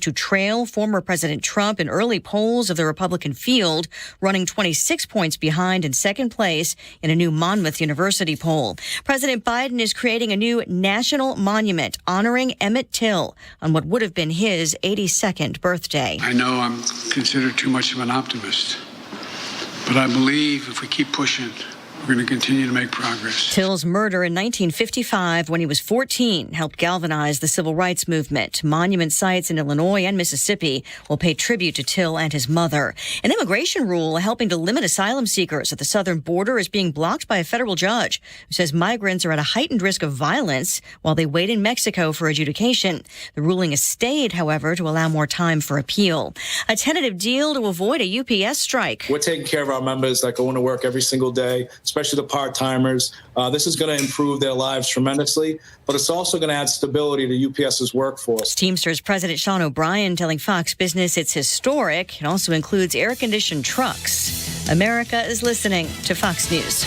to trail former President Trump in early polls of the Republican field, running 26 points behind in second place in a new Monmouth University poll. President Biden is creating a new national monument honoring Emmett Till on what would have been his 82nd birthday. I know I'm considered too much of an optimist, but I believe if we keep pushing, we're going to continue to make progress. Till's murder in 1955, when he was 14, helped galvanize the civil rights movement. Monument sites in Illinois and Mississippi will pay tribute to Till and his mother. An immigration rule helping to limit asylum seekers at the southern border is being blocked by a federal judge who says migrants are at a heightened risk of violence while they wait in Mexico for adjudication. The ruling is stayed, however, to allow more time for appeal. A tentative deal to avoid a UPS strike. We're taking care of our members that go into work every single day, especially the part-timers. This is going to improve their lives tremendously, but it's also going to add stability to UPS's workforce. Teamsters President Sean O'Brien telling Fox Business it's historic. It also includes air-conditioned trucks. America is listening to Fox News.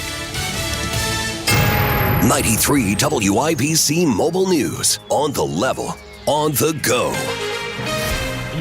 93 WIBC Mobile News. On the level, on the go.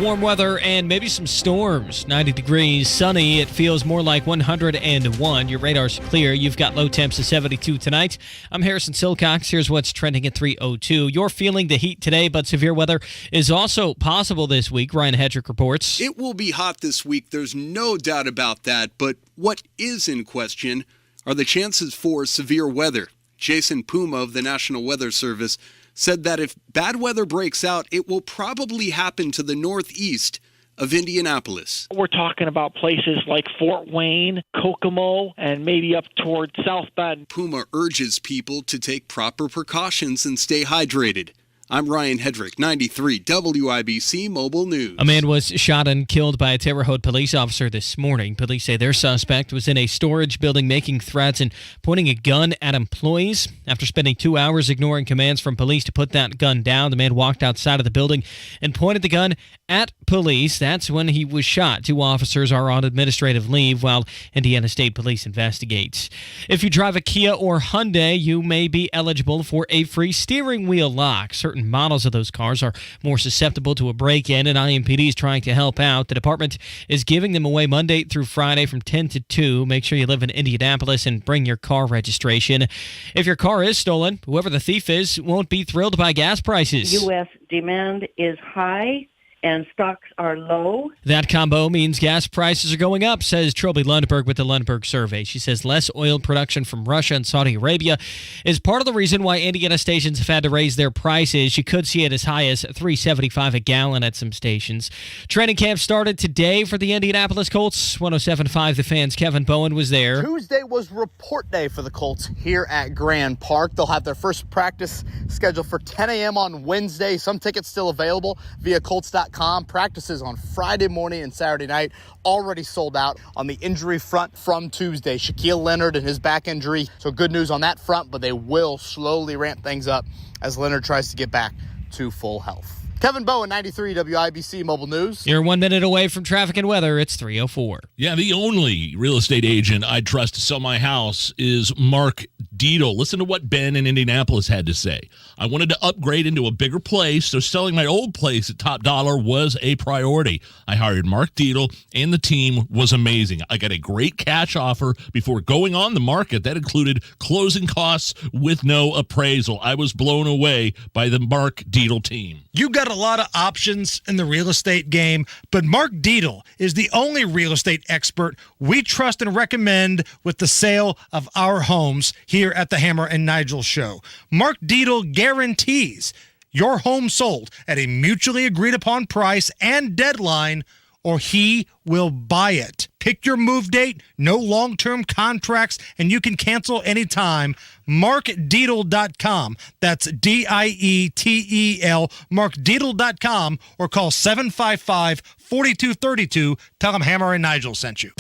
Warm weather and maybe some storms. 90 degrees, sunny. It feels more like 101. Your radar's clear. You've got low temps of 72 tonight. I'm Harrison Silcox. Here's what's trending at 3:02. You're feeling the heat today, but severe weather is also possible this week. Ryan Hedrick reports. It will be hot this week. There's no doubt about that. But what is in question are the chances for severe weather. Jason Puma of the National Weather Service said that if bad weather breaks out, it will probably happen to the northeast of Indianapolis. We're talking about places like Fort Wayne, Kokomo, and maybe up toward South Bend. Puma urges people to take proper precautions and stay hydrated. I'm Ryan Hedrick, 93 WIBC Mobile News. A man was shot and killed by a Terre Haute police officer this morning. Police say their suspect was in a storage building making threats and pointing a gun at employees. After spending 2 hours ignoring commands from police to put that gun down, the man walked outside of the building and pointed the gun at police. That's when he was shot. 2 officers are on administrative leave while Indiana State Police investigates. If you drive a Kia or Hyundai, you may be eligible for a free steering wheel lock. Certain models of those cars are more susceptible to a break-in, and IMPD is trying to help out. The department is giving them away Monday through Friday from 10 to 2. Make sure you live in Indianapolis and bring your car registration. If your car is stolen, whoever the thief is won't be thrilled by gas prices. U.S. demand is high and stocks are low. That combo means gas prices are going up, says Trilby Lundberg with the Lundberg Survey. She says less oil production from Russia and Saudi Arabia is part of the reason why Indiana stations have had to raise their prices. You could see it as high as $3.75 a gallon at some stations. Training camp started today for the Indianapolis Colts. 107.5 The Fan's Kevin Bowen was there. Tuesday was report day for the Colts here at Grand Park. They'll have their first practice scheduled for 10 a.m. on Wednesday. Some tickets still available via Colts.com. Practices on Friday morning and Saturday night already sold out. On the injury front from Tuesday, Shaquille Leonard and his back injury. So good news on that front, but they will slowly ramp things up as Leonard tries to get back to full health. Kevin Bowen, 93 WIBC Mobile News. You're 1 minute away from traffic and weather. It's 3:04. Yeah, the only real estate agent I'd trust to sell my house is Mark Deedle. Listen to what Ben in Indianapolis had to say. I wanted to upgrade into a bigger place, so selling my old place at top dollar was a priority. I hired Mark Deedle, and the team was amazing. I got a great cash offer before going on the market. That included closing costs with no appraisal. I was blown away by the Mark Deedle team. You got a lot of options in the real estate game, but Mark Deedle is the only real estate expert we trust and recommend with the sale of our homes here at the Hammer and Nigel Show. Mark Deedle guarantees your home sold at a mutually agreed upon price and deadline, or he will buy it. Pick your move date, no long-term contracts, and you can cancel anytime. MarkDeedle.com. That's DIETEL, MarkDeedle.com, or call 755-4232. Tell them Hammer and Nigel sent you.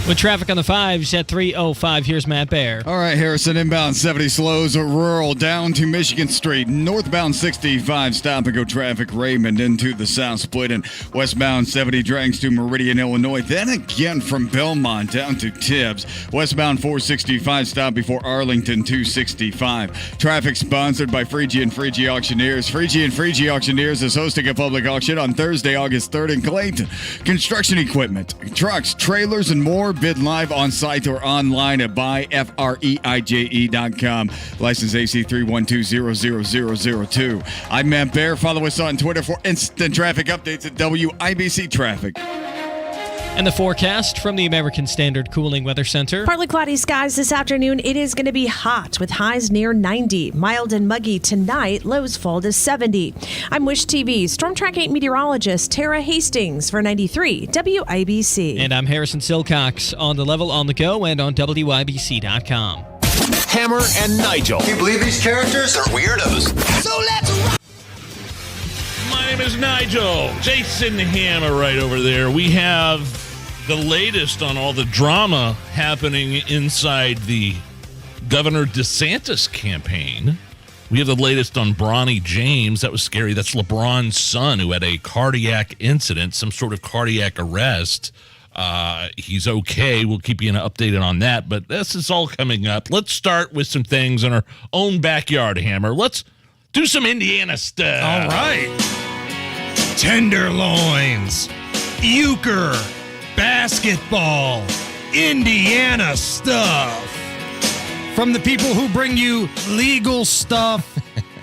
With traffic on the 5s at 3:05, here's Matt Bear. All right, Harrison, inbound 70 slows rural down to Michigan Street. Northbound 65, stop and go traffic, Raymond into the south split. And westbound 70 drags to Meridian, Illinois. Then again from Belmont down to Tibbs. Westbound 465, stop before Arlington 265. Traffic sponsored by Freegee and Freegee Auctioneers. Freegee and Freegee Auctioneers is hosting a public auction on Thursday, August 3rd in Clayton. Construction equipment, trucks, trailers, and more. Bid live on site or online at buyfreije.com. License AC 3120002. I'm Matt Bear. Follow us on Twitter for instant traffic updates at WIBC Traffic. And the forecast from the American Standard Cooling Weather Center. Partly cloudy skies this afternoon. It is going to be hot with highs near 90. Mild and muggy tonight. Lows fall to 70. I'm Wish TV Storm Track 8 meteorologist Tara Hastings for 93 WIBC. And I'm Harrison Silcox on the level, on the go, and on WIBC.com. Hammer and Nigel. Can you believe these characters are weirdos? So let's rock. My name is Nigel. Jason Hammer right over there. We have the latest on all the drama happening inside the Governor DeSantis campaign. We have the latest on Bronny James. That was scary. That's LeBron's son who had a cardiac incident, some sort of cardiac arrest. He's okay. We'll keep you updated on that. But this is all coming up. Let's start with some things in our own backyard, Hammer. Let's do some Indiana stuff. All right. Tenderloins, euchre, basketball, Indiana stuff. From the people who bring you legal stuff,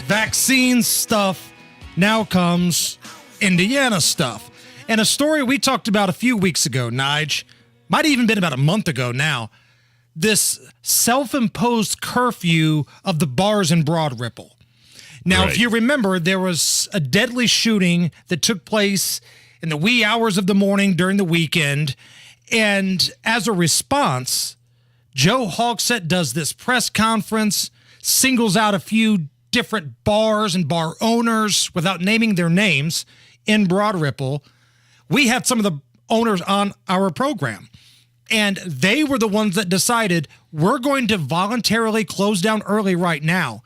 vaccine stuff, now comes Indiana stuff. And a story we talked about a few weeks ago, Nige, might have even been about a month ago now, this self-imposed curfew of the bars in Broad Ripple. Now, If you remember, there was a deadly shooting that took place in the wee hours of the morning during the weekend. And as a response, Joe Hogsett does this press conference, singles out a few different bars and bar owners without naming their names in Broad Ripple. We had some of the owners on our program, and they were the ones that decided we're going to voluntarily close down early right now.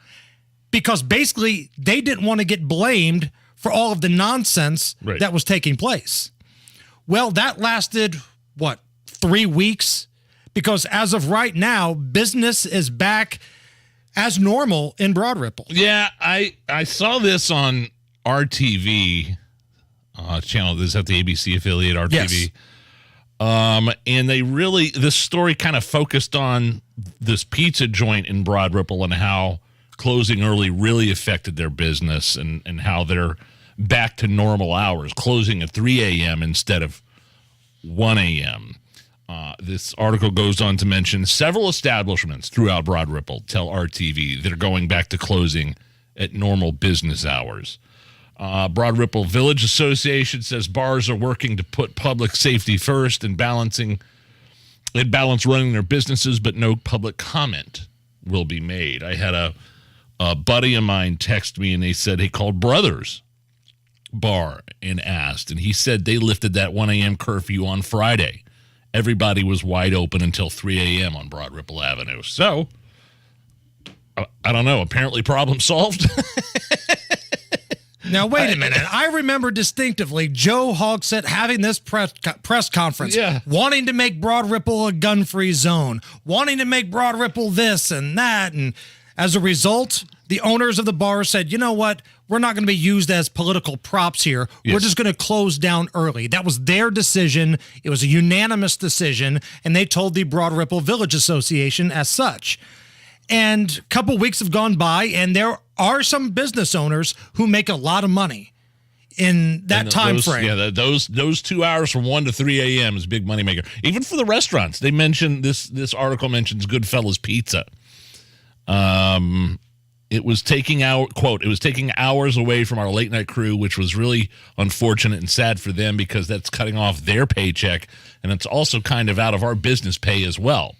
Because basically, they didn't want to get blamed for all of the nonsense that was taking place. Well, that lasted, 3 weeks? Because as of right now, business is back as normal in Broad Ripple. Yeah, I saw this on RTV channel. This is at the ABC affiliate, RTV. Yes. And this story kind of focused on this pizza joint in Broad Ripple and how closing early really affected their business and how they're back to normal hours, closing at 3 a.m. instead of 1 a.m. This article goes on to mention several establishments throughout Broad Ripple tell RTV that are going back to closing at normal business hours. Broad Ripple Village Association says bars are working to put public safety first and balance running their businesses, but no public comment will be made. I had a buddy of mine text me, and they said he called Brothers Bar and asked, and he said they lifted that 1 a.m. curfew on Friday. Everybody was wide open until 3 a.m. on Broad Ripple Avenue. So, I don't know. Apparently problem solved. Now, wait a minute. I remember distinctively Joe Hogsett having this press conference, wanting to make Broad Ripple a gun-free zone, wanting to make Broad Ripple this and that, and as a result, the owners of the bar said, you know what? We're not going to be used as political props here. Yes. We're just going to close down early. That was their decision. It was a unanimous decision, and they told the Broad Ripple Village Association as such. And a couple weeks have gone by, and there are some business owners who make a lot of money in that time frame. Yeah, those 2 hours from 1 to 3 a.m. is a big money maker. Even for the restaurants. They mentioned this article mentions Goodfellas Pizza. It was taking hours away from our late night crew, which was really unfortunate and sad for them because that's cutting off their paycheck, and it's also kind of out of our business pay as well.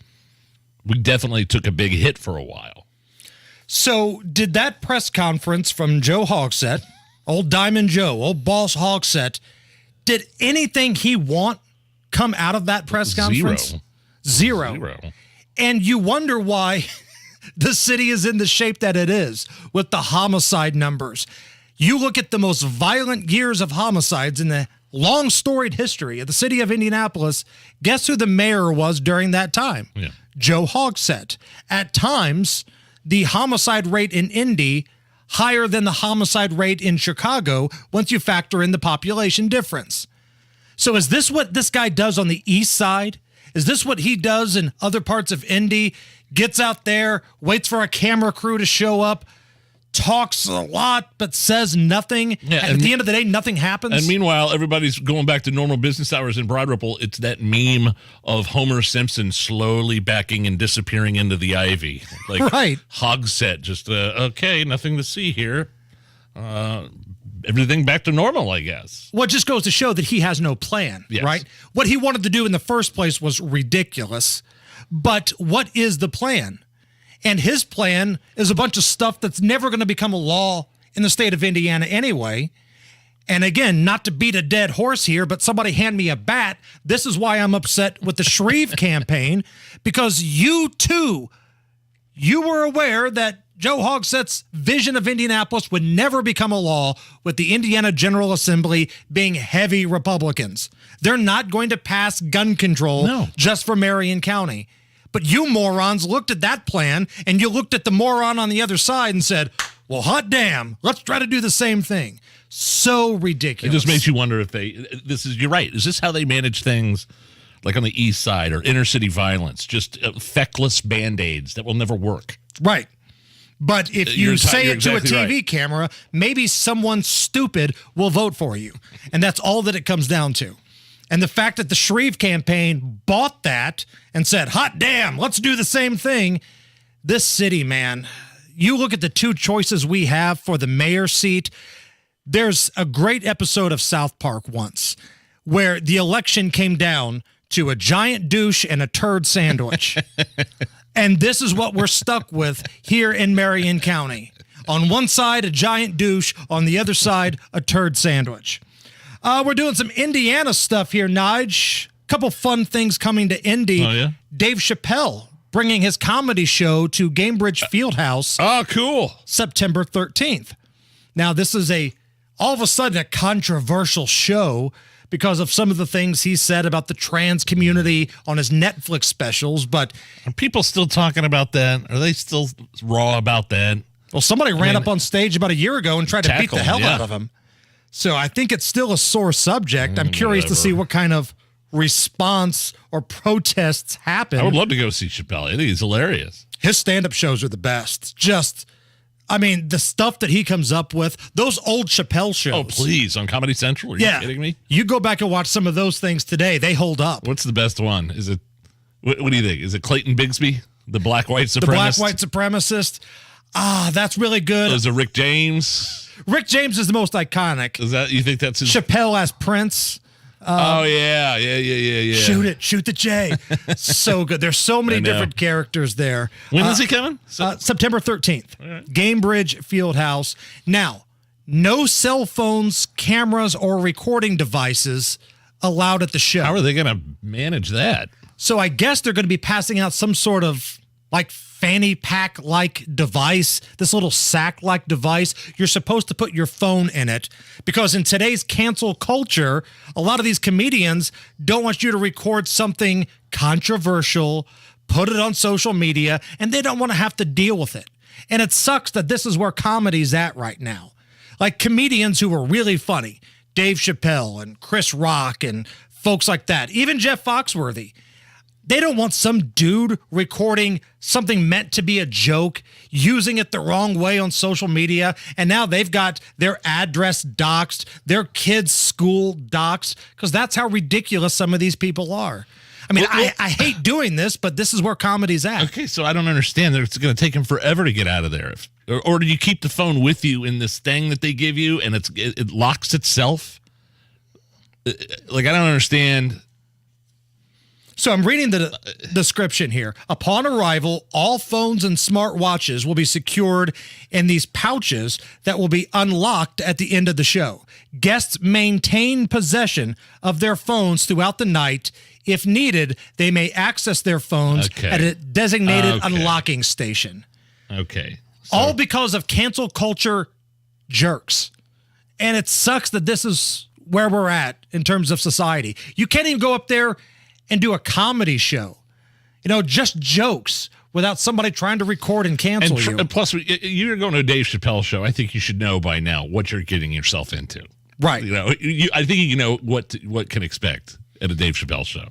We definitely took a big hit for a while. So did that press conference from Joe Hogsett, old Diamond Joe, old Boss Hogsett, did anything he want come out of that press conference? Zero. And you wonder why the city is in the shape that it is with the homicide numbers. You look at the most violent years of homicides in the long storied history of the city of Indianapolis. Guess who the mayor was during that time? Yeah. Joe Hogsett. At times, the homicide rate in Indy higher than the homicide rate in Chicago once you factor in the population difference. So is this what this guy does on the east side? Is this what he does in other parts of Indy? Gets out there, waits for a camera crew to show up, talks a lot, but says nothing. Yeah, at the end of the day, nothing happens. And meanwhile, everybody's going back to normal business hours in Broad Ripple. It's that meme of Homer Simpson slowly backing and disappearing into the ivy. Like right. Hogsett, just, okay, nothing to see here. Everything back to normal, I guess. Well, it just goes to show that he has no plan, Yes. right? What he wanted to do in the first place was ridiculous. But what is the plan? And his plan is a bunch of stuff that's never going to become a law in the state of Indiana anyway. And again, not to beat a dead horse here, but somebody hand me a bat. This is why I'm upset with the Shreve campaign, because you too, you were aware that Joe Hogsett's vision of Indianapolis would never become a law with the Indiana General Assembly being heavy Republicans. They're not going to pass gun control just for Marion County. But you morons looked at that plan, and you looked at the moron on the other side and said, well, hot damn, let's try to do the same thing. So ridiculous. It just makes you wonder if you're right. Is this how they manage things like on the east side or inner city violence? Just feckless Band-Aids that will never work. Right. But if you say it to a exactly TV right. camera, maybe someone stupid will vote for you. And that's all that it comes down to. And the fact that the Shreve campaign bought that and said, hot damn, let's do the same thing. This city, man, you look at the two choices we have for the mayor seat. There's a great episode of South Park once where the election came down to a giant douche and a turd sandwich. And this is what we're stuck with here in Marion County. On one side, a giant douche. On the other side, a turd sandwich. We're doing some Indiana stuff here, Nige. Couple fun things coming to Indy. Oh, yeah? Dave Chappelle bringing his comedy show to Gamebridge Fieldhouse. Oh, cool. September 13th. Now, this is all of a sudden a controversial show because of some of the things he said about the trans community on his Netflix specials, but... Are people still talking about that? Are they still raw about that? Well, somebody ran up on stage about a year ago and tried to beat the hell out of him. So I think it's still a sore subject. I'm curious to see what kind of response or protests happen. I would love to go see Chappelle. I think he's hilarious. His stand-up shows are the best. The stuff that he comes up with, those old Chappelle shows. Oh, please, on Comedy Central? Are you kidding me? You go back and watch some of those things today. They hold up. What's the best one? Is it, what do you think? Is it Clayton Bigsby, the black-white supremacist? The black-white supremacist. That's really good. Is it Rick James? Rick James is the most iconic. You think that's his? Chappelle as Prince. Yeah. Shoot the J. So good. There's so many different characters there. When is he coming? September 13th. Right. Gamebridge Fieldhouse. Now, no cell phones, cameras, or recording devices allowed at the show. How are they going to manage that? So I guess they're going to be passing out some sort of fanny pack-like device, this little sack-like device. You're supposed to put your phone in it because in today's cancel culture, a lot of these comedians don't want you to record something controversial, put it on social media, and they don't want to have to deal with it. And it sucks that this is where comedy's at right now. Like comedians who are really funny, Dave Chappelle and Chris Rock and folks like that, even Jeff Foxworthy. They don't want some dude recording something meant to be a joke, using it the wrong way on social media, and now they've got their address doxxed, their kids' school doxxed, because that's how ridiculous some of these people are. I hate doing this, but this is where comedy's at. Okay, so I don't understand. It's going to take him forever to get out of there. Or do you keep the phone with you in this thing that they give you, and it locks itself? I don't understand. So I'm reading the description here. Upon arrival, all phones and smartwatches will be secured in these pouches that will be unlocked at the end of the show. Guests maintain possession of their phones throughout the night. If needed, they may access their phones at a designated unlocking station. Okay. All because of cancel culture jerks. And it sucks that this is where we're at in terms of society. You can't even go up there and do a comedy show, just jokes without somebody trying to record and cancel you. And plus, you're going to a Dave Chappelle show. I think you should know by now what you're getting yourself into. Right. I think you know what can expect at a Dave Chappelle show.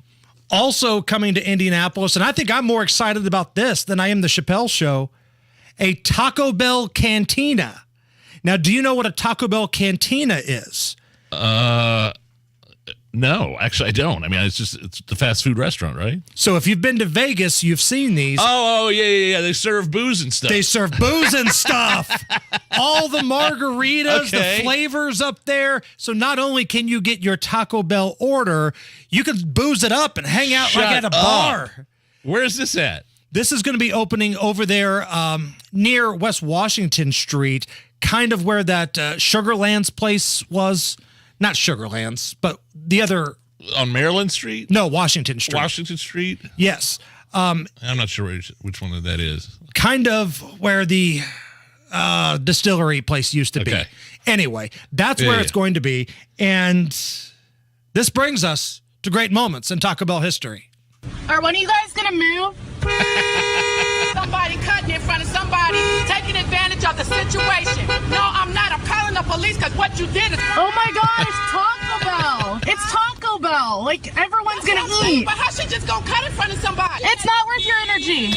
Also coming to Indianapolis, and I think I'm more excited about this than I am the Chappelle show, a Taco Bell Cantina. Now, do you know what a Taco Bell Cantina is? No, actually, I don't. I mean, it's the fast food restaurant, right? So if you've been to Vegas, you've seen these. Oh, yeah. They serve booze and stuff. They serve booze and stuff. All the margaritas, the flavors up there. So not only can you get your Taco Bell order, you can booze it up and hang out like at a bar. Where is this at? This is going to be opening over there near West Washington Street, kind of where that Sugarlands place was. Not Sugarlands, but the other... On Maryland Street? No, Washington Street. Washington Street? Yes. I'm not sure which one that is. Kind of where the distillery place used to be. Anyway, that's where it's going to be. And this brings us to great moments in Taco Bell history. All right, when are you guys going to move? Somebody cutting in front of somebody, taking advantage of the situation. No, I'm not. I'm calling the police because what you did is... Oh my God, it's Taco Bell. It's Taco Bell. Like, everyone's going to eat. But how she just going to cut in front of somebody? It's not worth your energy.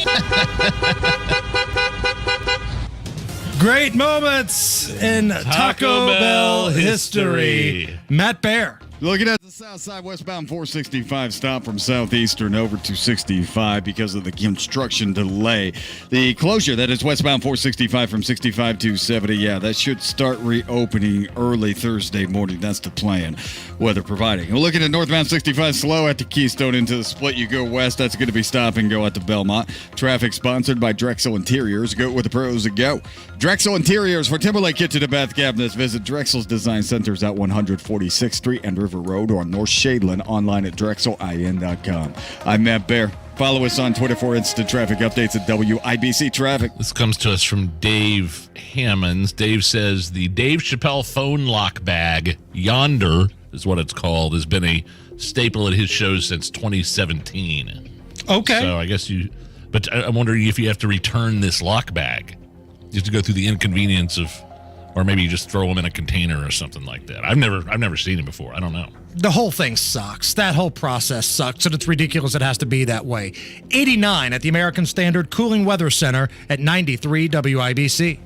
Great moments in Taco Bell history. Matt Bear. Looking at the south side, westbound 465 stop from southeastern over to 65 because of the construction delay. The closure, that is westbound 465 from 65 to 70, that should start reopening early Thursday morning. That's the plan, weather providing. We're looking at northbound 65 slow at the Keystone into the split. You go west, that's going to be stop and go at the Belmont. Traffic sponsored by Drexel Interiors. Go with the pros and go. Drexel Interiors for Timberlake Kitchen and Bath Cabinets. Visit Drexel's Design Centers at 146th Street and River Road or North Shadeland, online at drexelin.com. I'm Matt Bear. Follow us on Twitter for instant traffic updates at WIBC Traffic. This comes to us from Dave Hammonds. Dave says the Dave Chappelle phone lock bag, Yonder is what it's called, has been a staple at his shows since 2017. Okay. So I guess but I'm wondering if you have to return this lock bag. You have to go through the inconvenience of, or maybe you just throw them in a container or something like that. I've never seen it before. I don't know. The whole thing sucks. That whole process sucks, and it's ridiculous it has to be that way. 89 at the American Standard Cooling Weather Center at 93 WIBC.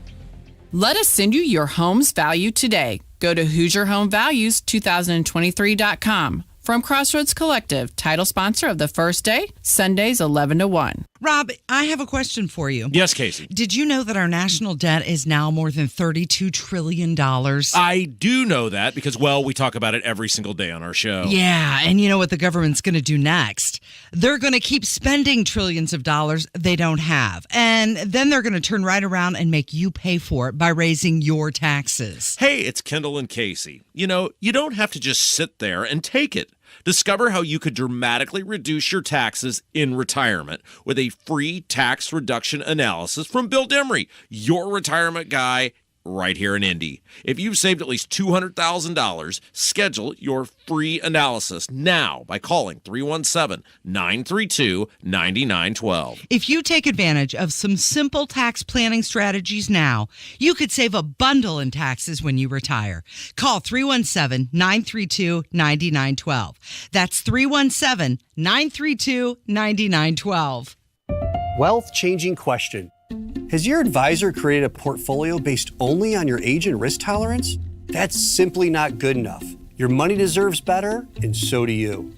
Let us send you your home's value today. Go to HoosierHomeValues2023.com. From Crossroads Collective, title sponsor of the First Day, Sundays 11 to 1. Rob, I have a question for you. Yes, Casey. Did you know that our national debt is now more than $32 trillion? I do know that because, we talk about it every single day on our show. Yeah, and you know what the government's going to do next? They're going to keep spending trillions of dollars they don't have. And then they're going to turn right around and make you pay for it by raising your taxes. Hey, it's Kendall and Casey. You don't have to just sit there and take it. Discover how you could dramatically reduce your taxes in retirement with a free tax reduction analysis from Bill Demery, your retirement guy right here in Indy. If you've saved at least $200,000, schedule your free analysis now by calling 317-932-9912. If you take advantage of some simple tax planning strategies now, you could save a bundle in taxes when you retire. Call 317-932-9912. That's 317-932-9912. Wealth-changing question. Has your advisor created a portfolio based only on your age and risk tolerance? That's simply not good enough. Your money deserves better, and so do you.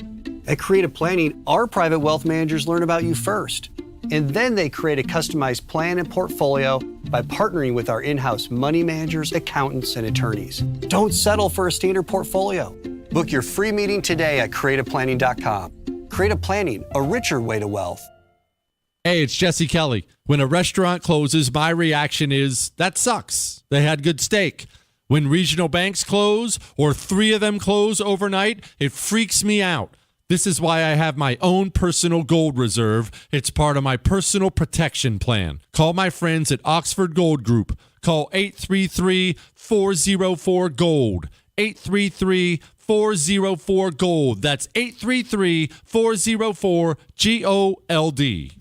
At Creative Planning, our private wealth managers learn about you first, and then they create a customized plan and portfolio by partnering with our in-house money managers, accountants, and attorneys. Don't settle for a standard portfolio. Book your free meeting today at creativeplanning.com. creative planning, a richer way to wealth. Hey, it's Jesse Kelly. When a restaurant closes, my reaction is, that sucks. They had good steak. When regional banks close, or 3 of them close overnight, it freaks me out. This is why I have my own personal gold reserve. It's part of my personal protection plan. Call my friends at Oxford Gold Group. Call 833-404-GOLD. 833-404-GOLD. That's 833-404-GOLD.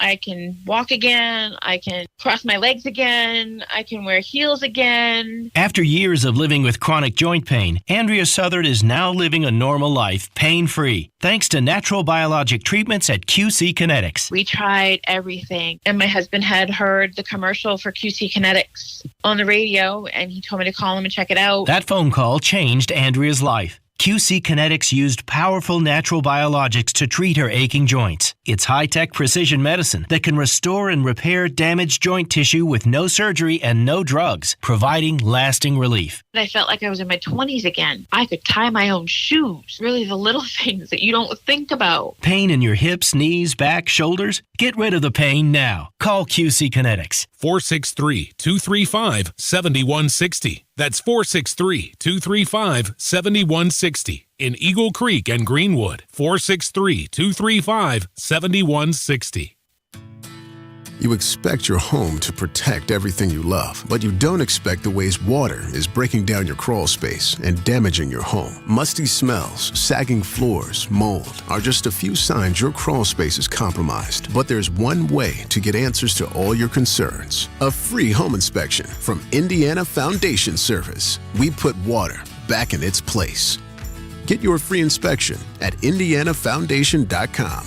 I can walk again. I can cross my legs again. I can wear heels again. After years of living with chronic joint pain, Andrea Southard is now living a normal life, pain-free, thanks to natural biologic treatments at QC Kinetics. We tried everything, and my husband had heard the commercial for QC Kinetics on the radio, and he told me to call him and check it out. That phone call changed Andrea's life. QC Kinetics used powerful natural biologics to treat her aching joints. It's high-tech precision medicine that can restore and repair damaged joint tissue with no surgery and no drugs, providing lasting relief. I felt like I was in my 20s again. I could tie my own shoes. Really the little things that you don't think about. Pain in your hips, knees, back, shoulders? Get rid of the pain now. Call QC Kinetics. 463-235-7160. That's 463-235-7160. In Eagle Creek and Greenwood. 463-235-7160. You expect your home to protect everything you love, but you don't expect the ways water is breaking down your crawl space and damaging your home. Musty smells, sagging floors, mold are just a few signs your crawl space is compromised. But there's one way to get answers to all your concerns. A free home inspection from Indiana Foundation Service. We put water back in its place. Get your free inspection at indianafoundation.com.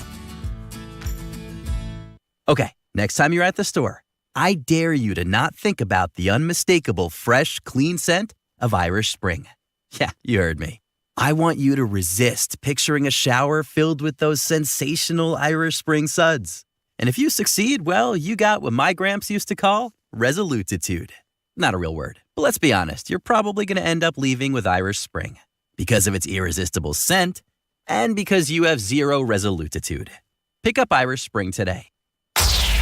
Okay. Next time you're at the store, I dare you to not think about the unmistakable fresh, clean scent of Irish Spring. Yeah, you heard me. I want you to resist picturing a shower filled with those sensational Irish Spring suds. And if you succeed, well, you got what my gramps used to call resolutitude. Not a real word, but let's be honest, you're probably going to end up leaving with Irish Spring because of its irresistible scent and because you have zero resolutitude. Pick up Irish Spring today.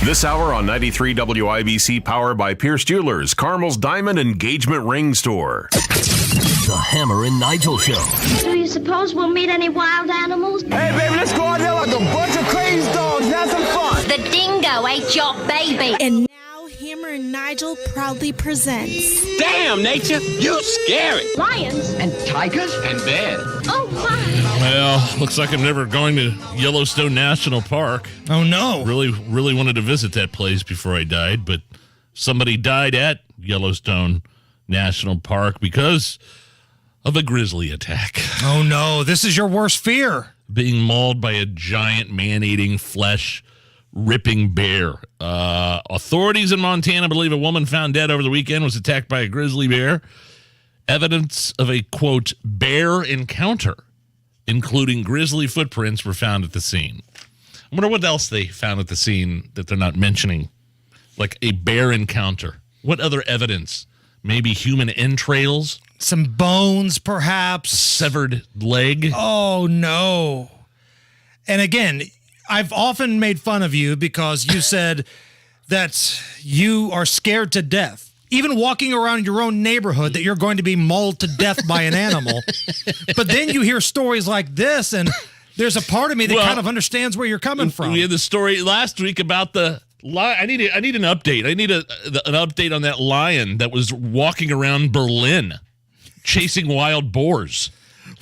This hour on 93 WIBC, powered by Pierce Jewelers, Carmel's Diamond Engagement Ring Store. The Hammer and Nigel Show. Do you suppose we'll meet any wild animals? Hey, baby, let's go out there like a bunch of crazy dogs. Have some fun. The dingo ate your baby. And now Hammer and Nigel proudly presents. Damn, nature, you scary. Lions. And tigers. And bears. Oh, my. Well, looks like I'm never going to Yellowstone National Park. Oh, no. Really wanted to visit that place before I died, but somebody died at Yellowstone National Park because of a grizzly attack. Oh, no. This is your worst fear. Being mauled by a giant man-eating, flesh-ripping bear. Authorities in Montana believe a woman found dead over the weekend was attacked by a grizzly bear. Evidence of a, quote, bear encounter, including grizzly footprints, were found at the scene. I wonder what else they found at the scene that they're not mentioning. Like a bear encounter. What other evidence? Maybe human entrails? Some bones, perhaps. A severed leg? Oh, no. And again, I've often made fun of you because you said that you are scared to death. Even walking around your own neighborhood, that you're going to be mauled to death by an animal. But then you hear stories like this, and there's a part of me that kind of understands where you're coming from. We had the story last week about the lion. I need an update. I need an update on that lion that was walking around Berlin chasing wild boars.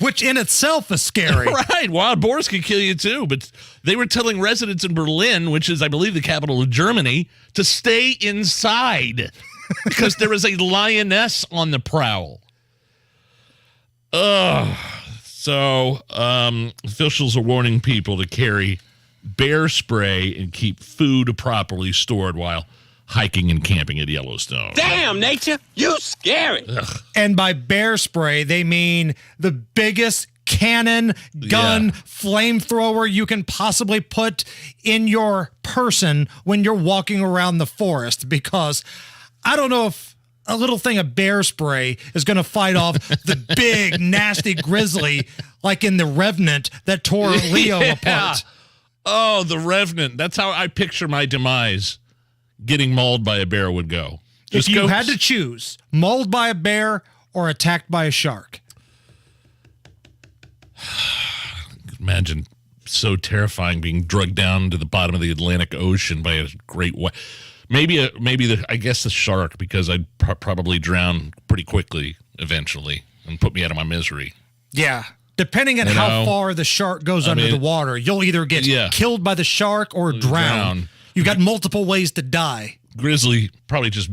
Which in itself is scary. Right. Wild boars can kill you too. But they were telling residents in Berlin, which is, I believe, the capital of Germany, to stay inside. Because there was a lioness on the prowl. So officials are warning people to carry bear spray and keep food properly stored while hiking and camping at Yellowstone. Damn, nature, you scary. Ugh. And by bear spray, they mean the biggest cannon, gun, flamethrower you can possibly put in your person when you're walking around the forest, because I don't know if a little thing of bear spray is going to fight off the big, nasty grizzly like in The Revenant that tore Leo apart. Oh, The Revenant. That's how I picture my demise. Getting mauled by a bear would go. If you had to choose, mauled by a bear or attacked by a shark. Imagine so terrifying being drugged down to the bottom of the Atlantic Ocean by a great white. I guess the shark, because I'd probably drown pretty quickly eventually and put me out of my misery. Yeah. Depending on how far the shark goes under the water, you'll either get killed by the shark or drown. You've got multiple ways to die. Grizzly probably just,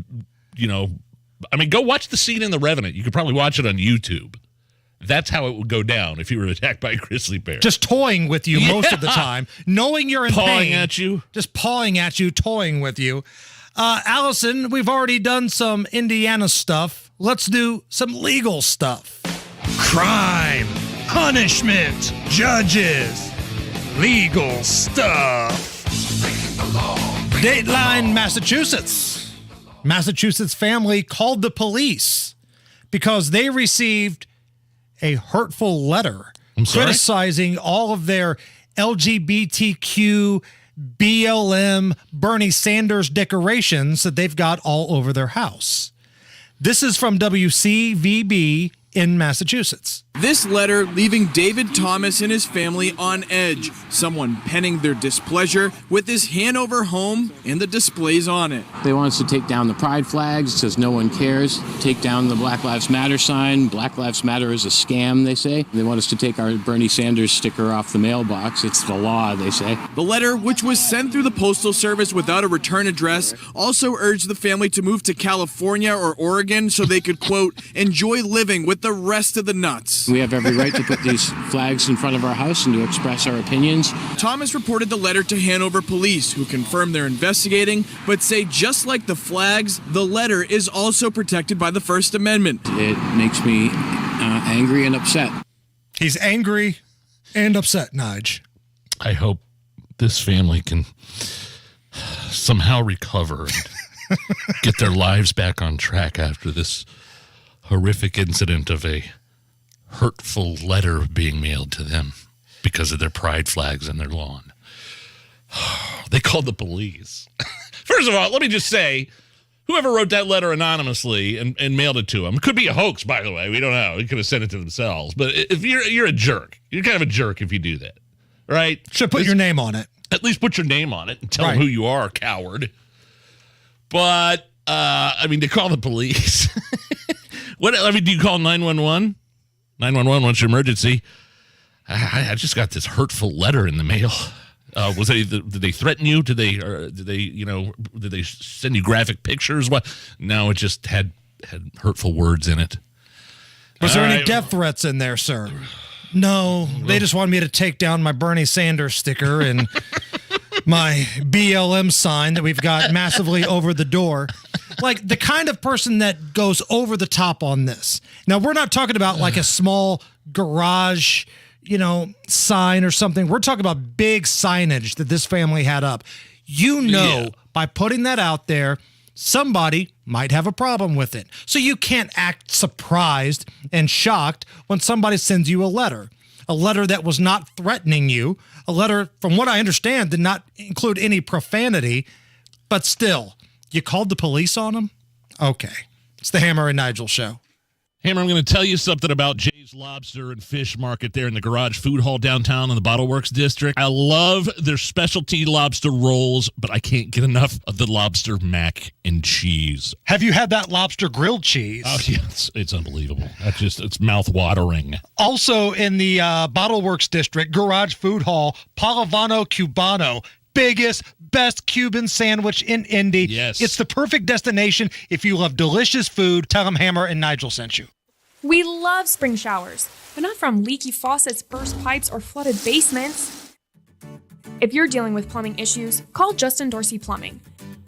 go watch the scene in The Revenant. You could probably watch it on YouTube. That's how it would go down if you were attacked by a grizzly bear. Just toying with you most of the time, knowing you're in pain. Pawing at you. Just pawing at you, toying with you. Allison, we've already done some Indiana stuff. Let's do some legal stuff. Crime, punishment, judges, legal stuff. Dateline, Massachusetts. Massachusetts family called the police because they received a hurtful letter criticizing all of their LGBTQ, BLM, Bernie Sanders decorations that they've got all over their house. This is from WCVB in Massachusetts. This letter leaving David Thomas and his family on edge. Someone penning their displeasure with his Hanover home and the displays on it. They want us to take down the pride flags. It says no one cares. Take down the Black Lives Matter sign. Black Lives Matter is a scam, they say. They want us to take our Bernie Sanders sticker off the mailbox. It's the law, they say. The letter, which was sent through the Postal Service without a return address, also urged the family to move to California or Oregon so they could, quote, enjoy living with the rest of the nuts. We have every right to put these flags in front of our house and to express our opinions. Thomas reported the letter to Hanover police, who confirmed they're investigating, but say just like the flags, the letter is also protected by the First Amendment. It makes me angry and upset. He's angry and upset, Nige. I hope this family can somehow recover and get their lives back on track after this horrific incident of a hurtful letter being mailed to them because of their pride flags in their lawn. They called the police. First of all, let me just say, whoever wrote that letter anonymously and mailed it to them, it could be a hoax, by the way. We don't know. They could have sent it to themselves. But if you're a jerk. You're kind of a jerk if you do that, right? Should put your name on it. At least put your name on it and tell them who you are, coward. But, they call the police. Do you call 911? 911, what's your emergency? I just got this hurtful letter in the mail. Did they threaten you? Did they send you graphic pictures? What? No, it just had hurtful words in it. Was there any death threats in there, sir? No, they just wanted me to take down my Bernie Sanders sticker and my BLM sign that we've got massively over the door. Like the kind of person that goes over the top on this. Now, we're not talking about like a small garage, sign or something. We're talking about big signage that this family had up. By putting that out there, somebody might have a problem with it. So you can't act surprised and shocked when somebody sends you a letter that was not threatening you, a letter, from what I understand, did not include any profanity, but still, you called the police on them? Okay. It's the Hammer and Nigel show. Hammer, I'm going to tell you something about Jay's Lobster and Fish Market there in the Garage Food Hall downtown in the Bottle Works District. I love their specialty lobster rolls, but I can't get enough of the lobster mac and cheese. Have you had that lobster grilled cheese? Oh, yeah, it's unbelievable. It's mouth-watering. Also in the Bottle Works District, Garage Food Hall, Palavano Cubano. Biggest, best Cuban sandwich in Indy. Yes. It's the perfect destination if you love delicious food. Tell them Hammer and Nigel sent you. We love spring showers, but not from leaky faucets, burst pipes, or flooded basements. If you're dealing with plumbing issues, call Justin Dorsey Plumbing.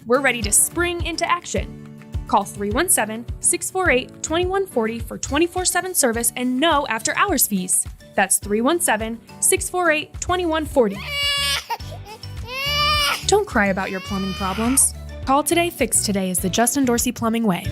We're ready to spring into action. Call 317-648-2140 for 24/7 service and no after-hours fees. That's 317-648-2140. Don't cry about your plumbing problems. Call today, fix today is the Justin Dorsey Plumbing way.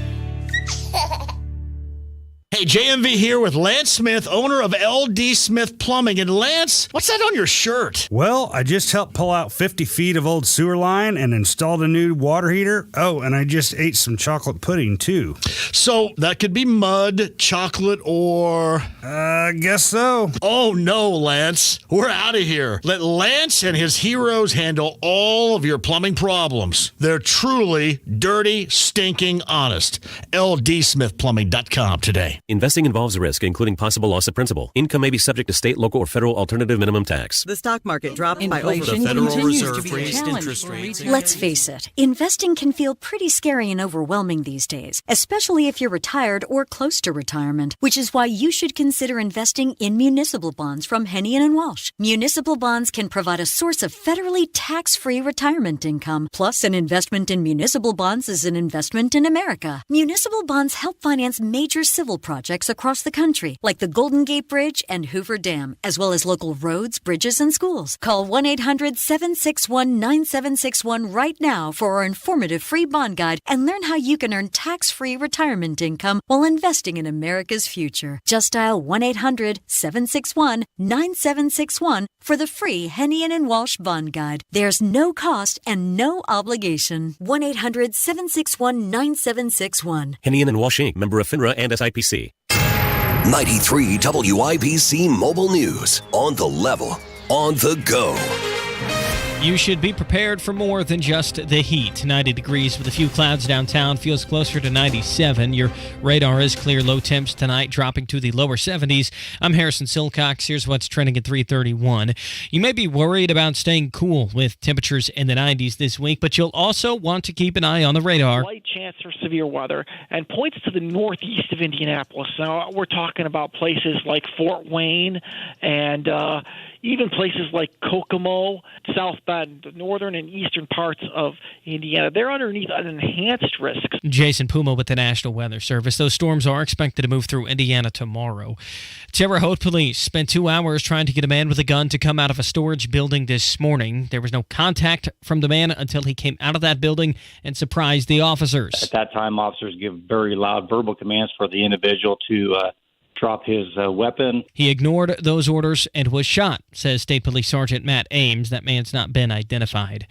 Hey, Hey, JMV here with Lance Smith, owner of LD Smith Plumbing. And Lance, what's that on your shirt? Well, I just helped pull out 50 feet of old sewer line and installed a new water heater. Oh, and I just ate some chocolate pudding, too. So that could be mud, chocolate, or... I guess so. Oh, no, Lance. We're out of here. Let Lance and his heroes handle all of your plumbing problems. They're truly dirty, stinking honest. LDSmithPlumbing.com today. Investing involves risk, including possible loss of principal. Income may be subject to state, local, or federal alternative minimum tax. The stock market dropped by over the Federal Reserve raised interest rates. Let's face it, investing can feel pretty scary and overwhelming these days, especially if you're retired or close to retirement, which is why you should consider investing in municipal bonds from Henny & Walsh. Municipal bonds can provide a source of federally tax-free retirement income. Plus, an investment in municipal bonds is an investment in America. Municipal bonds help finance major civil projects across the country, like the Golden Gate Bridge and Hoover Dam, as well as local roads, bridges, and schools. Call 1-800-761-9761 right now for our informative free bond guide and learn how you can earn tax-free retirement income while investing in America's future. Just dial 1-800-761-9761 for the free Henny & Walsh bond guide. There's no cost and no obligation. 1-800-761-9761. Henny & Walsh Inc., member of FINRA and SIPC. 93 WIBC Mobile News. On the level, on the go. You should be prepared for more than just the heat. 90 degrees with a few clouds downtown. Feels closer to 97. Your radar is clear. Low temps tonight dropping to the lower 70s. I'm Harrison Silcox. Here's what's trending at 3:31. You may be worried about staying cool with temperatures in the 90s this week, but you'll also want to keep an eye on the radar. Slight chance for severe weather and points to the northeast of Indianapolis. Now, we're talking about places like Fort Wayne and even places like Kokomo, South Bend, the northern and eastern parts of Indiana. They're underneath an enhanced risk. Jason Puma with the National Weather Service. Those storms are expected to move through Indiana tomorrow. Terre Haute police spent 2 hours trying to get a man with a gun to come out of a storage building this morning. There was no contact from the man until he came out of that building and surprised the officers. At that time, officers give very loud verbal commands for the individual to drop his weapon. He ignored those orders and was shot, says State Police Sergeant Matt Ames. That man's not been identified.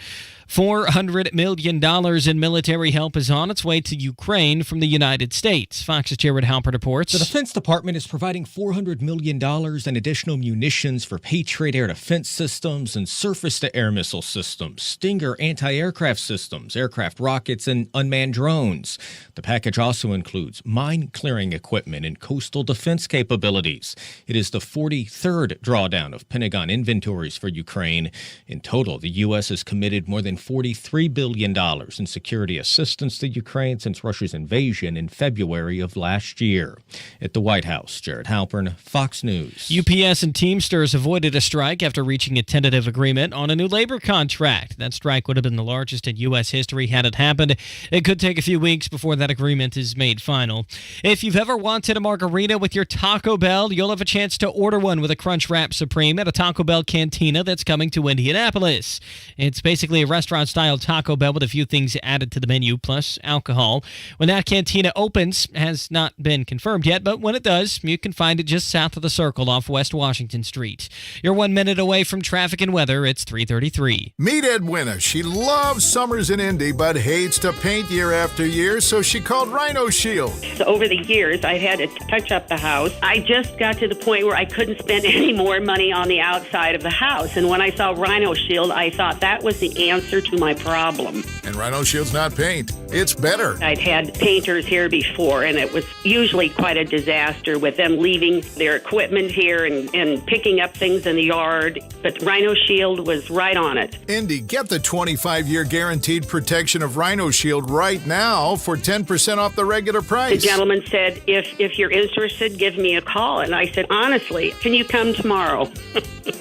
$400 million in military help is on its way to Ukraine from the United States. Fox's Jared Halpert reports. The Defense Department is providing $400 million in additional munitions for Patriot air defense systems and surface-to-air missile systems, Stinger anti-aircraft systems, aircraft rockets, and unmanned drones. The package also includes mine-clearing equipment and coastal defense capabilities. It is the 43rd drawdown of Pentagon inventories for Ukraine. In total, the U.S. has committed more than $43 billion in security assistance to Ukraine since Russia's invasion in February of last year. At the White House, Jared Halpern, Fox News. UPS and Teamsters avoided a strike after reaching a tentative agreement on a new labor contract. That strike would have been the largest in U.S. history had it happened. It could take a few weeks before that agreement is made final. If you've ever wanted a margarita with your Taco Bell, you'll have a chance to order one with a Crunchwrap Supreme at a Taco Bell cantina that's coming to Indianapolis. It's basically a restaurant-style Taco Bell with a few things added to the menu, plus alcohol. When that cantina opens, has not been confirmed yet, but when it does, you can find it just south of the Circle off West Washington Street. You're 1 minute away from traffic and weather. It's 3:33. Meet Edwina. She loves summers in Indy, but hates to paint year after year, so she called Rhino Shield. So over the years, I've had to touch up the house. I just got to the point where I couldn't spend any more money on the outside of the house. And when I saw Rhino Shield, I thought that was the answer to my problem. And Rhino Shield's not paint. It's better. I'd had painters here before, and it was usually quite a disaster with them leaving their equipment here and picking up things in the yard. But Rhino Shield was right on it. Indy, get the 25-year guaranteed protection of Rhino Shield right now for 10% off the regular price. The gentleman said, if you're interested, give me a call. And I said, honestly, can you come tomorrow?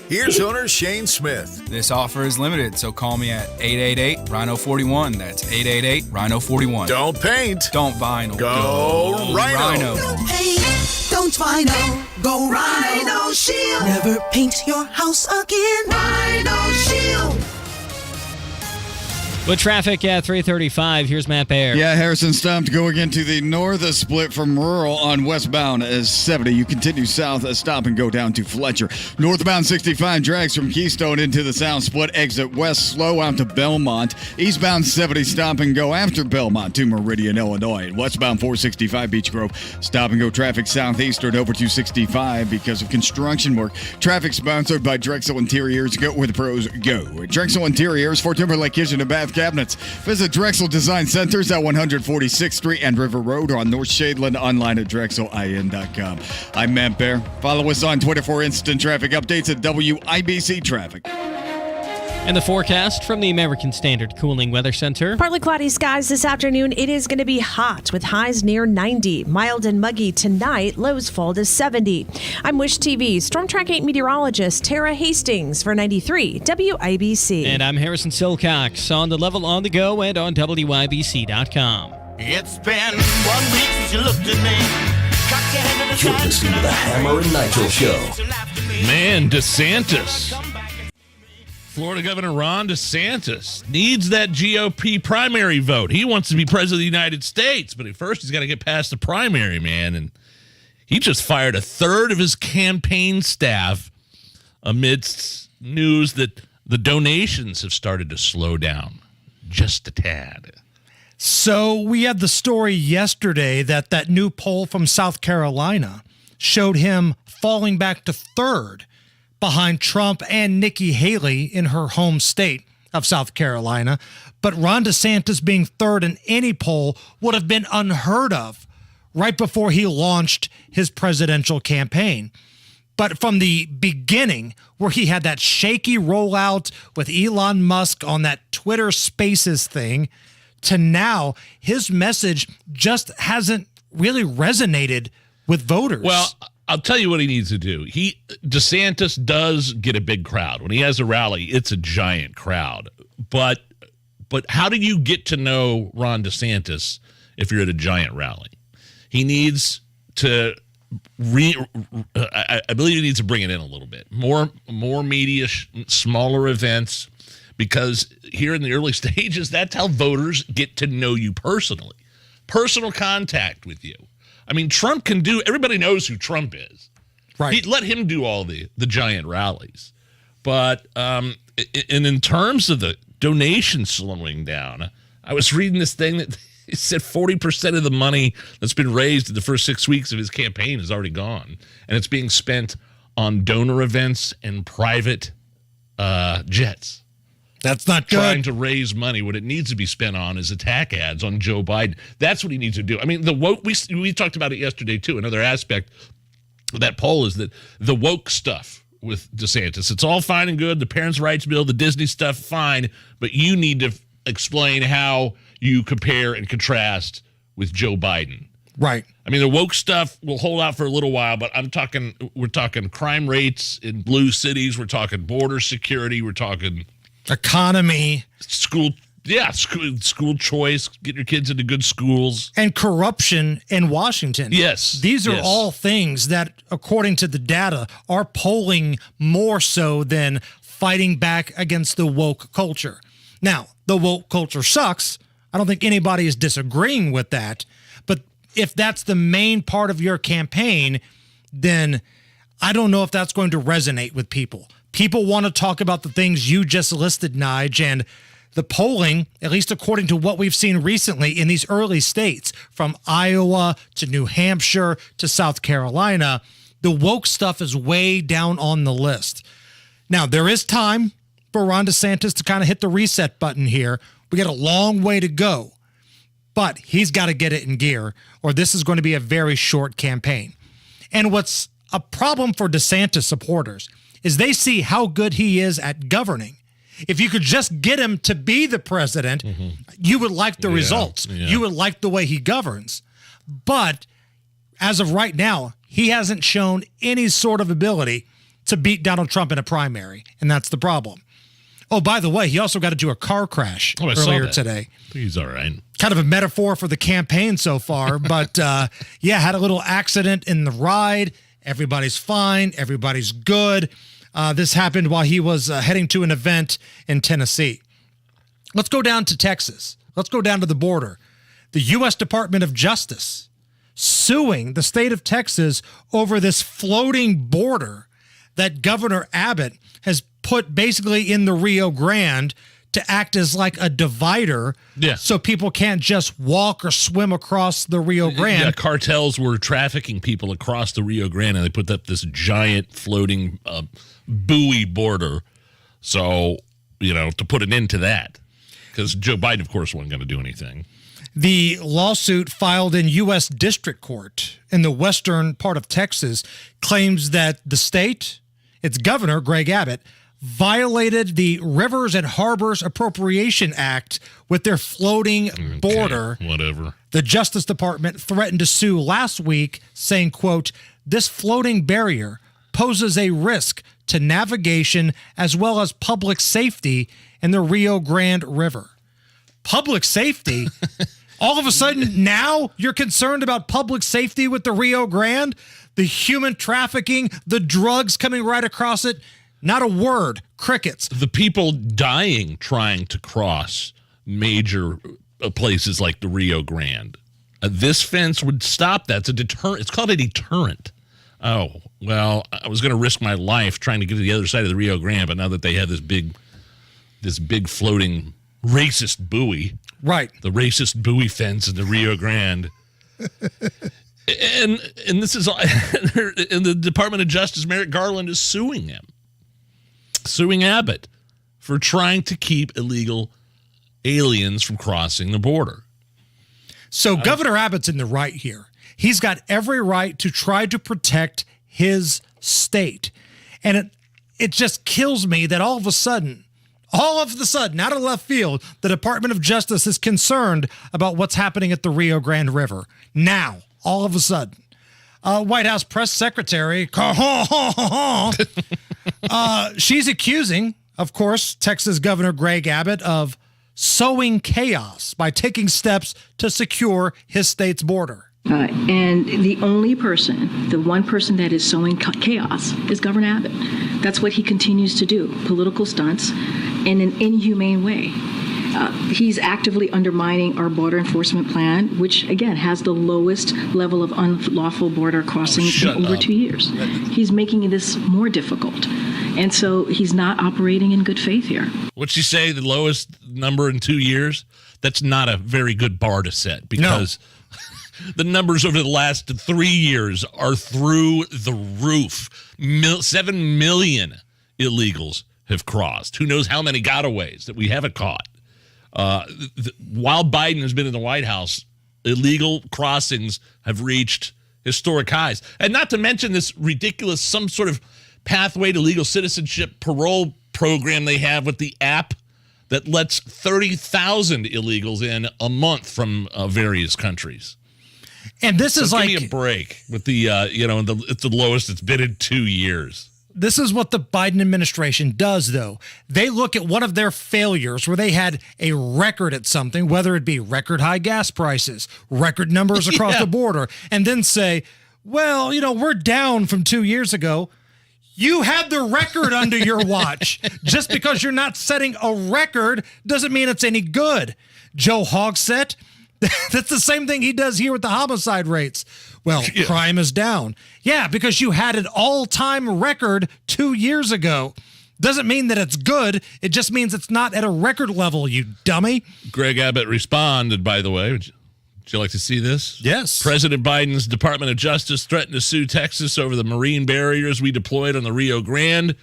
Here's owner Shane Smith. This offer is limited, so call me at 888-RHINO-41. That's 888-RHINO-41. Don't paint. Don't vinyl. Go Rhino. Don't paint. Don't vinyl. Go Rhino Shield. Never paint your house again. Rhino Shield. With traffic at 3:35, here's Matt Baer. Yeah, Harrison stopped going into the north, a split from rural on westbound as 70. You continue south, a stop and go down to Fletcher. Northbound 65 drags from Keystone into the south, split exit west, slow out to Belmont. Eastbound 70, stop and go after Belmont to Meridian, Illinois. And westbound 465 Beech Grove, stop and go traffic southeastern over to 65 because of construction work. Traffic sponsored by Drexel Interiors. Go where the pros go. Drexel Interiors for Timberlake Kitchen and Bath Cabinets. Visit Drexel Design Centers at 146th Street and River Road on North Shadeland, online at drexelin.com. I'm Matt Baer. Follow us on Twitter for instant traffic updates at WIBC Traffic. And the forecast from the American Standard Cooling Weather Center. Partly cloudy skies this afternoon. It is going to be hot with highs near 90. Mild and muggy tonight. Lows fall to 70. I'm Wish TV Storm Track 8 meteorologist Tara Hastings for 93 WIBC. And I'm Harrison Silcox on the level, on the go, and on WIBC.com. It's been 1 week since you looked at me. You're listening to the Hammer and Nigel Show. Man, DeSantis. Florida Governor Ron DeSantis needs that GOP primary vote. He wants to be president of the United States, but at first he's got to get past the primary, man. And he just fired a third of his campaign staff amidst news that the donations have started to slow down just a tad. So we had the story yesterday that new poll from South Carolina showed him falling back to third behind Trump and Nikki Haley in her home state of South Carolina. But Ron DeSantis being third in any poll would have been unheard of right before he launched his presidential campaign. But from the beginning, where he had that shaky rollout with Elon Musk on that Twitter Spaces thing, to now, his message just hasn't really resonated with voters. Well, I'll tell you what he needs to do. DeSantis does get a big crowd. When he has a rally, it's a giant crowd. But how do you get to know Ron DeSantis if you're at a giant rally? He needs to I believe he needs to bring it in a little bit. More media, smaller events, because here in the early stages, that's how voters get to know you personally. Personal contact with you. I mean, Trump can do, everybody knows who Trump is. Right. Let him do all the giant rallies. But and in terms of the donations slowing down, I was reading this thing that it said 40% of the money that's been raised in the first 6 weeks of his campaign is already gone. And it's being spent on donor events and private jets. That's not good. Trying to raise money. What it needs to be spent on is attack ads on Joe Biden. That's what he needs to do. I mean, the woke, we talked about it yesterday, too. Another aspect of that poll is that the woke stuff with DeSantis, it's all fine and good. The parents' rights bill, the Disney stuff, fine. But you need to explain how you compare and contrast with Joe Biden. Right. I mean, the woke stuff will hold out for a little while, but we're talking crime rates in blue cities. We're talking border security. We're talking economy, school choice, get your kids into good schools, and corruption in Washington. Yes. These are all things that, according to the data, are polling more so than fighting back against the woke culture. Now, the woke culture sucks. I don't think anybody is disagreeing with that. But if that's the main part of your campaign, then I don't know if that's going to resonate with people. People want to talk about the things you just listed, Nige, and the polling, at least according to what we've seen recently in these early states, from Iowa to New Hampshire to South Carolina, the woke stuff is way down on the list. Now, there is time for Ron DeSantis to kind of hit the reset button here. We got a long way to go, but he's got to get it in gear, or this is going to be a very short campaign. And what's a problem for DeSantis supporters is they see how good he is at governing. If you could just get him to be the president, you would like the results. Yeah. You would like the way he governs. But as of right now, he hasn't shown any sort of ability to beat Donald Trump in a primary, and that's the problem. Oh, by the way, he also got into a car crash earlier today. He's all right. Kind of a metaphor for the campaign so far, but had a little accident in the ride. Everybody's fine. Everybody's good. This happened while he was heading to an event in Tennessee. Let's go down to Texas. Let's go down to the border. The U.S. Department of Justice suing the state of Texas over this floating border that Governor Abbott has put basically in the Rio Grande to act as like a divider, so people can't just walk or swim across the Rio Grande. Yeah, cartels were trafficking people across the Rio Grande, and they put up this giant floating buoy border. So, to put an end to that, because Joe Biden, of course, wasn't going to do anything. The lawsuit filed in U.S. District Court in the western part of Texas claims that the state, its governor, Greg Abbott, violated the Rivers and Harbors Appropriation Act with their floating border. Whatever. The Justice Department threatened to sue last week, saying, quote, "This floating barrier poses a risk to navigation as well as public safety in the Rio Grande River." Public safety? All of a sudden, now you're concerned about public safety with the Rio Grande? The human trafficking, the drugs coming right across it? Not a word. Crickets. The people dying trying to cross major places like the Rio Grande. This fence would stop that. It's a deterrent. It's called a deterrent. Oh, well, I was going to risk my life trying to get to the other side of the Rio Grande, but now that they have this big floating racist buoy. Right. The racist buoy fence in the Rio Grande. and this is in the Department of Justice, Merrick Garland is suing Abbott for trying to keep illegal aliens from crossing the border. So Governor Abbott's in the right here. He's got every right to try to protect his state. And it just kills me that all of a sudden, out of left field, the Department of Justice is concerned about what's happening at the Rio Grande River. Now, all of a sudden. White House press secretary, she's accusing, of course, Texas Governor Greg Abbott of sowing chaos by taking steps to secure his state's border. And the only person, the one person that is sowing chaos is Governor Abbott. That's what he continues to do, political stunts in an inhumane way. He's actively undermining our border enforcement plan, which, again, has the lowest level of unlawful border crossings in over 2 years. He's making this more difficult. And so he's not operating in good faith here. What'd she say, the lowest number in 2 years? That's not a very good bar to set because the numbers over the last 3 years are through the roof. 7 million illegals have crossed. Who knows how many gotaways that we haven't caught. While Biden has been in the White House, illegal crossings have reached historic highs. And not to mention this ridiculous, some sort of pathway to legal citizenship parole program they have with the app that lets 30,000 illegals in a month from various countries. And this is like, give me a break with the it's the lowest it's been in 2 years. This is what the Biden administration does, though. They look at one of their failures where they had a record at something, whether it be record high gas prices, record numbers across the border, and then say, well, we're down from 2 years ago. You had the record under your watch. Just because you're not setting a record doesn't mean it's any good. Joe Hogsett, that's the same thing he does here with the homicide rates. Well, crime is down. Yeah, because you had an all-time record 2 years ago. Doesn't mean that it's good. It just means it's not at a record level, you dummy. Greg Abbott responded, by the way. Would you like to see this? Yes. President Biden's Department of Justice threatened to sue Texas over the marine barriers we deployed on the Rio Grande.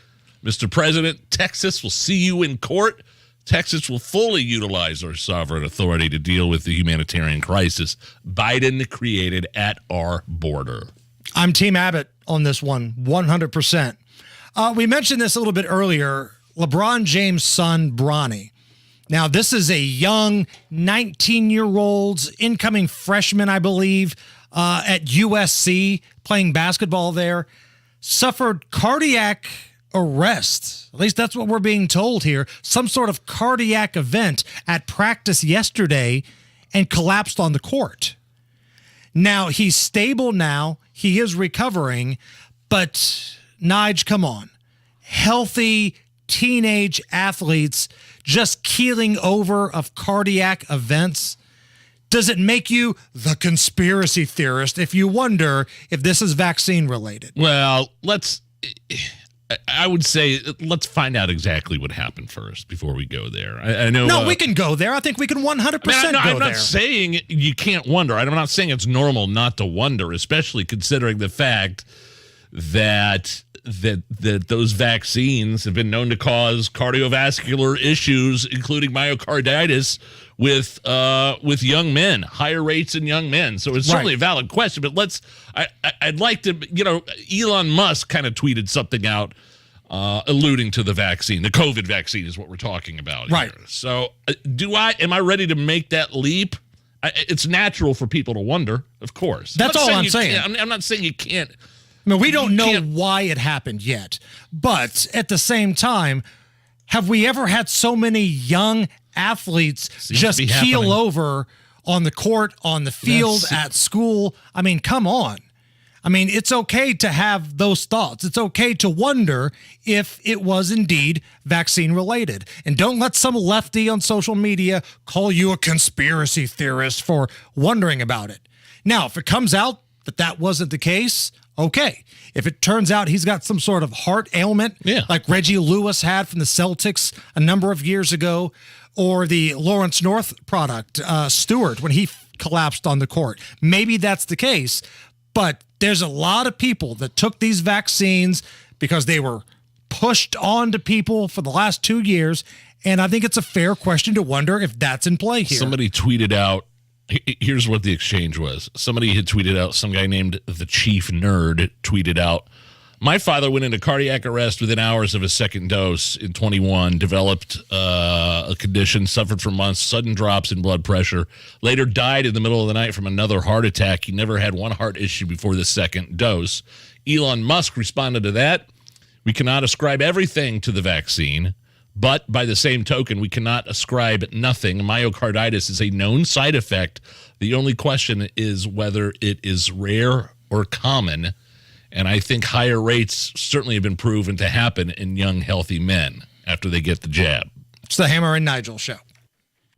Mr. President, Texas will see you in court. Texas will fully utilize our sovereign authority to deal with the humanitarian crisis Biden created at our border. I'm Team Abbott on this one, 100%. We mentioned this a little bit earlier. LeBron James' son, Bronny. Now, this is a young 19-year-old incoming freshman, I believe, at USC, playing basketball there, suffered cardiac arrest. At least that's what we're being told here. Some sort of cardiac event at practice yesterday and collapsed on the court. Now, he's stable now. He is recovering. But, Nige, come on. Healthy teenage athletes just keeling over of cardiac events? Does it make you the conspiracy theorist if you wonder if this is vaccine related? Well, I would say let's find out exactly what happened first before we go there. I know. No, we can go there. I think we can 100% go there. I'm not saying you can't wonder. I'm not saying it's normal not to wonder, especially considering the fact that those vaccines have been known to cause cardiovascular issues, including myocarditis, with young men, higher rates in young men. So it's certainly a valid question. But I'd like to, Elon Musk kind of tweeted something out alluding to the vaccine. The COVID vaccine is what we're talking about here. So am I ready to make that leap? It's natural for people to wonder, of course. That's all I'm saying. I'm not saying you can't. I mean, we don't know why it happened yet. But at the same time, have we ever had so many young athletes just keel over on the court, on the field, at school? I mean, come on. I mean, it's okay to have those thoughts. It's okay to wonder if it was indeed vaccine related. And don't let some lefty on social media call you a conspiracy theorist for wondering about it. Now, if it comes out that wasn't the case, okay. If it turns out he's got some sort of heart ailment, like Reggie Lewis had from the Celtics a number of years ago, or the Lawrence North product, Stewart, when he collapsed on the court, maybe that's the case. But there's a lot of people that took these vaccines because they were pushed on to people for the last 2 years, and I think it's a fair question to wonder if that's in play here. Somebody tweeted out, here's what the exchange was. Somebody had tweeted out, some guy named the Chief Nerd tweeted out, my father went into cardiac arrest within hours of his second dose in 21, developed a condition, suffered for months, sudden drops in blood pressure, later died in the middle of the night from another heart attack. He never had one heart issue before the second dose. Elon Musk responded to that. We cannot ascribe everything to the vaccine, but by the same token, we cannot ascribe nothing. Myocarditis is a known side effect. The only question is whether it is rare or common. And I think higher rates certainly have been proven to happen in young, healthy men after they get the jab. It's the Hammer and Nigel show.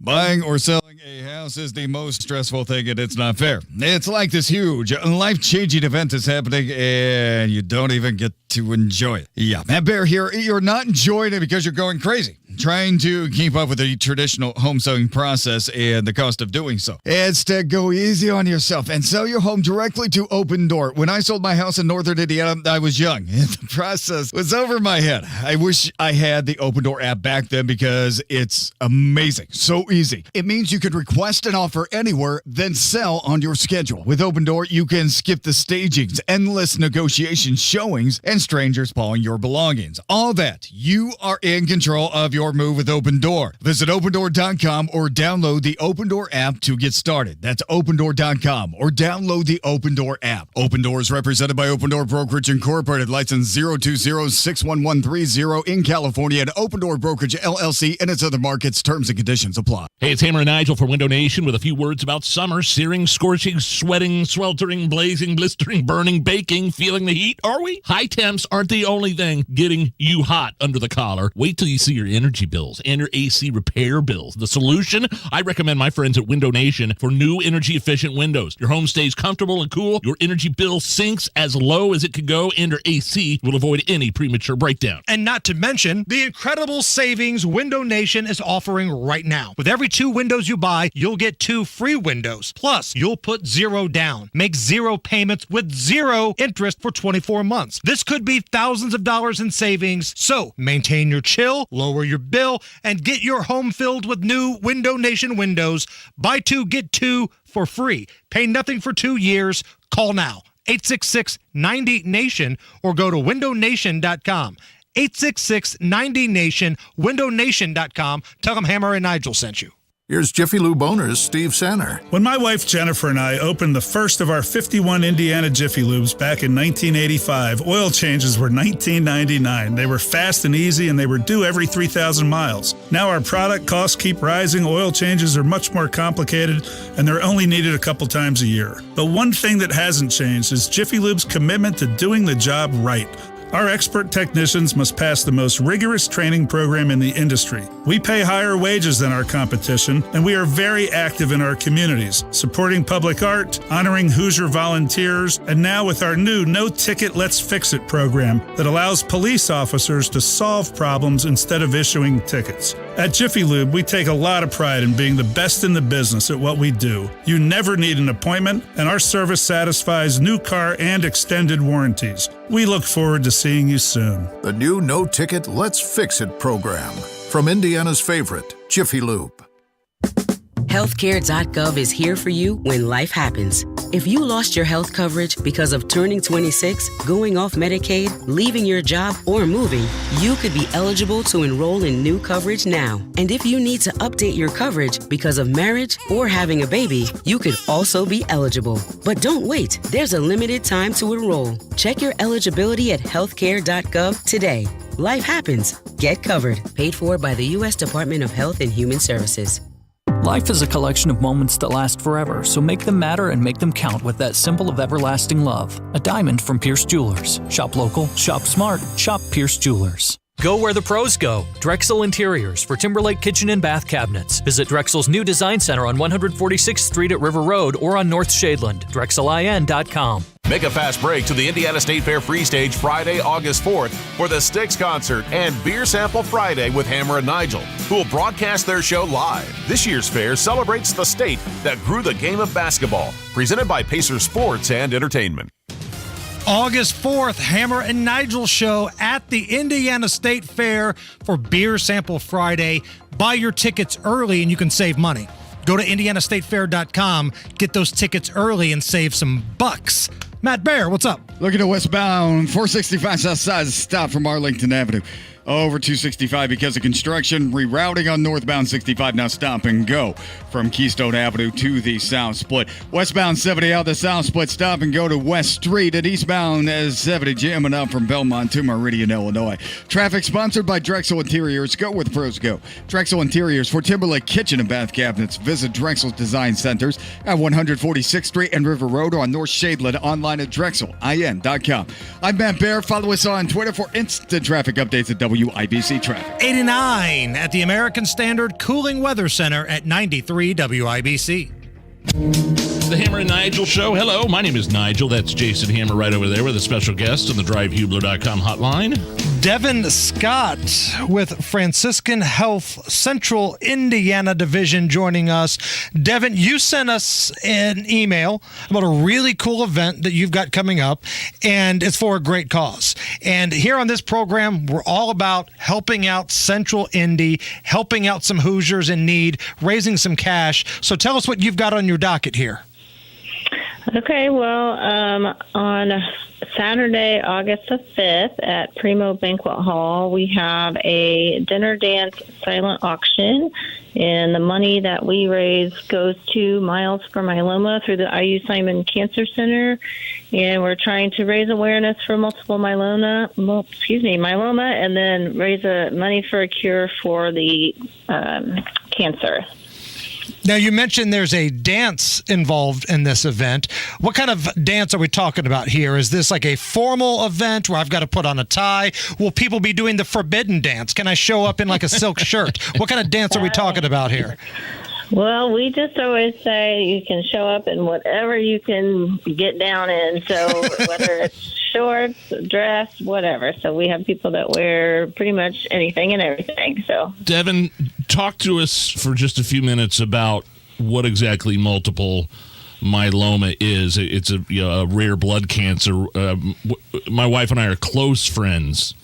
Buying or selling a house is the most stressful thing, and it's not fair. It's like this huge, life-changing event is happening, and you don't even get to enjoy it. Yeah, Matt Bear here. You're not enjoying it because you're going crazy, trying to keep up with the traditional home selling process and the cost of doing so. Instead, go easy on yourself and sell your home directly to Open Door. When I sold my house in northern Indiana, I was young, and the process was over my head. I wish I had the Open Door app back then because it's amazing. So easy. It means you could request an offer anywhere, then sell on your schedule. With Open Door, you can skip the stagings, endless negotiation showings, and strangers pawing your belongings. All that. You are in control of your move with Open Door. Visit opendoor.com or download the Open Door app to get started. That's opendoor.com or download the Open Door app. Open Door is represented by Open Door Brokerage Incorporated, license 020-61130 in California, and Open Door Brokerage LLC and its other markets. Terms and conditions apply. Hey, it's Hammer and Nigel for Window Nation with a few words about summer. Searing, scorching, sweating, sweltering, blazing, blistering, burning, baking, feeling the heat. Are we? High temps aren't the only thing getting you hot under the collar. Wait till you see your energy bills and your AC repair bills. The solution? I recommend my friends at Window Nation for new energy-efficient windows. Your home stays comfortable and cool. Your energy bill sinks as low as it can go, and your AC will avoid any premature breakdown. And not to mention the incredible savings Window Nation is offering right now. With every 2 windows you buy, you'll get 2 free windows. Plus, you'll put 0 down. Make 0 payments with 0 interest for 24 months. This could be thousands of dollars in savings. So, maintain your chill, lower your bill, and get your home filled with new Window Nation windows. Buy 2, get 2 for free. Pay nothing for 2 years. Call now. 866-90-NATION or go to windownation.com. 866-90-NATION, windownation.com. Tell them Hammer and Nigel sent you. Here's Jiffy Lube owner's Steve Sanner. When my wife Jennifer and I opened the first of our 51 Indiana Jiffy Lubes back in 1985, oil changes were $19.99. They were fast and easy, and they were due every 3,000 miles. Now our product costs keep rising, oil changes are much more complicated, and they're only needed a couple times a year. But one thing that hasn't changed is Jiffy Lube's commitment to doing the job right. Our expert technicians must pass the most rigorous training program in the industry. We pay higher wages than our competition, and we are very active in our communities, supporting public art, honoring Hoosier volunteers, and now with our new No Ticket Let's Fix It program that allows police officers to solve problems instead of issuing tickets. At Jiffy Lube, we take a lot of pride in being the best in the business at what we do. You never need an appointment, and our service satisfies new car and extended warranties. We look forward to seeing you soon. The new No Ticket Let's Fix It program from Indiana's favorite, Jiffy Lube. Healthcare.gov is here for you when life happens. If you lost your health coverage because of turning 26, going off Medicaid, leaving your job, or moving, you could be eligible to enroll in new coverage now. And if you need to update your coverage because of marriage or having a baby, you could also be eligible. But don't wait. There's a limited time to enroll. Check your eligibility at healthcare.gov today. Life happens. Get covered. Paid for by the U.S. Department of Health and Human Services. Life is a collection of moments that last forever, so make them matter and make them count with that symbol of everlasting love. A diamond from Pierce Jewelers. Shop local, shop smart, shop Pierce Jewelers. Go where the pros go. Drexel Interiors for Timberlake Kitchen and Bath Cabinets. Visit Drexel's new design center on 146th Street at River Road or on North Shadeland. DrexelIN.com. Make a fast break to the Indiana State Fair Free Stage Friday, August 4th for the Styx Concert and Beer Sample Friday with Hammer and Nigel, who will broadcast their show live. This year's fair celebrates the state that grew the game of basketball. Presented by Pacer Sports and Entertainment. August 4th, Hammer and Nigel show at the Indiana State Fair for Beer Sample Friday. Buy your tickets early and you can save money. Go to indianastatefair.com, get those tickets early and save some bucks. Matt Bear, what's up? Looking at westbound, 465 south side, stop from Arlington Avenue. Over 265 because of construction. Rerouting on northbound 65. Now stop and go from Keystone Avenue to the South Split. Westbound 70 out the South Split. Stop and go to West Street. And eastbound as 70 jamming up from Belmont to Meridian, Illinois. Traffic sponsored by Drexel Interiors. Go where the pros go. Drexel Interiors for Timberlake Kitchen and Bath Cabinets. Visit Drexel's Design Centers at 146th Street and River Road or on North Shadeland. Online at DrexelIN.com. I'm Matt Bear. Follow us on Twitter for instant traffic updates at WIBC Traffic. 89 at the American Standard Cooling Weather Center at 93 WIBC. The Hammer and Nigel Show. Hello, my name is Nigel. That's Jason Hammer right over there with a special guest on the DriveHubler.com hotline. Devin Scott with Franciscan Health Central Indiana Division joining us. Devin, you sent us an email about a really cool event that you've got coming up, and it's for a great cause. And here on this program, we're all about helping out Central Indy, helping out some Hoosiers in need, raising some cash. So tell us what you've got on your docket here. Okay, well, on Saturday, August the 5th at Primo Banquet Hall, we have a dinner dance silent auction, and the money that we raise goes to Miles for Myeloma through the IU Simon Cancer Center, and we're trying to raise awareness for multiple myeloma, and then raise money for a cure for the cancer. Now, you mentioned there's a dance involved in this event. What kind of dance are we talking about here? Is this like a formal event where I've got to put on a tie? Will people be doing the forbidden dance? Can I show up in like a silk shirt? What kind of dance are we talking about here? Well, we just always say you can show up in whatever you can get down in. So whether it's shorts, dress, whatever. So we have people that wear pretty much anything and everything. So Devin, talk to us for just a few minutes about what exactly multiple myeloma is. It's a rare blood cancer. My wife and I are close friends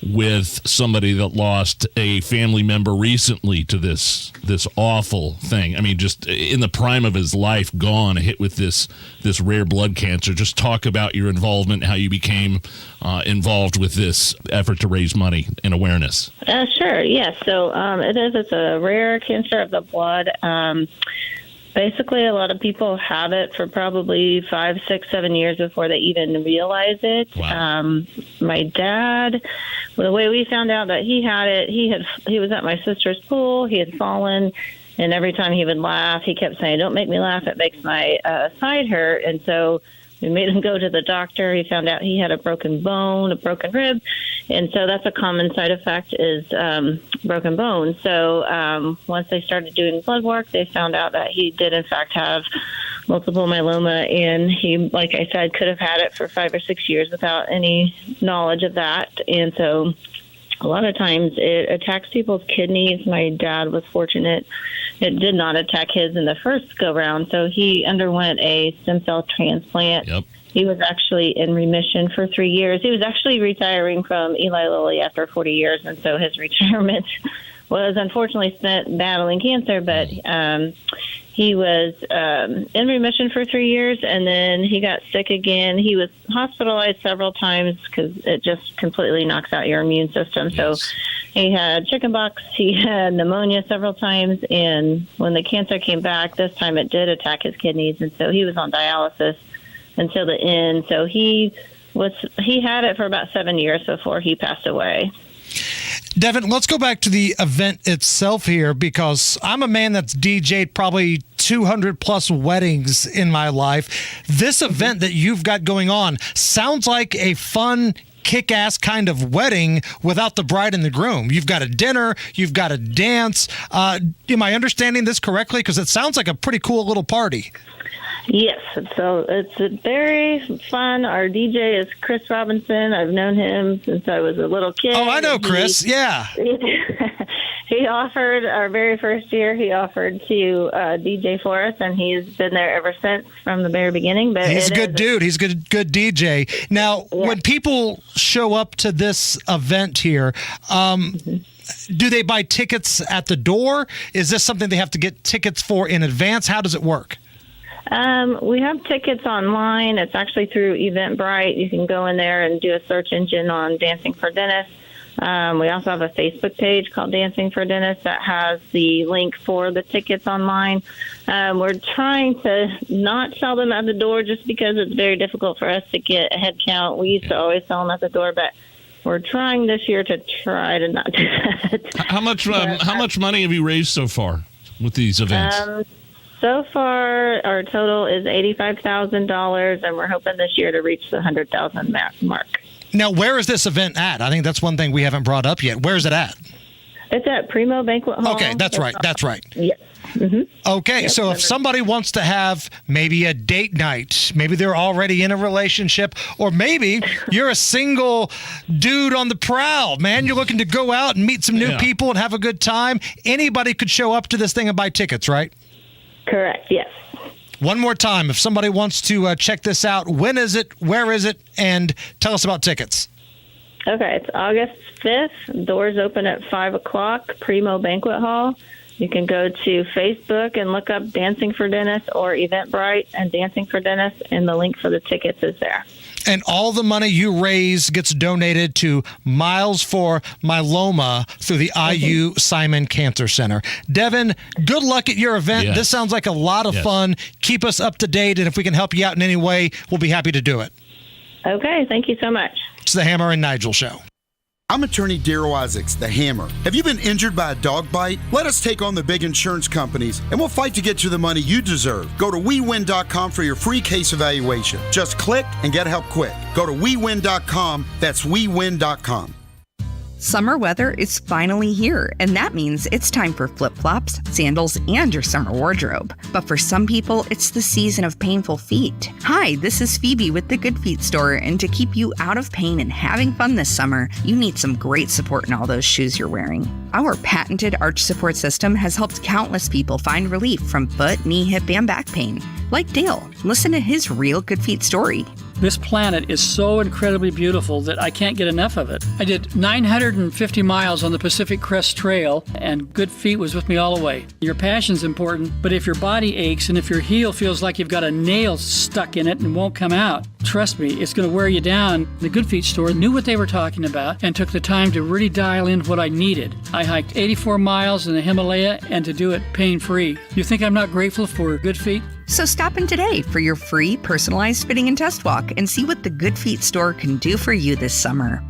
with somebody that lost a family member recently to this awful thing. I mean, just in the prime of his life, gone, hit with this rare blood cancer. Just talk about your involvement, how you became involved with this effort to raise money and awareness. Sure, yes. So it's a rare cancer of the blood. Basically, a lot of people have it for probably 5, 6, 7 years before they even realize it. Wow. My dad, the way we found out that he had it, he was at my sister's pool. He had fallen, and every time he would laugh, he kept saying, "Don't make me laugh. It makes my side hurt." And so We made him go to the doctor. He found out he had a broken bone, a broken rib. And so that's a common side effect is broken bone. So once they started doing blood work, they found out that he did, in fact, have multiple myeloma. And he, like I said, could have had it for 5 or 6 years without any knowledge of that. And so a lot of times it attacks people's kidneys. My dad was fortunate. It did not attack his in the first go-round. So he underwent a stem cell transplant. Yep. He was actually in remission for 3 years. He was actually retiring from Eli Lilly after 40 years, and so his retirement was unfortunately spent battling cancer, but he was in remission for 3 years, and then he got sick again. He was hospitalized several times because it just completely knocks out your immune system. Yes. So he had chickenpox, he had pneumonia several times, and when the cancer came back, this time it did attack his kidneys, and so he was on dialysis until the end. So he had it for about 7 years before he passed away. Devin, let's go back to the event itself here, because I'm a man that's DJ'd probably 200 plus weddings in my life. This event that you've got going on sounds like a fun, kick-ass kind of wedding without the bride and the groom. You've got a dinner, you've got a dance. Am I understanding this correctly? Because it sounds like a pretty cool little party. Yes, so it's very fun. Our DJ is Chris Robinson. I've known him since I was a little kid. Oh, I know Chris, yeah. He offered, our very first year, he offered to DJ for us, and he's been there ever since from the very beginning. But he's a good dude. He's a good DJ. Now, when people show up to this event here, do they buy tickets at the door? Is this something they have to get tickets for in advance? How does it work? We have tickets online. It's actually through Eventbrite. You can go in there and do a search engine on Dancing for Dennis. We also have a Facebook page called Dancing for Dennis that has the link for the tickets online. We're trying to not sell them at the door just because it's very difficult for us to get a head count. We used to always sell them at the door, but we're trying this year to try to not do that. How much money have you raised so far with these events? So far, our total is $85,000, and we're hoping this year to reach the $100,000 mark. Now, where is this event at? I think that's one thing we haven't brought up yet. Where is it at? It's at Primo Banquet Hall. Okay, that's right. Yes. Mm-hmm. Okay, so if somebody wants to have maybe a date night, maybe they're already in a relationship, or maybe you're a single dude on the prowl, man, you're looking to go out and meet some new people and have a good time, anybody could show up to this thing and buy tickets, right? Correct, yes. One more time, if somebody wants to check this out, when is it, where is it, and tell us about tickets. Okay, it's August 5th. Doors open at 5 o'clock, Primo Banquet Hall. You can go to Facebook and look up Dancing for Dennis or Eventbrite and Dancing for Dennis, and the link for the tickets is there. And all the money you raise gets donated to Miles for Myeloma through the IU Simon Cancer Center. Devin, good luck at your event. Yes. This sounds like a lot of fun. Keep us up to date, and if we can help you out in any way, we'll be happy to do it. Okay, thank you so much. It's the Hammer and Nigel Show. I'm attorney Darryl Isaacs, the Hammer. Have you been injured by a dog bite? Let us take on the big insurance companies, and we'll fight to get you the money you deserve. Go to WeWin.com for your free case evaluation. Just click and get help quick. Go to WeWin.com. That's WeWin.com. Summer weather is finally here, and that means it's time for flip-flops, sandals, and your summer wardrobe. But for some people, it's the season of painful feet. Hi, this is Phoebe with the Good Feet store, and to keep you out of pain and having fun this summer, you need some great support in all those shoes you're wearing. Our patented arch support system has helped countless people find relief from foot, knee, hip, and back pain. Like Dale. Listen to his real Good Feet story. This planet is so incredibly beautiful that I can't get enough of it. I did 950 miles on the Pacific Crest Trail, and Good Feet was with me all the way. Your passion's important, but if your body aches and if your heel feels like you've got a nail stuck in it and won't come out, trust me, it's going to wear you down. The Good Feet store knew what they were talking about and took the time to really dial in what I needed. I hiked 84 miles in the Himalaya, and to do it pain-free. You think I'm not grateful for Good Feet? So stop in today for your free personalized fitting and test walk and see what the Good Feet store can do for you this summer.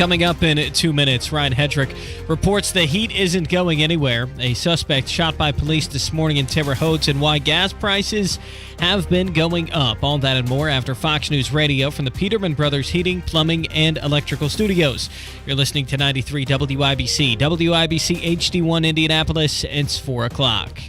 Coming up in 2 minutes, Ryan Hedrick reports the heat isn't going anywhere. A suspect shot by police this morning in Terre Haute, and why gas prices have been going up. All that and more after Fox News Radio from the Peterman Brothers Heating, Plumbing, and Electrical Studios. You're listening to 93 WIBC, WIBC HD1 Indianapolis. It's 4 o'clock.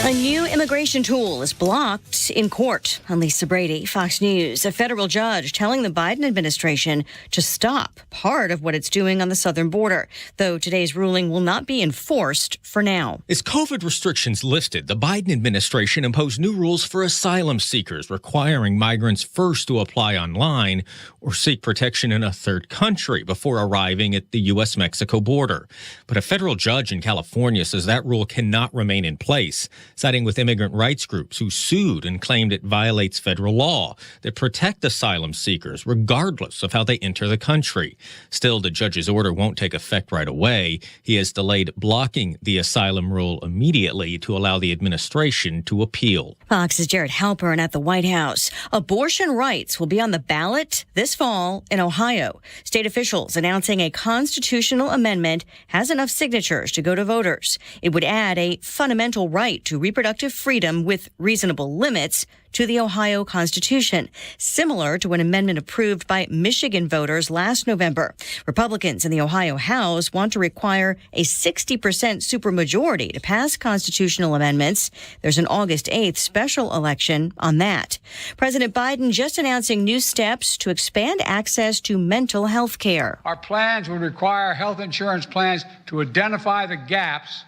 A new immigration tool is blocked in court. I'm Lisa Brady, Fox News. A federal judge telling the Biden administration to stop part of what it's doing on the southern border, though today's ruling will not be enforced for now. As COVID restrictions lifted, the Biden administration imposed new rules for asylum seekers, requiring migrants first to apply online or seek protection in a third country before arriving at the U.S.-Mexico border. But a federal judge in California says that rule cannot remain in place, siding with immigrant rights groups who sued and claimed it violates federal law that protect asylum seekers regardless of how they enter the country. Still, the judge's order won't take effect right away. He has delayed blocking the asylum rule immediately to allow the administration to appeal. Fox's Jared Halpern at the White House. Abortion rights will be on the ballot this fall in Ohio. State officials announcing a constitutional amendment has enough signatures to go to voters. It would add a fundamental right to reproductive freedom with reasonable limits to the Ohio Constitution, similar to an amendment approved by Michigan voters last November. Republicans in the Ohio House want to require a 60% supermajority to pass constitutional amendments. There's an August 8th special election on that. President Biden just announcing new steps to expand access to mental health care. Our plans would require health insurance plans to identify the gaps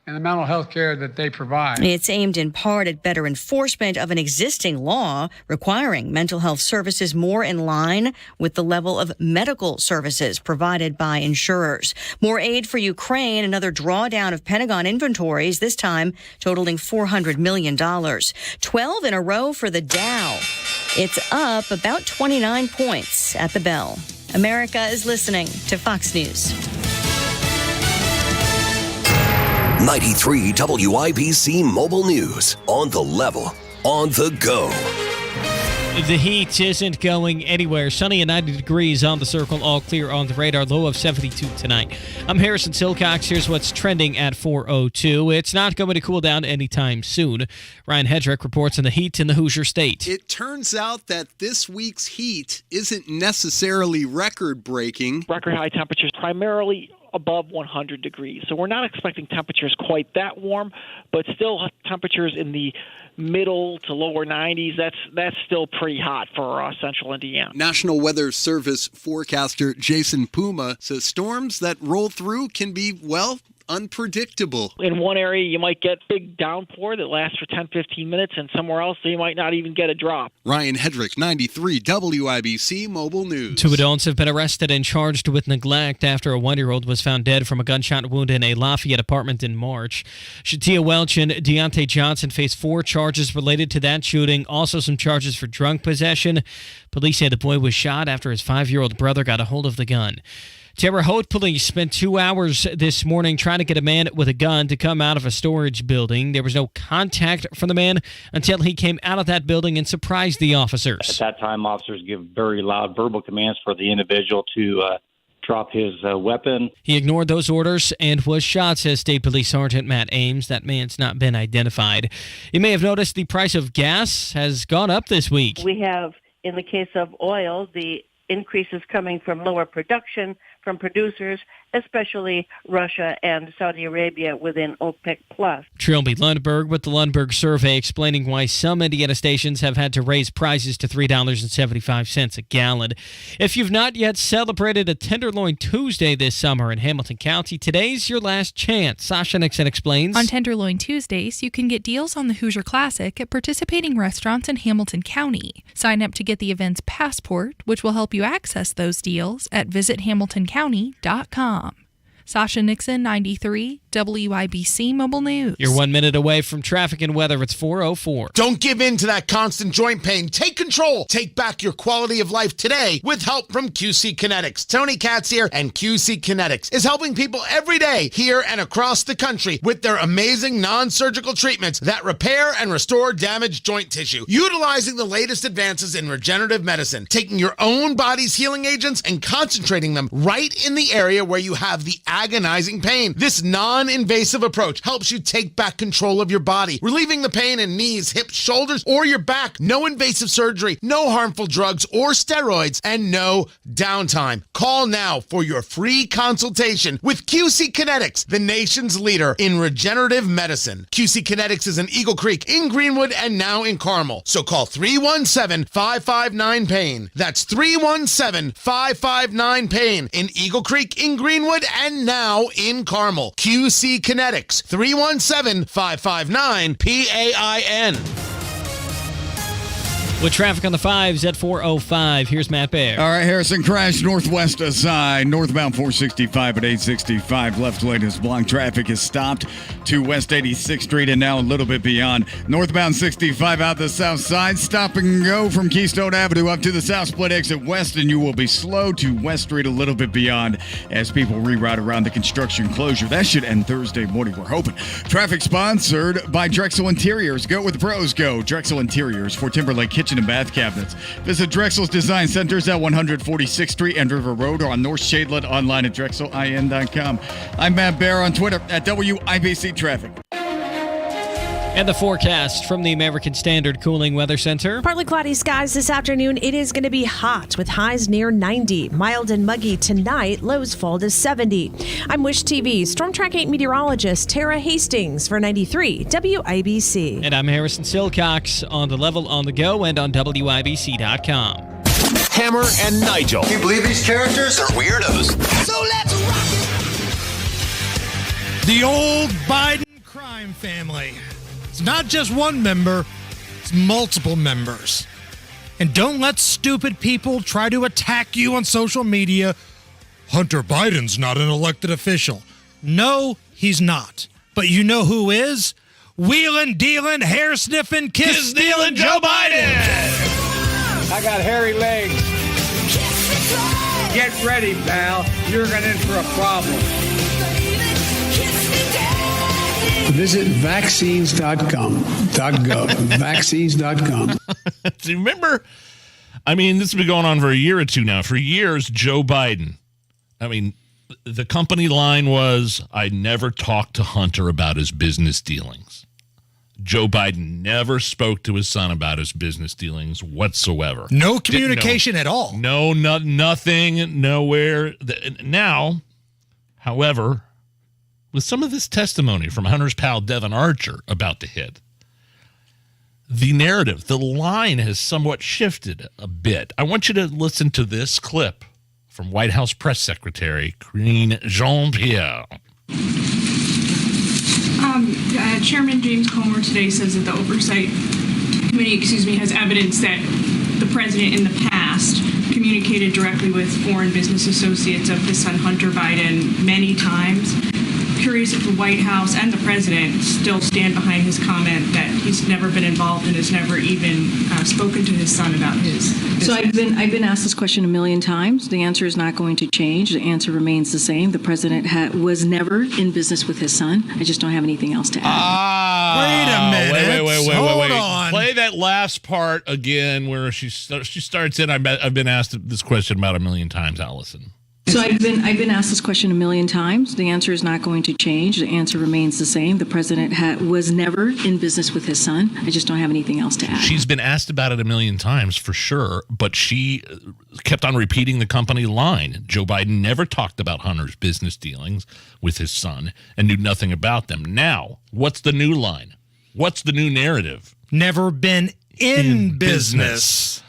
and the mental health care that they provide. It's aimed in part at better enforcement of an existing law requiring mental health services more in line with the level of medical services provided by insurers. More aid for Ukraine, another drawdown of Pentagon inventories, this time totaling $400 million. 12 in a row for the Dow. It's up about 29 points at the bell. America is listening to Fox News. 93 WIBC Mobile News. On the level, on the go. The heat isn't going anywhere. Sunny and 90 degrees on the circle, all clear on the radar. Low of 72 tonight. I'm Harrison Silcox. Here's what's trending at 4:02. It's not going to cool down anytime soon. Ryan Hedrick reports on the heat in the Hoosier State. It turns out that this week's heat isn't necessarily record-breaking. Record high temperatures primarily above 100 degrees. So we're not expecting temperatures quite that warm, but still temperatures in the middle to lower 90s. That's still pretty hot for central Indiana. National Weather Service forecaster Jason Puma says storms that roll through can be, well, unpredictable. In one area, you might get big downpour that lasts for 10, 15 minutes, and somewhere else, you might not even get a drop. Ryan Hedrick, 93 WIBC Mobile News. 2 adults have been arrested and charged with neglect after a 1-year-old was found dead from a gunshot wound in a Lafayette apartment in March. Shatia Welch and Deontay Johnson face 4 charges related to that shooting, also some charges for drug possession. Police say the boy was shot after his 5-year-old brother got a hold of the gun. Terre Haute police spent 2 hours this morning trying to get a man with a gun to come out of a storage building. There was no contact from the man until he came out of that building and surprised the officers. At that time, officers give very loud verbal commands for the individual to drop his weapon. He ignored those orders and was shot, says State Police Sergeant Matt Ames. That man's not been identified. You may have noticed the price of gas has gone up this week. We have, in the case of oil, the increases coming from lower production from producers, especially Russia and Saudi Arabia within OPEC+. Trilby Lundberg with the Lundberg Survey explaining why some Indiana stations have had to raise prices to $3.75 a gallon. If you've not yet celebrated a Tenderloin Tuesday this summer in Hamilton County, today's your last chance. Sasha Nixon explains. On Tenderloin Tuesdays, you can get deals on the Hoosier Classic at participating restaurants in Hamilton County. Sign up to get the event's passport, which will help you access those deals at visithamiltoncounty.com. Sasha Nixon, 93, WIBC Mobile News. You're 1 minute away from traffic and weather. It's 4:04. Don't give in to that constant joint pain. Take control. Take back your quality of life today with help from QC Kinetics. Tony Katz here, and QC Kinetics is helping people every day here and across the country with their amazing non-surgical treatments that repair and restore damaged joint tissue, utilizing the latest advances in regenerative medicine, taking your own body's healing agents and concentrating them right in the area where you have the agonizing pain. This non-invasive approach helps you take back control of your body, relieving the pain in knees, hips, shoulders, or your back. No invasive surgery, no harmful drugs or steroids, and no downtime. Call now for your free consultation with QC Kinetics, the nation's leader in regenerative medicine. QC Kinetics is in Eagle Creek, in Greenwood, and now in Carmel. So call 317-559-PAIN. That's 317-559-PAIN in Eagle Creek, in Greenwood, and now in Carmel. QC Kinetics, 317-559-PAIN. With traffic on the 5s at 4:05, here's Matt Bear. All right, Harrison crashed northwest side, northbound 465 at 865. Left lane is blocked. Traffic is stopped to West 86th Street and now a little bit beyond. Northbound 65 out the south side. Stop and go from Keystone Avenue up to the south split exit west, and you will be slow to West Street a little bit beyond as people reroute around the construction closure. That should end Thursday morning, we're hoping. Traffic sponsored by Drexel Interiors. Go with the pros, go. Drexel Interiors for Timberlake Kitchen and bath cabinets. Visit Drexel's Design Centers at 146th Street and River Road, or on North Shadeland, online at drexelin.com. I'm Matt Bear on Twitter at WIBC Traffic. And the forecast from the American Standard Cooling Weather Center. Partly cloudy skies this afternoon. It is going to be hot with highs near 90. Mild and muggy tonight. Lows fall to 70. I'm Wish TV Storm Track 8 meteorologist Tara Hastings for 93 WIBC. And I'm Harrison Silcox on the level, on the go, and on WIBC.com. Hammer and Nigel. Can you believe these characters are weirdos? So let's rock it! The old Biden crime family. It's not just one member, it's multiple members. And don't let stupid people try to attack you on social media. Hunter Biden's not an elected official. No, he's not. But you know who is? Wheelin', dealin', hair-sniffing, kiss-stealing Joe Biden! I got hairy legs. Get ready, pal. You're getting in for a problem. Visit vaccines.gov. Vaccines.com. Do you remember? I mean, this has been going on for a year or two now. For years, Joe Biden. I mean, the company line was, I never talked to Hunter about his business dealings. Joe Biden never spoke to his son about his business dealings whatsoever. No communication at all. No, nothing, nowhere. Now, however, with some of this testimony from Hunter's pal Devin Archer about to hit, the narrative, the line has somewhat shifted a bit. I want you to listen to this clip from White House Press Secretary Karine Jean-Pierre. Chairman James Comer today says that the Oversight Committee, has evidence that the president in the past communicated directly with foreign business associates of his son Hunter Biden many times. Curious if the White House and the president still stand behind his comment that he's never been involved and has never even spoken to his son about his business. So I've been asked this question a million times. The answer is not going to change. The answer remains the same. The president was never in business with his son. I just don't have anything else to add. Wait a minute. Wait. Hold on. Play that last part again where she starts in. I've been asked this question about a million times, Allison. So I've been asked this question a million times. The answer is not going to change. The answer remains the same. The president was never in business with his son. I just don't have anything else to add. She's been asked about it a million times for sure, but she kept on repeating the company line. Joe Biden never talked about Hunter's business dealings with his son and knew nothing about them. Now, what's the new line? What's the new narrative? Never been in business.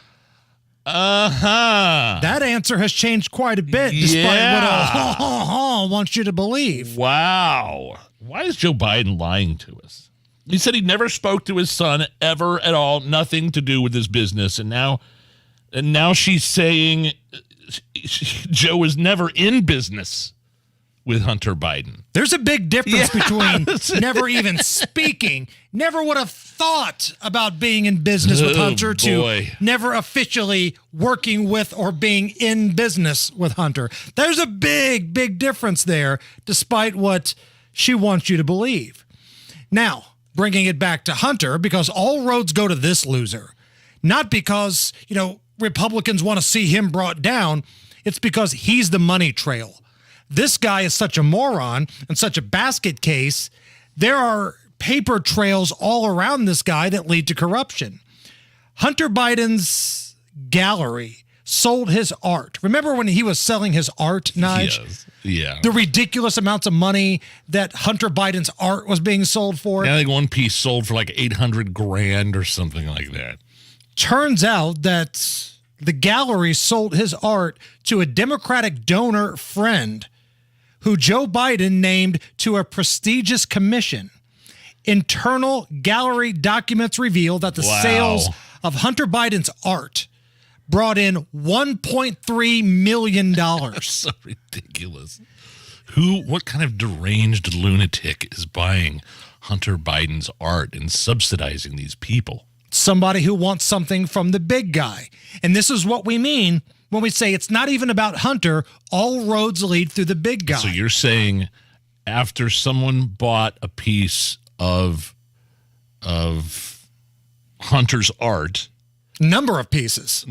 That answer has changed quite a bit, despite what wants you to believe. Wow. Why is Joe Biden lying to us? He said he never spoke to his son ever at all, nothing to do with his business, and now she's saying Joe was never in business with Hunter Biden. There's a big difference between never even speaking, never would have thought about being in business with Hunter to never officially working with or being in business with Hunter. There's a big, big difference there, despite what she wants you to believe. Now, bringing it back to Hunter, because all roads go to this loser. Not because, Republicans want to see him brought down. It's because he's the money trail. This guy is such a moron and such a basket case. There are paper trails all around this guy that lead to corruption. Hunter Biden's gallery sold his art. Remember when he was selling his art, Nigel? Yes. Yeah. The ridiculous amounts of money that Hunter Biden's art was being sold for. Yeah, I think one piece sold for like $800,000 or something like that. Turns out that the gallery sold his art to a Democratic donor friend who Joe Biden named to a prestigious commission. Internal gallery documents reveal that the sales of Hunter Biden's art brought in $1.3 million. So ridiculous. What kind of deranged lunatic is buying Hunter Biden's art and subsidizing these people? Somebody who wants something from the big guy. And this is what we mean when we say it's not even about Hunter, all roads lead through the big guy. So you're saying after someone bought a piece of Hunter's art, number of pieces,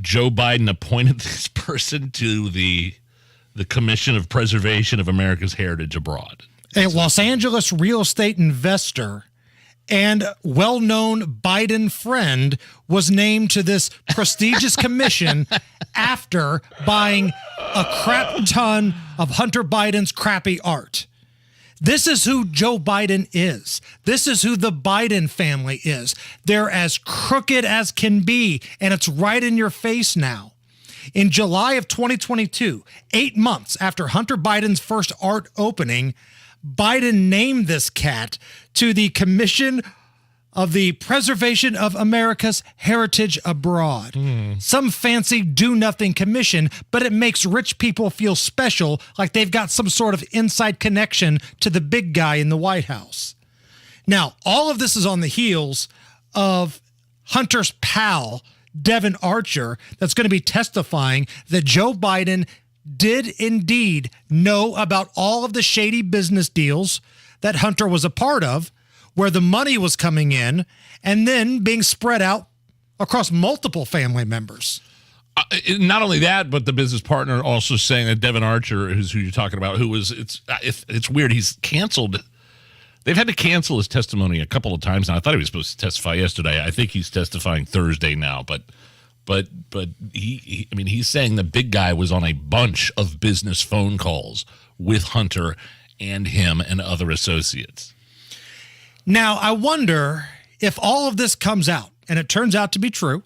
Joe Biden appointed this person to the Commission of Preservation of America's Heritage Abroad. A Los Angeles real estate investor and well-known Biden friend was named to this prestigious commission after buying a crap ton of Hunter Biden's crappy art. This is who Joe Biden is. This is who the Biden family is. They're as crooked as can be, and it's right in your face now. In July of 2022, 8 months after Hunter Biden's first art opening, Biden named this cat to the Commission of the Preservation of America's Heritage Abroad. Some fancy do-nothing commission, but it makes rich people feel special, like they've got some sort of inside connection to the big guy in the White House. Now, all of this is on the heels of Hunter's pal, Devin Archer, that's going to be testifying that Joe Biden did indeed know about all of the shady business deals that Hunter was a part of, where the money was coming in and then being spread out across multiple family members. Not only that, but the business partner also saying that Devin Archer, who you're talking about, it's weird. He's canceled. They've had to cancel his testimony a couple of times now. I thought he was supposed to testify yesterday. I think he's testifying Thursday now, but he's saying the big guy was on a bunch of business phone calls with Hunter and him and other associates. Now, I wonder if all of this comes out, and it turns out to be true,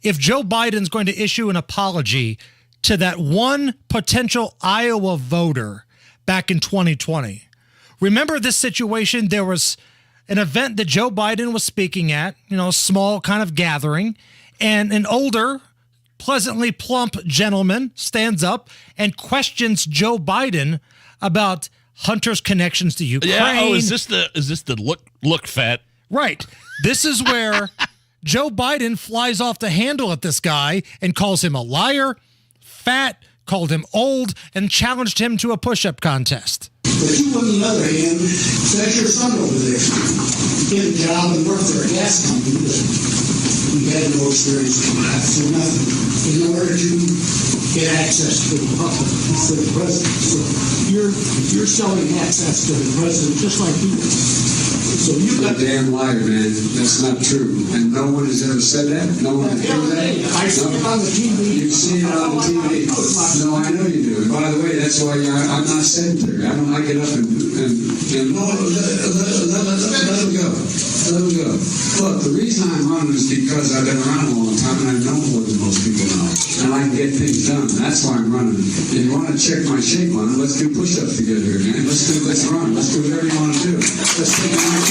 if Joe Biden's going to issue an apology to that one potential Iowa voter back in 2020. Remember this situation? There was an event that Joe Biden was speaking at, a small kind of gathering, and an older, pleasantly plump gentleman stands up and questions Joe Biden about Hunter's connections to Ukraine. Yeah, is this the look fat? Right. This is where Joe Biden flies off the handle at this guy and calls him a liar, fat, called him old, and challenged him to a push-up contest. But you, on the other hand, that's your son over there. Get a job and work for a gas company, but you had no experience in that, so nothing. In order to get access to the public, to the president. So you're selling access to the president just like he does. So you got a damn liar, man. That's not true. And no one has ever said that. No one has heard that. I see it on the TV. You see it on the TV. No, I know you do. And by the way, that's why I'm not sedentary. I get up and no, let him go. Let him go. Look, the reason I'm running is because I've been around a long time and I know more than most people know. And I can get things done. That's why I'm running. If you want to check my shape on it, let's do push-ups together here, man. Let's run. Let's do whatever you want to do. Let's take a nice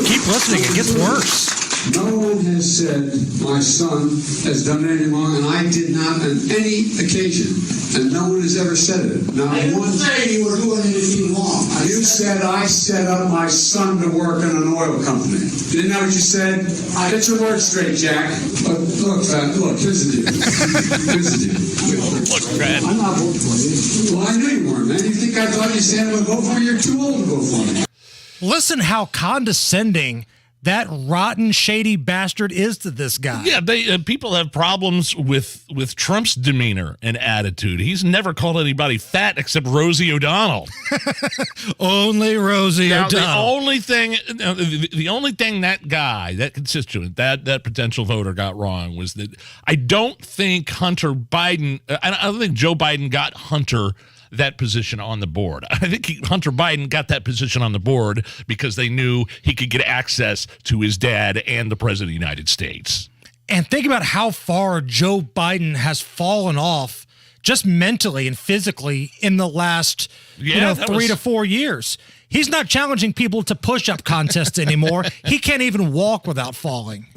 Keep listening. It gets worse. No one has said my son has done anything wrong, and I did not on any occasion. And no one has ever said it. Not I didn't one. say you were doing anything wrong. You said I set up my son to work in an oil company. Didn't that what you said? Get your words straight, Jack. Look, here's the deal. Look, Brad. I'm not voting for you. Well, I knew you weren't, man. You think I thought you said I would vote for you? You're too old to vote for me. Listen how condescending that rotten, shady bastard is to this guy. Yeah, people have problems with Trump's demeanor and attitude. He's never called anybody fat except Rosie O'Donnell. Only Rosie O'Donnell. The only thing that guy, that constituent, that potential voter got wrong was that I don't think Hunter Biden, I don't think Joe Biden got Hunter that position on the board. I think Hunter Biden got that position on the board because they knew he could get access to his dad and the president of the United States. And think about how far Joe Biden has fallen off just mentally and physically in the last 3 to 4 years. He's not challenging people to push-up contests anymore. He can't even walk without falling.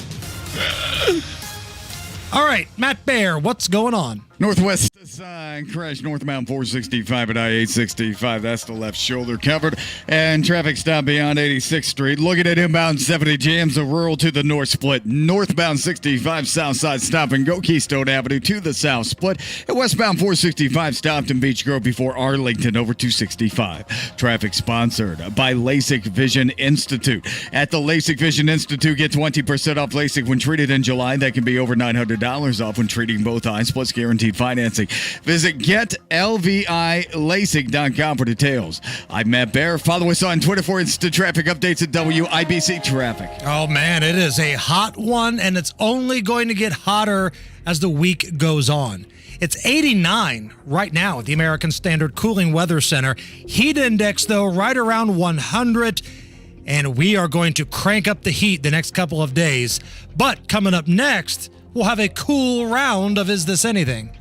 All right, Matt Baer, what's going on? Northwest side crash northbound 465 at I-865. That's the left shoulder covered. And traffic stop beyond 86th Street. Looking at inbound 70 jams, a rural to the north split. Northbound 65 south side stop and go Keystone Avenue to the south split. And westbound 465 stopped in Beach Grove before Arlington over 265. Traffic sponsored by LASIK Vision Institute. At the LASIK Vision Institute, get 20% off LASIK when treated in July. That can be over $900 off when treating both eyes, plus guaranteed financing. Visit GetLVILASIK.com for details. I'm Matt Baer. Follow us on Twitter for instant traffic updates at WIBC Traffic. Oh, man, it is a hot one, and it's only going to get hotter as the week goes on. It's 89 right now at the American Standard Cooling Weather Center. Heat index, though, right around 100, and we are going to crank up the heat the next couple of days. But coming up next, we'll have a cool round of Is This Anything?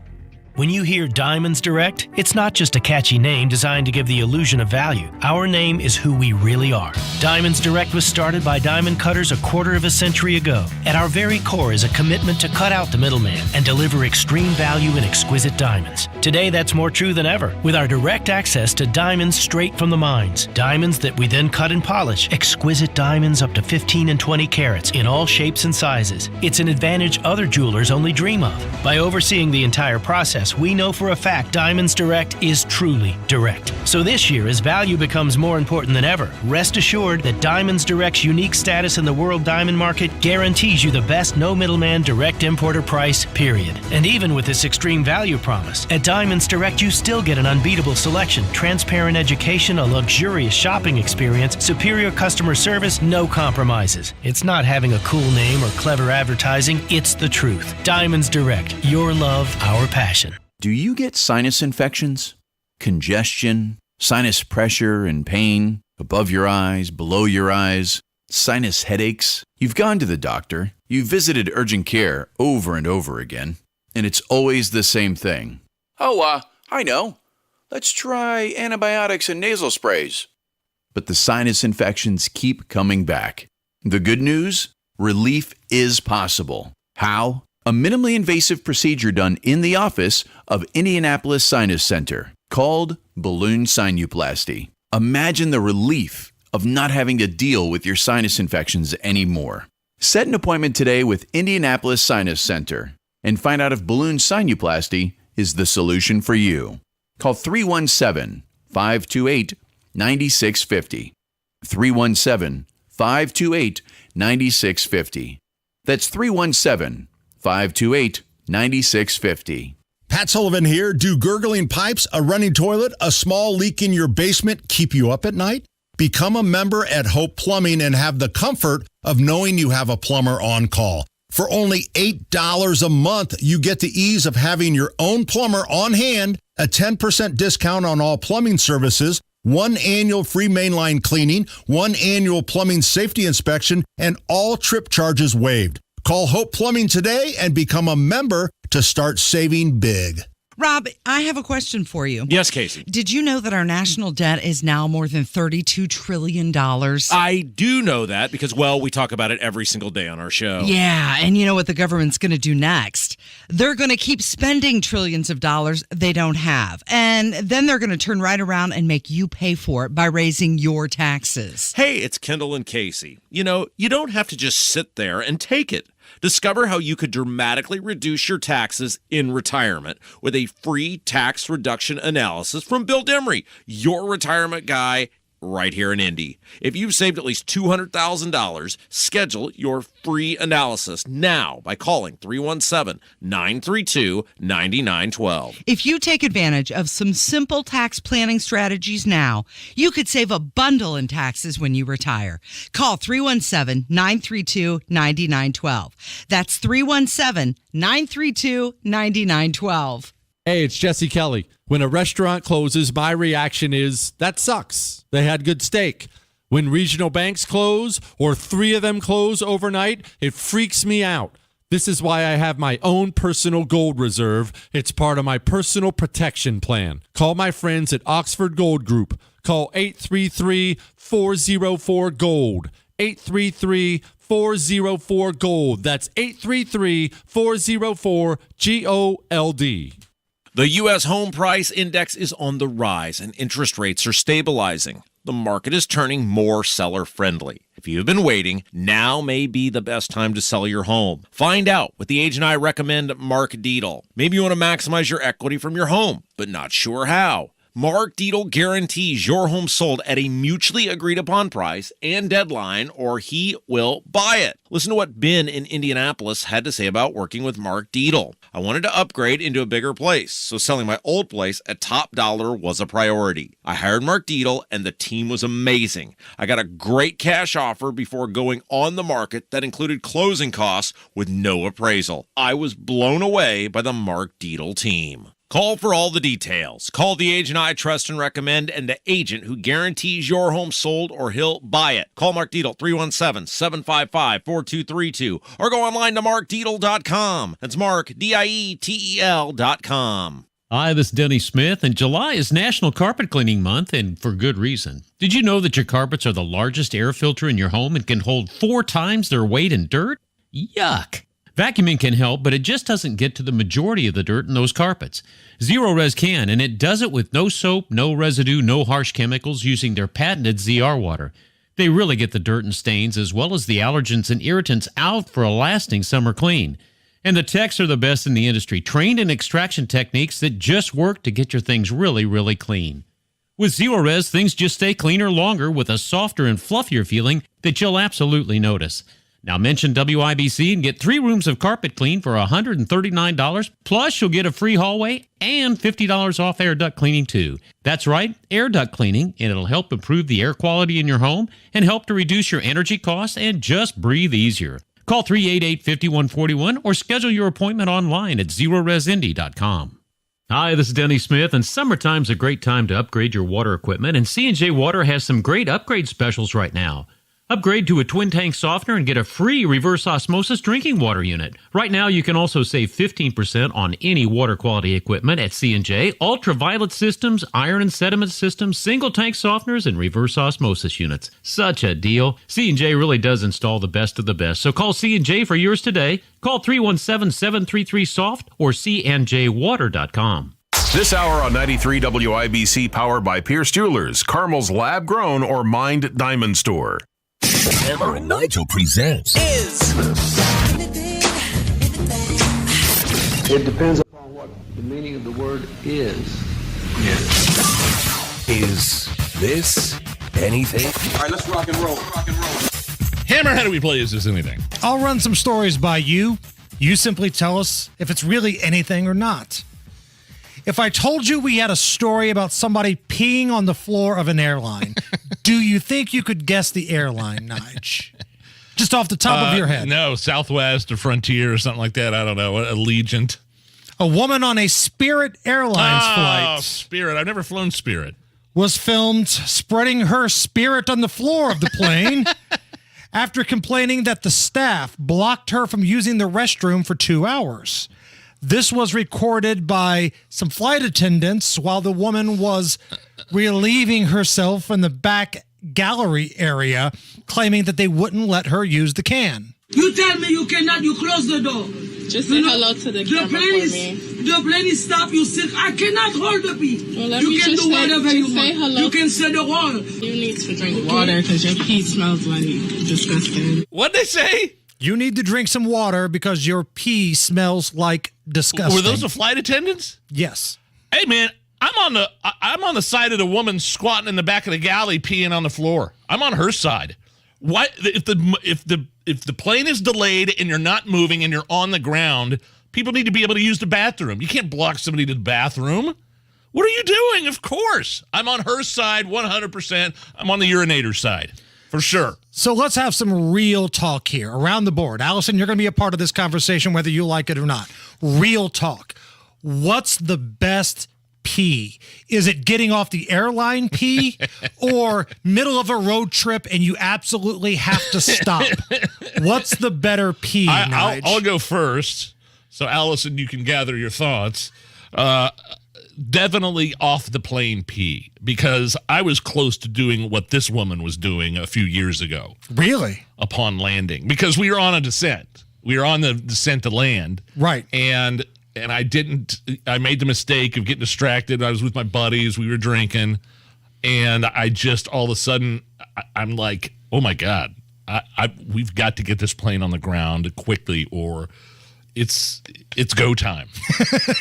When you hear Diamonds Direct, it's not just a catchy name designed to give the illusion of value. Our name is who we really are. Diamonds Direct was started by diamond cutters a quarter of a century ago. At our very core is a commitment to cut out the middleman and deliver extreme value in exquisite diamonds. Today, that's more true than ever, with our direct access to diamonds straight from the mines. Diamonds that we then cut and polish. Exquisite diamonds up to 15 and 20 carats in all shapes and sizes. It's an advantage other jewelers only dream of. By overseeing the entire process, we know for a fact Diamonds Direct is truly direct. So this year, as value becomes more important than ever, rest assured that Diamonds Direct's unique status in the world diamond market guarantees you the best no middleman direct importer price, period. And even with this extreme value promise, at Diamonds Direct you still get an unbeatable selection, transparent education, a luxurious shopping experience, superior customer service, no compromises. It's not having a cool name or clever advertising, it's the truth. Diamonds Direct, your love, our passion. Do you get sinus infections, congestion, sinus pressure and pain, above your eyes, below your eyes, sinus headaches? You've gone to the doctor, you've visited urgent care over and over again, and it's always the same thing. I know. Let's try antibiotics and nasal sprays. But the sinus infections keep coming back. The good news? Relief is possible. How? A minimally invasive procedure done in the office of Indianapolis Sinus Center called balloon sinuplasty. Imagine the relief of not having to deal with your sinus infections anymore. Set an appointment today with Indianapolis Sinus Center and find out if balloon sinuplasty is the solution for you. Call 317-528-9650. 317-528-9650. That's 317-528-9650. Pat Sullivan here. Do gurgling pipes, a running toilet, a small leak in your basement keep you up at night? Become a member at Hope Plumbing and have the comfort of knowing you have a plumber on call. For only $8 a month, you get the ease of having your own plumber on hand, a 10% discount on all plumbing services, 1 annual free mainline cleaning, 1 annual plumbing safety inspection, and all trip charges waived. Call Hope Plumbing today and become a member to start saving big. Rob, I have a question for you. Yes, Casey. Did you know that our national debt is now more than $32 trillion? I do know that because, well, we talk about it every single day on our show. Yeah, and you know what the government's going to do next? They're going to keep spending trillions of dollars they don't have. And then they're going to turn right around and make you pay for it by raising your taxes. Hey, it's Kendall and Casey. You know, you don't have to just sit there and take it. Discover how you could dramatically reduce your taxes in retirement with a free tax reduction analysis from Bill Demery, your retirement guy right here in Indy. If you've saved at least $200,000, schedule your free analysis now by calling 317-932-9912. If you take advantage of some simple tax planning strategies now, you could save a bundle in taxes when you retire. Call 317-932-9912. That's 317-932-9912. Hey, it's Jesse Kelly. When a restaurant closes, my reaction is, that sucks. They had good steak. When regional banks close, or 3 of them close overnight, it freaks me out. This is why I have my own personal gold reserve. It's part of my personal protection plan. Call my friends at Oxford Gold Group. Call 833-404-GOLD. 833-404-GOLD. That's 833-404-GOLD. The U.S. home price index is on the rise and interest rates are stabilizing. The market is turning more seller-friendly. If you've been waiting, now may be the best time to sell your home. Find out with the agent I recommend, Mark Dietel. Maybe you want to maximize your equity from your home, but not sure how. Mark Dietel guarantees your home sold at a mutually agreed upon price and deadline, or he will buy it. Listen to what Ben in Indianapolis had to say about working with Mark Dietel. I wanted to upgrade into a bigger place, so selling my old place at top dollar was a priority. I hired Mark Dietel, and the team was amazing. I got a great cash offer before going on the market that included closing costs with no appraisal. I was blown away by the Mark Dietel team. Call for all the details. Call the agent I trust and recommend and the agent who guarantees your home sold or he'll buy it. Call Mark Dietel, 317-755-4232, or go online to markdietel.com. That's Mark, Dietel.com. Hi, this is Denny Smith, and July is National Carpet Cleaning Month, and for good reason. Did you know that your carpets are the largest air filter in your home and can hold 4 times their weight in dirt? Yuck! Vacuuming can help, but it just doesn't get to the majority of the dirt in those carpets. Zero Res can, and it does it with no soap, no residue, no harsh chemicals using their patented ZR water. They really get the dirt and stains as well as the allergens and irritants out for a lasting summer clean. And the techs are the best in the industry, trained in extraction techniques that just work to get your things really, really clean. With Zero Res, things just stay cleaner longer with a softer and fluffier feeling that you'll absolutely notice. Now mention WIBC and get 3 rooms of carpet clean for $139, plus you'll get a free hallway and $50 off air duct cleaning too. That's right, air duct cleaning, and it'll help improve the air quality in your home and help to reduce your energy costs and just breathe easier. Call 388-5141 or schedule your appointment online at ZeroResIndy.com. Hi, this is Denny Smith, and summertime's a great time to upgrade your water equipment, and C&J Water has some great upgrade specials right now. Upgrade to a twin tank softener and get a free reverse osmosis drinking water unit. Right now, you can also save 15% on any water quality equipment at C&J, ultraviolet systems, iron and sediment systems, single tank softeners, and reverse osmosis units. Such a deal. C&J really does install the best of the best. So call C&J for yours today. Call 317-733-SOFT or cnjwater.com. This hour on 93 WIBC, powered by Pierce Jewelers, Carmel's Lab Grown or Mined Diamond Store. Hammer and Nigel presents It depends upon what the meaning of the word is. Is this anything? All right, let's rock and roll. Hammer, how do we play Is This Anything? I'll run some stories by you. You simply tell us if it's really anything or not. If I told you we had a story about somebody peeing on the floor of an airline, do you think you could guess the airline, Nige? Just off the top of your head. No, Southwest or Frontier or something like that. I don't know. Allegiant. A woman on a Spirit Airlines flight. Spirit. I've never flown Spirit. Was filmed spreading her spirit on the floor of the plane after complaining that the staff blocked her from using the restroom for 2 hours. This was recorded by some flight attendants while the woman was relieving herself in the back gallery area, claiming that they wouldn't let her use the can. You tell me you cannot, you close the door. Just say hello to the camera for me. The plane is stopped, you sit. I cannot hold the pee. Well, let you me can just do whatever say, you just want. say hello. You can say the wall. You need to drink water because your pee smells like disgusting. What'd they say? You need to drink some water because your pee smells like disgusting. Were those the flight attendants? Yes. Hey, man, I'm on the side of the woman squatting in the back of the galley peeing on the floor. I'm on her side. Why if the plane is delayed and you're not moving and you're on the ground, people need to be able to use the bathroom. You can't block somebody to the bathroom. What are you doing? Of course. I'm on her side 100%. I'm on the urinator side. For sure. So let's have some real talk here around the board. Allison, you're going to be a part of this conversation whether you like it or not. Real talk. What's the best pee? Is it getting off the airline pee or middle of a road trip and you absolutely have to stop? What's the better pee, Nige? I'll go first. So, Allison, you can gather your thoughts. Definitely off the plane pee, because I was close to doing what this woman was doing a few years ago. Really? Upon landing, because we were on a descent. We were on the descent to land. Right. And I made the mistake of getting distracted. I was with my buddies. We were drinking. And I just, all of a sudden, I'm like, oh my God, we've got to get this plane on the ground quickly or it's go time.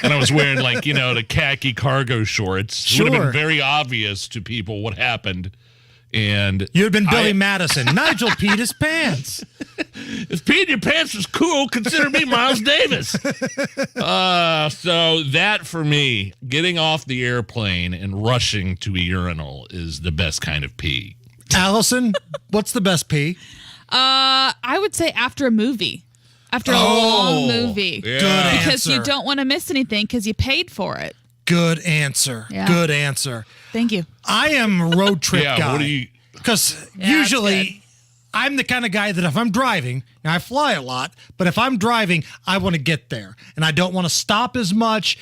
And I was wearing the khaki cargo shorts. It would have been very obvious to people what happened. And you'd have been Billy Madison. Nigel peed his pants. If peeing your pants was cool, consider me Miles Davis. So that for me, getting off the airplane and rushing to a urinal is the best kind of pee. Allison, what's the best pee? I would say after a movie. After a long movie. Yeah. Good because answer. you don't want to miss anything because you paid for it. Good answer. Yeah. Good answer. Thank you. I am a road trip guy. What do you? Because usually I'm the kind of guy that if I'm driving, now I fly a lot, but if I'm driving, I want to get there. And I don't want to stop as much.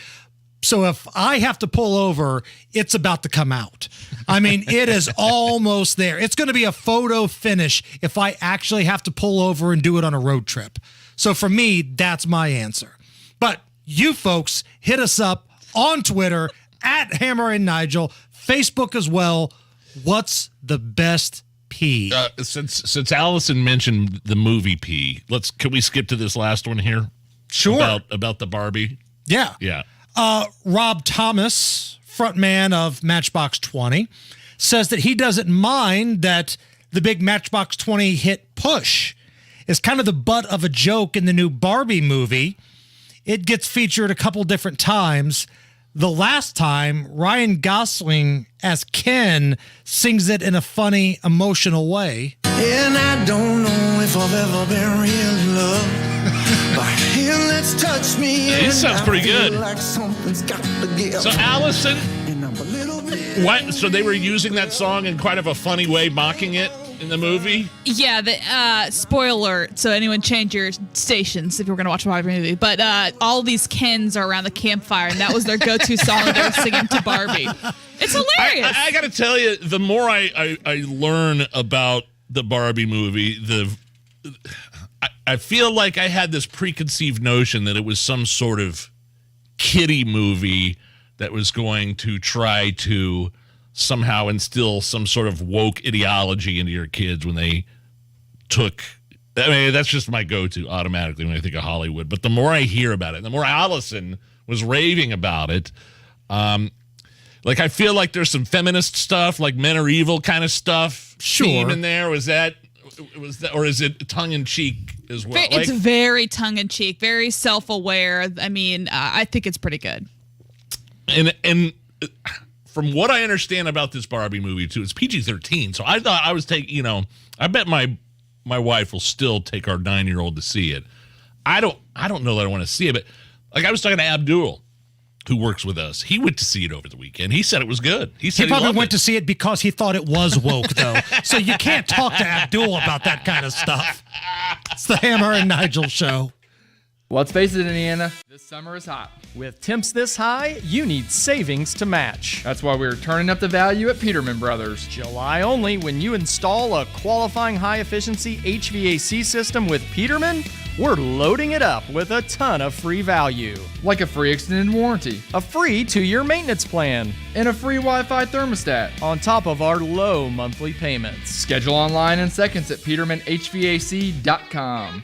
So if I have to pull over, it's about to come out. I mean, it is almost there. It's going to be a photo finish if I actually have to pull over and do it on a road trip. So for me, that's my answer. But you folks, hit us up on Twitter at Hammer and Nigel, Facebook as well. What's the best pee? Since Allison mentioned the movie pee, can we skip to this last one here? Sure. About the Barbie? Yeah. Yeah. Rob Thomas, frontman of Matchbox 20, says that he doesn't mind that the big Matchbox 20 hit Push is kind of the butt of a joke in the new Barbie movie. It gets featured a couple different times. The last time, Ryan Gosling as Ken sings it in a funny, emotional way. And I don't know if I've ever been really loved. But here, let's touch me. He sounds pretty good. Like something's got to give. So Allison, what? So they were using that song in kind of a funny way, mocking it in the movie? Yeah, the spoiler alert, so anyone change your stations if you're going to watch a Barbie movie. But all these Kens are around the campfire, and that was their go-to song they were singing to Barbie. It's hilarious. I got to tell you, the more I learn about the Barbie movie, I feel like I had this preconceived notion that it was some sort of kiddie movie that was going to try to somehow instill some sort of woke ideology into your kids when they took. I mean, that's just my go-to automatically when I think of Hollywood. But the more I hear about it, the more Allison was raving about it. I feel like there's some feminist stuff, like men are evil kind of stuff. Sure. In there was that, or is it tongue-in-cheek as well? It's very tongue-in-cheek, very self-aware. I mean, I think it's pretty good. And from what I understand about this Barbie movie too, it's PG-13. So I thought I was taking, I bet my wife will still take our 9-year-old to see it. I don't know that I want to see it, but I was talking to Abdul, who works with us. He went to see it over the weekend. He said it was good. He probably went to see it because he thought it was woke, though. So you can't talk to Abdul about that kind of stuff. It's the Hammer and Nigel show. Let's face it, Indiana, this summer is hot. With temps this high, you need savings to match. That's why we're turning up the value at Peterman Brothers. July only, when you install a qualifying high-efficiency HVAC system with Peterman, we're loading it up with a ton of free value. Like a free extended warranty, a free 2-year maintenance plan, and a free Wi-Fi thermostat, on top of our low monthly payments. Schedule online in seconds at petermanhvac.com.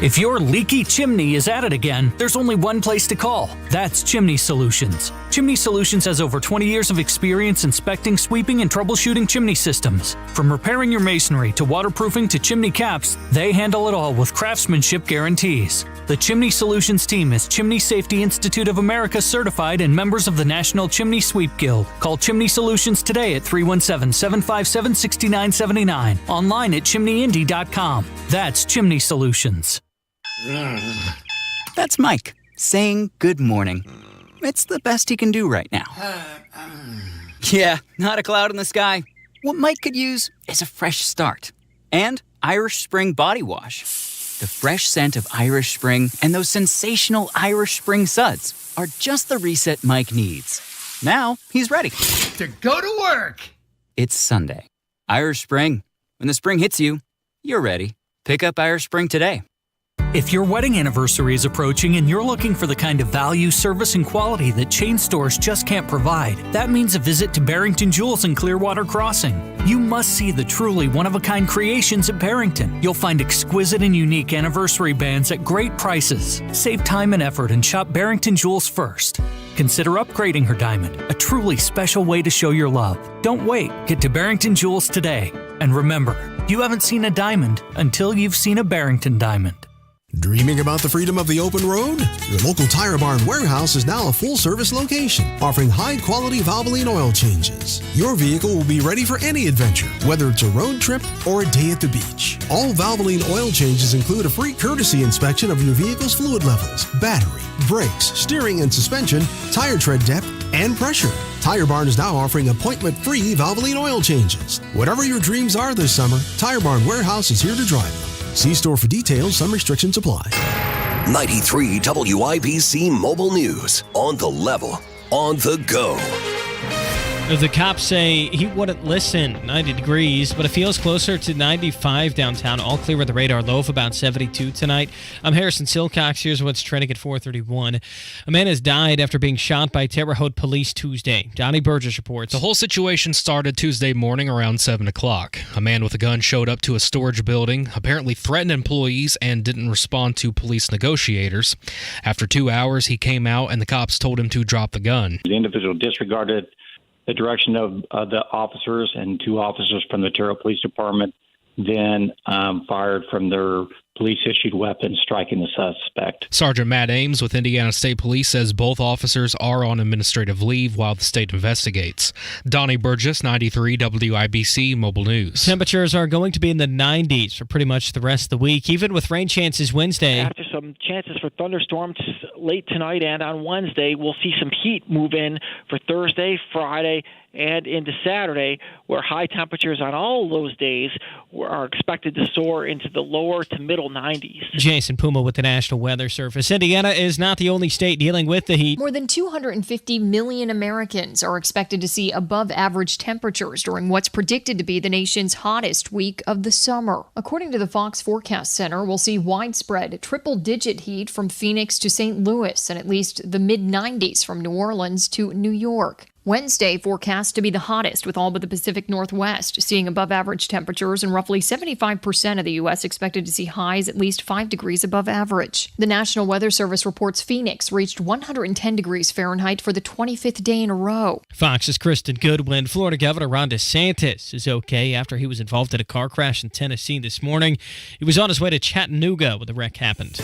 If your leaky chimney is at it again, there's only one place to call. That's Chimney Solutions. Chimney Solutions has over 20 years of experience inspecting, sweeping, and troubleshooting chimney systems. From repairing your masonry to waterproofing to chimney caps, they handle it all with craftsmanship guarantees. The Chimney Solutions team is Chimney Safety Institute of America certified and members of the National Chimney Sweep Guild. Call Chimney Solutions today at 317-757-6979. Online at chimneyindy.com. That's Chimney Solutions. That's Mike saying good morning. It's the best he can do right now. Yeah, not a cloud in the sky. What Mike could use is a fresh start. And Irish Spring Body Wash. The fresh scent of Irish Spring and those sensational Irish Spring suds are just the reset Mike needs. Now he's ready to go to work. It's Sunday. Irish Spring. When the spring hits you, you're ready. Pick up Irish Spring today. If your wedding anniversary is approaching and you're looking for the kind of value, service, and quality that chain stores just can't provide, that means a visit to Barrington Jewels in Clearwater Crossing. You must see the truly one-of-a-kind creations at Barrington. You'll find exquisite and unique anniversary bands at great prices. Save time and effort and shop Barrington Jewels first. Consider upgrading her diamond, a truly special way to show your love. Don't wait. Get to Barrington Jewels today. And remember, you haven't seen a diamond until you've seen a Barrington diamond. Dreaming about the freedom of the open road? Your local Tire Barn warehouse is now a full-service location, offering high-quality Valvoline oil changes. Your vehicle will be ready for any adventure, whether it's a road trip or a day at the beach. All Valvoline oil changes include a free courtesy inspection of your vehicle's fluid levels, battery, brakes, steering and suspension, tire tread depth, and pressure. Tire Barn is now offering appointment-free Valvoline oil changes. Whatever your dreams are this summer, Tire Barn Warehouse is here to drive them. See store for details. Some restrictions apply. 93 WIBC Mobile News. On the level. On the go. The cops say he wouldn't listen. 90 degrees, but it feels closer to 95 downtown. All clear with the radar low of about 72 tonight. I'm Harrison Silcox. Here's what's trending at 4:31. A man has died after being shot by Terre Haute police Tuesday. Donnie Burgess reports. The whole situation started Tuesday morning around 7 o'clock. A man with a gun showed up to a storage building, apparently threatened employees, and didn't respond to police negotiators. After 2 hours, he came out, and the cops told him to drop the gun. The individual disregarded the direction of the officers, and 2 officers from the Terre Haute Police Department then fired from their police-issued weapons, striking the suspect. Sergeant Matt Ames with Indiana State Police says both officers are on administrative leave while the state investigates. Donnie Burgess, 93 WIBC Mobile News. Temperatures are going to be in the 90s for pretty much the rest of the week, even with rain chances Wednesday. After some chances for thunderstorms late tonight and on Wednesday, we'll see some heat move in for Thursday, Friday, and into Saturday, where high temperatures on all those days are expected to soar into the lower to middle 90s. Jason Puma with the National Weather Service. Indiana is not the only state dealing with the heat. More than 250 million Americans are expected to see above average temperatures during what's predicted to be the nation's hottest week of the summer. According to the Fox Forecast Center, we'll see widespread triple-digit heat from Phoenix to St. Louis and at least the mid-90s from New Orleans to New York. Wednesday forecast to be the hottest, with all but the Pacific Northwest seeing above average temperatures, and roughly 75% of the U.S. expected to see highs at least 5 degrees above average. The National Weather Service reports Phoenix reached 110 degrees Fahrenheit for the 25th day in a row. Fox's Kristen Goodwin. Florida Governor Ron DeSantis is okay after he was involved in a car crash in Tennessee this morning. He was on his way to Chattanooga when the wreck happened.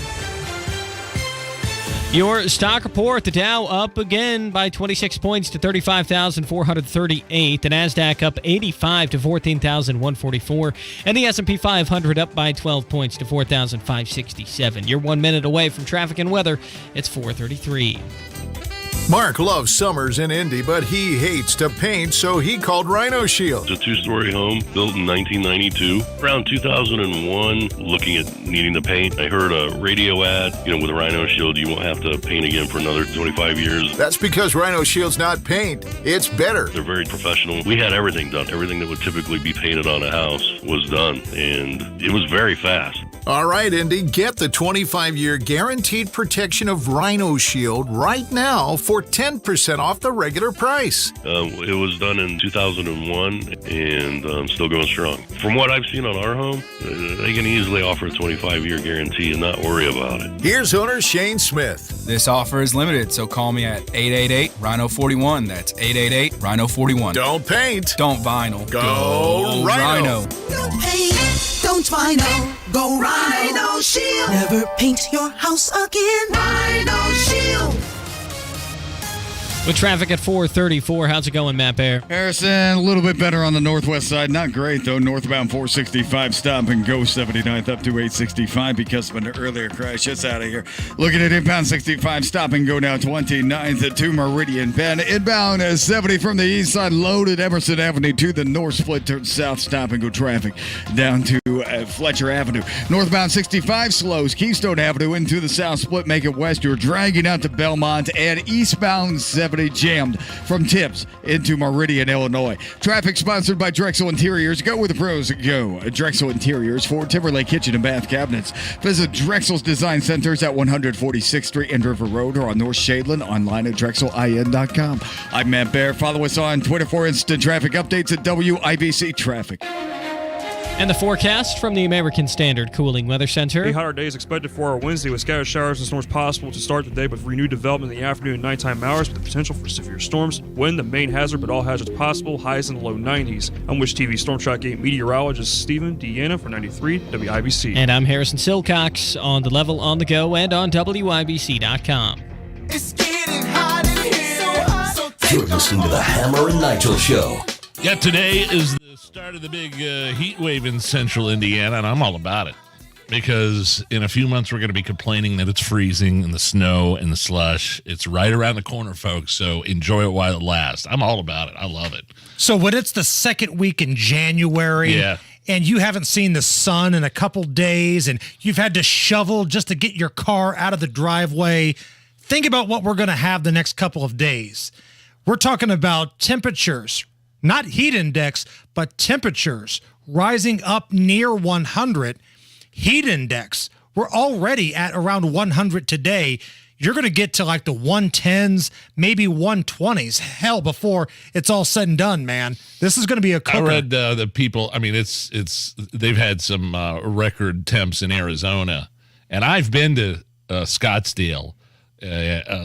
Your stock report, the Dow up again by 26 points to 35,438. The NASDAQ up 85 to 14,144. And the S&P 500 up by 12 points to 4,567. You're 1 minute away from traffic and weather. It's 4:33. Mark loves summers in Indy, but he hates to paint, so he called Rhino Shield. It's a two-story home built in 1992. Around 2001, looking at needing to paint, I heard a radio ad, with a Rhino Shield, you won't have to paint again for another 25 years. That's because Rhino Shield's not paint, it's better. They're very professional. We had everything done. Everything that would typically be painted on a house was done, and it was very fast. All right, Indy, get the 25-year guaranteed protection of Rhino Shield right now for 10% off the regular price. It was done in 2001 and still going strong. From what I've seen on our home, they can easily offer a 25-year guarantee and not worry about it. Here's owner Shane Smith. This offer is limited, so call me at 888-RHINO-41. That's 888-RHINO-41. Don't paint. Don't vinyl. Go Rhino. Don't paint, don't vinyl. Go Rhino Shield. Never paint your house again. Rhino Shield. With traffic at 434, how's it going, Matt Bear? Harrison, a little bit better on the northwest side. Not great, though. Northbound 465, stop and go 79th up to 865 because of an earlier crash. It's out of here. Looking at inbound 65, stop and go now 29th to Meridian Bend. Inbound 70 from the east side, loaded Emerson Avenue to the north split, turn south, stop and go traffic down to Fletcher Avenue. Northbound 65 slows Keystone Avenue into the south split, make it west. You're dragging out to Belmont, and eastbound 70 jammed from Tips into Meridian, Illinois. Traffic sponsored by Drexel Interiors. Go where the pros go. Drexel Interiors for Timberlake Kitchen and Bath Cabinets. Visit Drexel's Design Centers at 146th Street and River Road or on North Shadeland, online at drexelin.com. I'm Matt Bear. Follow us on Twitter for instant traffic updates at WIBC Traffic. And the forecast from the American Standard Cooling Weather Center. A hotter day is expected for our Wednesday with scattered showers and storms possible to start the day with renewed development in the afternoon and nighttime hours with the potential for severe storms. Wind, the main hazard, but all hazards possible. Highs in the low 90s. I'm Wish TV Storm Track 8 meteorologist Stephen Deanna for 93 WIBC. And I'm Harrison Silcox on the level, on the go, and on WIBC.com. It's getting hot in here. You're listening to the Hammer and Nigel Show. Yeah, today is the start of the big heat wave in central Indiana, and I'm all about it. Because in a few months, we're going to be complaining that it's freezing and the snow and the slush. It's right around the corner, folks, so enjoy it while it lasts. I'm all about it. I love it. So when it's the second week in January, and you haven't seen the sun in a couple days, and you've had to shovel just to get your car out of the driveway, think about what we're going to have the next couple of days. We're talking about temperatures, not heat index, but temperatures rising up near 100. Heat index, we're already at around 100 today. You're going to get to like the 110s, maybe 120s. Hell, before it's all said and done, man. This is going to be a cooker. I read the people, I mean, they've had some record temps in Arizona. And I've been to Scottsdale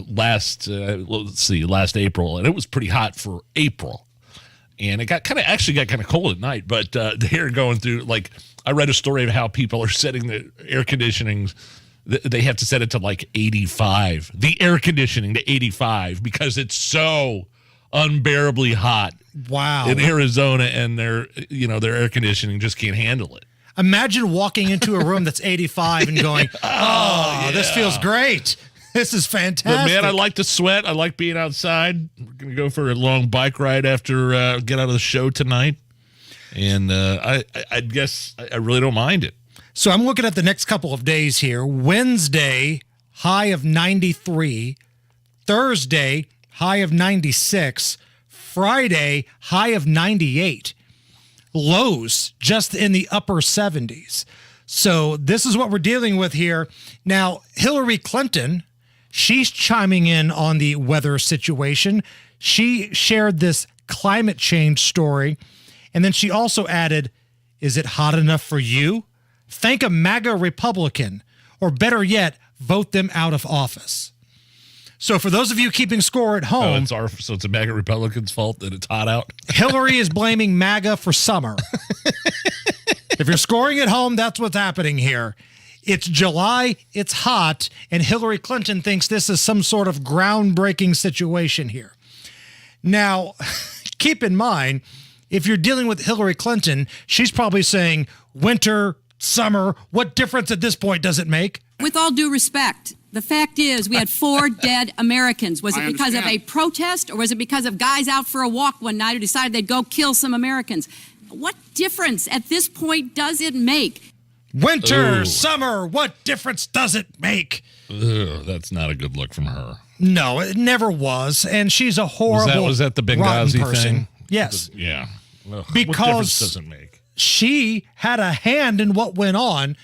last April, and it was pretty hot for April. And it got kind of cold at night, but they're going through, like, I read a story of how people are setting the air conditioning. They have to set it to like 85, the air conditioning to 85 because it's so unbearably hot. Wow. In Arizona, and their air conditioning just can't handle it. Imagine walking into a room that's 85 and going, this feels great. This is fantastic. But man, I like to sweat. I like being outside. We're going to go for a long bike ride after get out of the show tonight. And I guess I really don't mind it. So I'm looking at the next couple of days here. Wednesday, high of 93. Thursday, high of 96. Friday, high of 98. Lows just in the upper 70s. So this is what we're dealing with here. Now, Hillary Clinton, she's chiming in on the weather situation. She shared this climate change story. And then she also added, is it hot enough for you? Thank a MAGA Republican, or better yet, vote them out of office. So for those of you keeping score at home. So it's a MAGA Republican's fault that it's hot out? Hillary is blaming MAGA for summer. If you're scoring at home, that's what's happening here. It's July, it's hot, and Hillary Clinton thinks this is some sort of groundbreaking situation here. Now, keep in mind, if you're dealing with Hillary Clinton, she's probably saying winter, summer, what difference at this point does it make? With all due respect, The fact is, we had 4 dead Americans. Was it because of a protest, or was it because of guys out for a walk one night who decided they'd go kill some Americans? What difference at this point does it make? Winter, summer, what difference does it make? Ugh, that's not a good look from her. No, it never was. And she's a horrible, Was that the Benghazi thing? Yes. Yeah. Ugh, Because what difference does it make? she had a hand in what went on.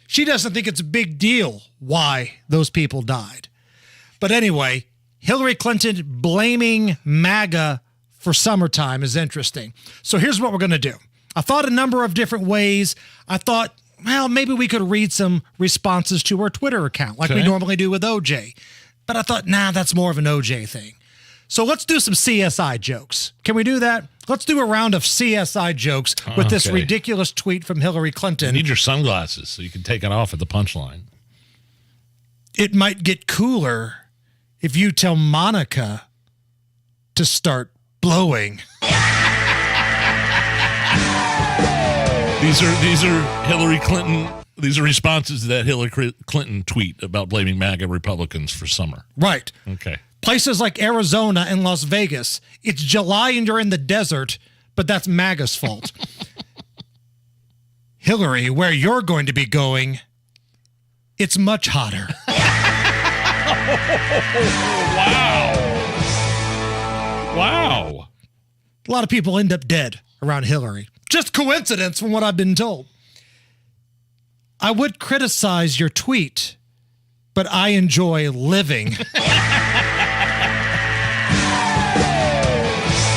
She doesn't think it's a big deal why those people died. But anyway, Hillary Clinton blaming MAGA for summertime is interesting. So here's what we're going to do. I thought a number of different ways. I thought, well, maybe we could read some responses to her Twitter account like we normally do with OJ. But I thought, that's more of an OJ thing. So let's do some CSI jokes. Can we do that? Let's do a round of CSI jokes with this ridiculous tweet from Hillary Clinton. You need your sunglasses so you can take it off at the punchline. It might get cooler if you tell Monica to start blowing. These are Hillary Clinton. These are responses to that Hillary Clinton tweet about blaming MAGA Republicans for summer. Right. Okay. Places like Arizona and Las Vegas, it's July and you're in the desert, but that's MAGA's fault. Hillary, where you're going to be going, it's much hotter. Wow. A lot of people end up dead around Hillary. Just coincidence from what I've been told. I would criticize your tweet, but I enjoy living.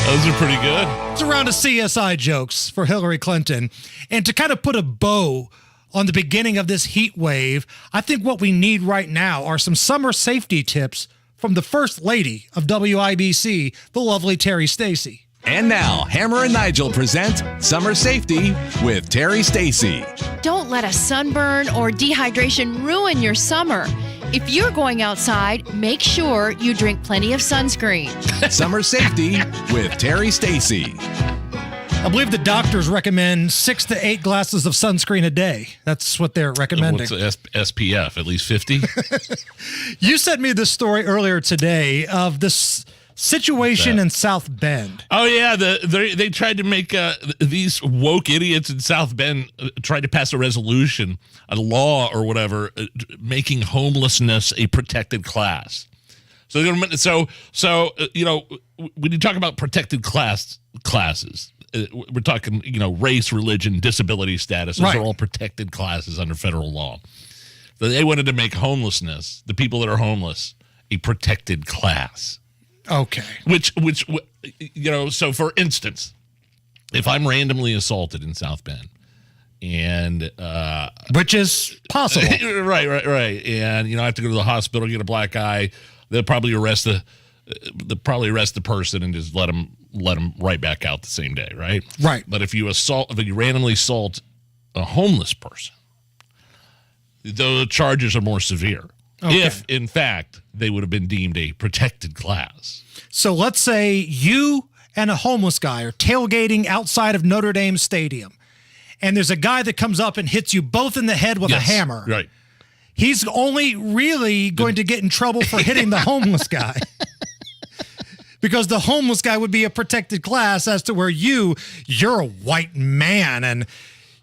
Those are pretty good. It's a round of CSI jokes for Hillary Clinton. And to kind of put a bow on the beginning of this heat wave, I think what we need right now are some summer safety tips from the First Lady of WIBC, the lovely Terry Stacy. And now, Hammer and Nigel present Summer Safety with Terry Stacy. Don't let a sunburn or dehydration ruin your summer. If you're going outside, make sure you drink plenty of sunscreen. Summer Safety with Terry Stacy. I believe the doctors recommend 6 to 8 glasses of sunscreen a day. That's what they're recommending. What's SPF? At least 50? You sent me this story earlier today of this situation in South Bend. Oh, yeah. They tried to make these woke idiots in South Bend tried to pass a resolution, a law or whatever, making homelessness a protected class. So you know, when you talk about protected classes, we're talking, race, religion, disability status. Those are all protected classes under federal law. So they wanted to make homelessness, the people that are homeless, a protected class. Okay. Which, so for instance, if I'm randomly assaulted in South Bend and, which is possible. Right. And, I have to go to the hospital, get a black eye. They'll probably arrest the person and just let them right back out the same day. Right. Right. But if you randomly assault a homeless person, the charges are more severe. Okay. If, in fact, they would have been deemed a protected class. So let's say you and a homeless guy are tailgating outside of Notre Dame Stadium, and there's a guy that comes up and hits you both in the head with a hammer. Right. He's only really going to get in trouble for hitting the homeless guy. Because the homeless guy would be a protected class as to where you're a white man and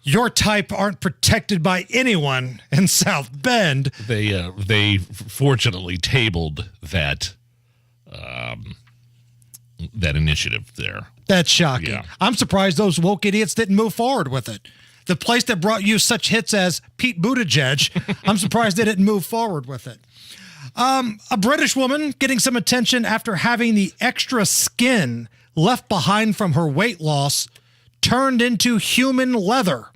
your type aren't protected by anyone in South Bend. They fortunately tabled that initiative there. That's shocking. Yeah. I'm surprised those woke idiots didn't move forward with it. The place that brought you such hits as Pete Buttigieg, I'm surprised they didn't move forward with it. A British woman getting some attention after having the extra skin left behind from her weight loss turned into human leather.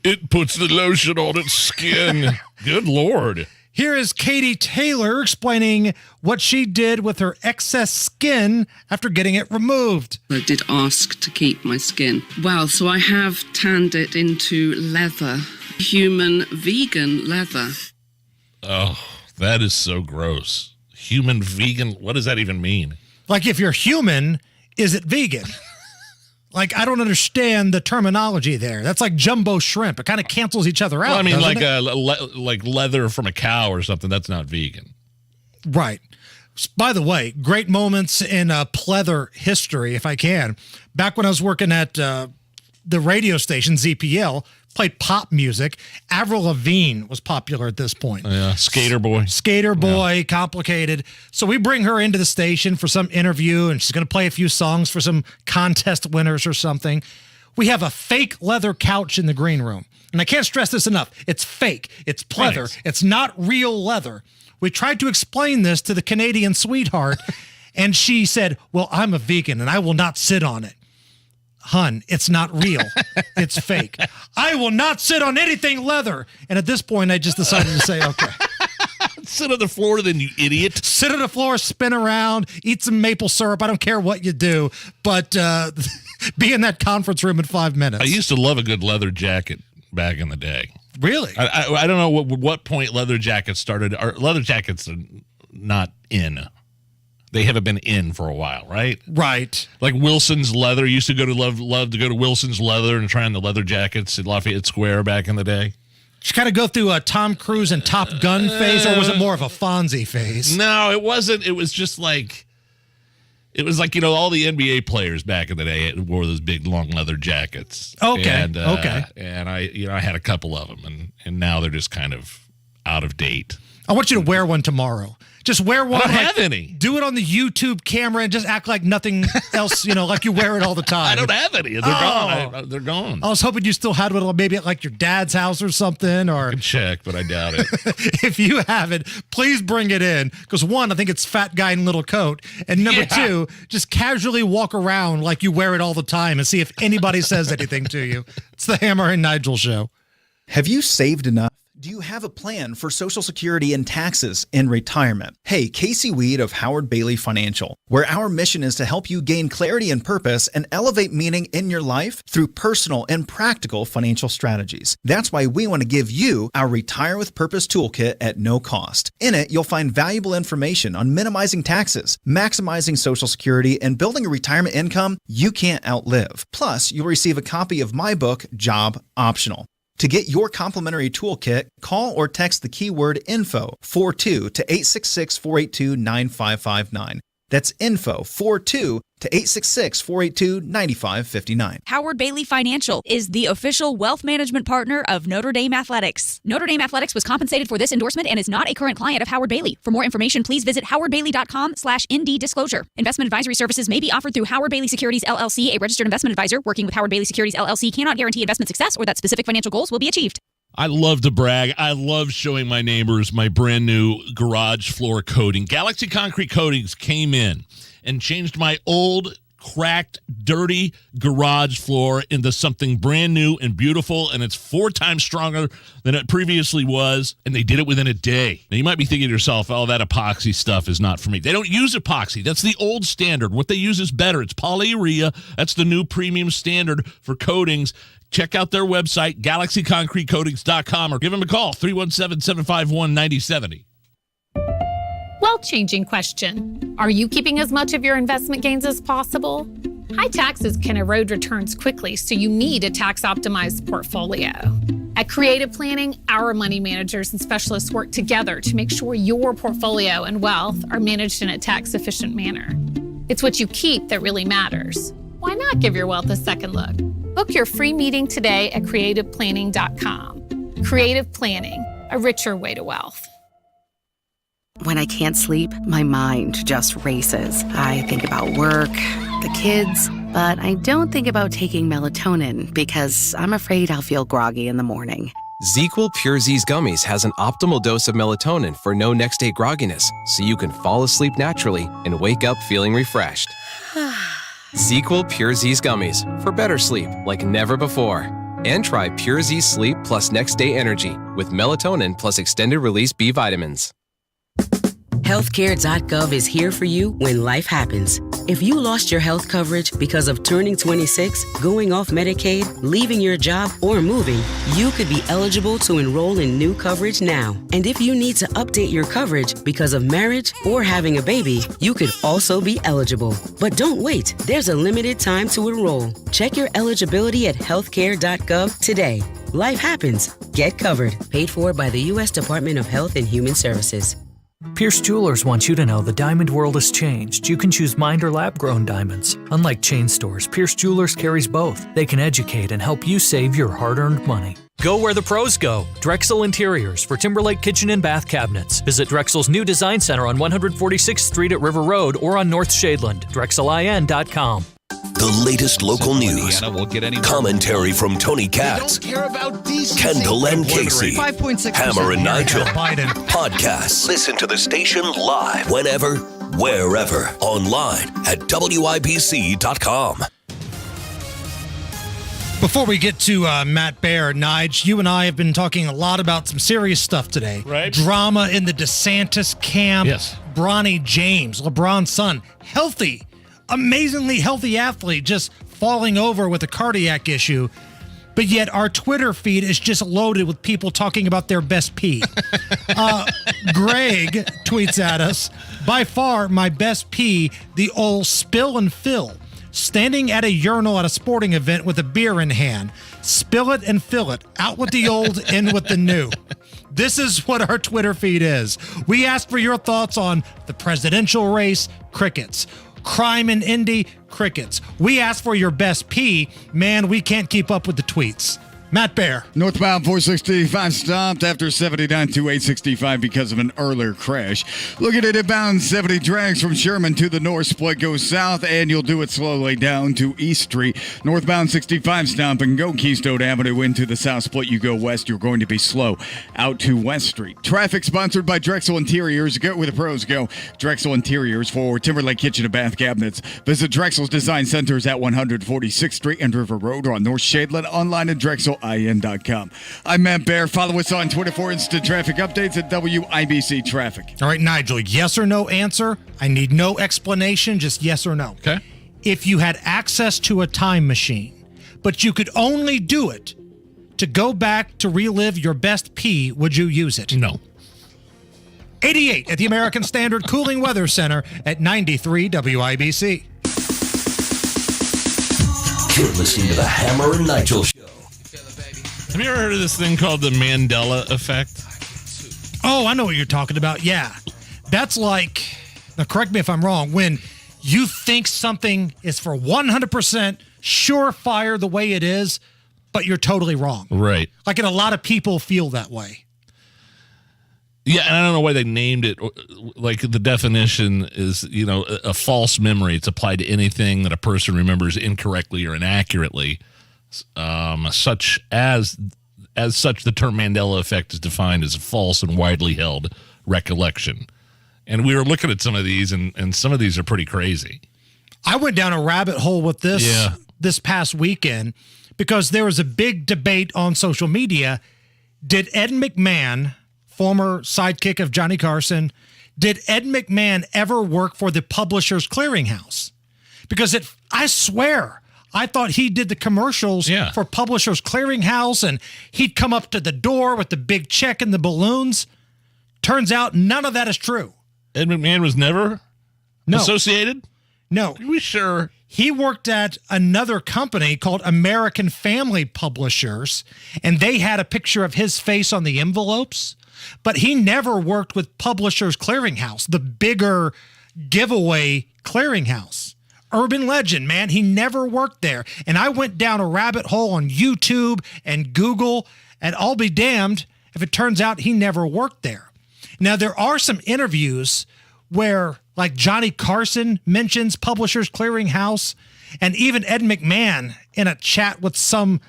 It puts the lotion on its skin. Good Lord. Here is Katie Taylor explaining what she did with her excess skin after getting it removed. I did ask to keep my skin. Well, so I have tanned it into leather. Human vegan leather. Oh, that is so gross. Human vegan, what does that even mean? Like if you're human, is it vegan? Like, I don't understand the terminology there. That's like jumbo shrimp. It kind of cancels each other out. Well, I mean, doesn't like leather from a cow or something. That's not vegan. Right. By the way, great moments in pleather history, if I can. Back when I was working at the radio station, ZPL, played pop music. Avril Lavigne was popular at this point. Yeah, Skater Boy. Skater Boy, complicated. So we bring her into the station for some interview, and she's going to play a few songs for some contest winners or something. We have a fake leather couch in the green room. And I can't stress this enough. It's fake. It's pleather. Right. It's not real leather. We tried to explain this to the Canadian sweetheart, and she said, well, I'm a vegan, and I will not sit on it. Hun, it's not real. It's fake. I will not sit on anything leather. And at this point, I just decided to say, okay. Sit on the floor then, you idiot. Sit on the floor, spin around, eat some maple syrup. I don't care what you do, but be in that conference room in 5 minutes. I used to love a good leather jacket back in the day. Really? I don't know what point leather jackets started. Leather jackets are not in. They haven't been in for a while, right? Right. Like Wilson's Leather. Used to go to love to go to Wilson's Leather and try on the leather jackets at Lafayette Square back in the day. Did you kind of go through a Tom Cruise and Top Gun phase, or was it more of a Fonzie phase? No, it wasn't. It was just like, all the NBA players back in the day wore those big long leather jackets. Okay. And, okay. And I had a couple of them, and now they're just kind of out of date. I want you to wear one tomorrow. Just wear one. I don't have any. Do it on the YouTube camera and just act like nothing else, like you wear it all the time. I don't have any. They're gone. They're gone. I was hoping you still had one, maybe at like your dad's house or something. Or I can check, but I doubt it. If you have it, please bring it in. Because one, I think it's fat guy in little coat. And number two, just casually walk around like you wear it all the time and see if anybody says anything to you. It's the Hammer and Nigel Show. Have you saved enough? Do you have a plan for Social Security and taxes in retirement? Hey, Casey Weed of Howard Bailey Financial, where our mission is to help you gain clarity and purpose and elevate meaning in your life through personal and practical financial strategies. That's why we want to give you our Retire with Purpose Toolkit at no cost. In it, you'll find valuable information on minimizing taxes, maximizing Social Security, and building a retirement income you can't outlive. Plus, you'll receive a copy of my book, Job Optional. To get your complimentary toolkit, call or text the keyword INFO 42 to 866-482-9559. That's INFO 42 to 866-482-9559. Howard Bailey Financial is the official wealth management partner of Notre Dame Athletics. Notre Dame Athletics was compensated for this endorsement and is not a current client of Howard Bailey. For more information, please visit howardbailey.com/ND disclosure. Investment advisory services may be offered through Howard Bailey Securities LLC, a registered investment advisor. Working with Howard Bailey Securities LLC cannot guarantee investment success or that specific financial goals will be achieved. I love to brag. I love showing my neighbors my brand new garage floor coating. Galaxy Concrete Coatings came in and changed my old, cracked, dirty garage floor into something brand new and beautiful, and it's 4 times stronger than it previously was, and they did it within a day. Now, you might be thinking to yourself, oh, that epoxy stuff is not for me. They don't use epoxy. That's the old standard. What they use is better. It's polyurea. That's the new premium standard for coatings. Check out their website, galaxyconcretecoatings.com, or give them a call, 317-751-9070. Wealth-changing question. Are you keeping as much of your investment gains as possible? High taxes can erode returns quickly, so you need a tax-optimized portfolio. At Creative Planning, our money managers and specialists work together to make sure your portfolio and wealth are managed in a tax-efficient manner. It's what you keep that really matters. Why not give your wealth a second look? Book your free meeting today at creativeplanning.com. Creative Planning, a richer way to wealth. When I can't sleep, my mind just races. I think about work, the kids, but I don't think about taking melatonin because I'm afraid I'll feel groggy in the morning. ZzzQuil Pure Z's Gummies has an optimal dose of melatonin for no next-day grogginess, so you can fall asleep naturally and wake up feeling refreshed. ZzzQuil Pure Z's Gummies for better sleep like never before. And try Pure Z Sleep plus Next Day Energy with melatonin plus extended-release B vitamins. Healthcare.gov is here for you when life happens. If you lost your health coverage because of turning 26, going off Medicaid, leaving your job, or moving, you could be eligible to enroll in new coverage now. And if you need to update your coverage because of marriage or having a baby, you could also be eligible. But don't wait. There's a limited time to enroll. Check your eligibility at healthcare.gov today. Life happens. Get covered. Paid for by the U.S. Department of Health and Human Services. Pierce Jewelers wants you to know the diamond world has changed. You can choose mined or lab-grown diamonds. Unlike chain stores, Pierce Jewelers carries both. They can educate and help you save your hard-earned money. Go where the pros go. Drexel Interiors for Timberlake Kitchen and Bath Cabinets. Visit Drexel's new design center on 146th Street at River Road or on North Shadeland. DrexelIN.com. The latest local news, commentary from Tony Katz, Kendall and Casey, Hammer and Nigel, podcasts. Listen to the station live, whenever, wherever, online at WIBC.com. Before we get to Matt Baer, Nige, you and I have been talking a lot about some serious stuff today. Right. Drama in the DeSantis camp. Yes. Bronny James, LeBron's son, healthy, amazingly healthy athlete, just falling over with a cardiac issue. But yet our Twitter feed is just loaded with people talking about their best pee. Greg tweets at us, by far my best pee, the old spill and fill. Standing at a urinal at a sporting event with a beer in hand. Spill it and fill it. Out with the old, in with the new. This is what our Twitter feed is. We asked for your thoughts on the presidential race, crickets. Crime in Indy, crickets. We asked for your best pee. Man, we can't keep up with the tweets. Matt Baer. Northbound 465 stopped after 79 to 865 because of an earlier crash. Looking at inbound 70 drags from Sherman to the north. Split goes south, and you'll do it slowly down to East Street. Northbound 65 stop and go Keystone Avenue into the south. Split you go west, you're going to be slow out to West Street. Traffic sponsored by Drexel Interiors. Go where the pros go. Drexel Interiors for Timberlake Kitchen and Bath Cabinets. Visit Drexel's Design Centers at 146th Street and River Road or on North Shadeland. Online at DrexelIN.com. I'm Matt Baer. Follow us on Twitter for instant traffic updates at WIBC Traffic. All right, Nigel, yes or no answer. I need no explanation, just yes or no. Okay. If you had access to a time machine, but you could only do it to go back to relive your best pee, would you use it? No. 88 at the American Standard Cooling Weather Center at 93 WIBC. You're listening to the Hammer and Nigel Show. Have you ever heard of this thing called the Mandela Effect? Oh, I know what you're talking about. Yeah. That's like, now correct me if I'm wrong, when you think something is for 100% surefire the way it is, but you're totally wrong. Right. Like, and a lot of people feel that way. Yeah, and I don't know why they named it. Like, the definition is, a false memory. It's applied to anything that a person remembers incorrectly or inaccurately. Such the term Mandela Effect is defined as a false and widely held recollection. And we were looking at some of these, and some of these are pretty crazy. I went down a rabbit hole with this past weekend because there was a big debate on social media. Did Ed McMahon, former sidekick of Johnny Carson, did Ed McMahon ever work for the Publishers Clearinghouse? Because I swear, I thought he did the commercials for Publishers Clearinghouse, and he'd come up to the door with the big check and the balloons. Turns out none of that is true. Ed McMahon was never associated? No. Are we sure? He worked at another company called American Family Publishers, and they had a picture of his face on the envelopes, but he never worked with Publishers Clearinghouse, the bigger giveaway clearinghouse. Urban legend, man. He never worked there. And I went down a rabbit hole on YouTube and Google, and I'll be damned if it turns out he never worked there. Now, there are some interviews where, like, Johnny Carson mentions Publishers Clearinghouse, and even Ed McMahon in a chat with somebody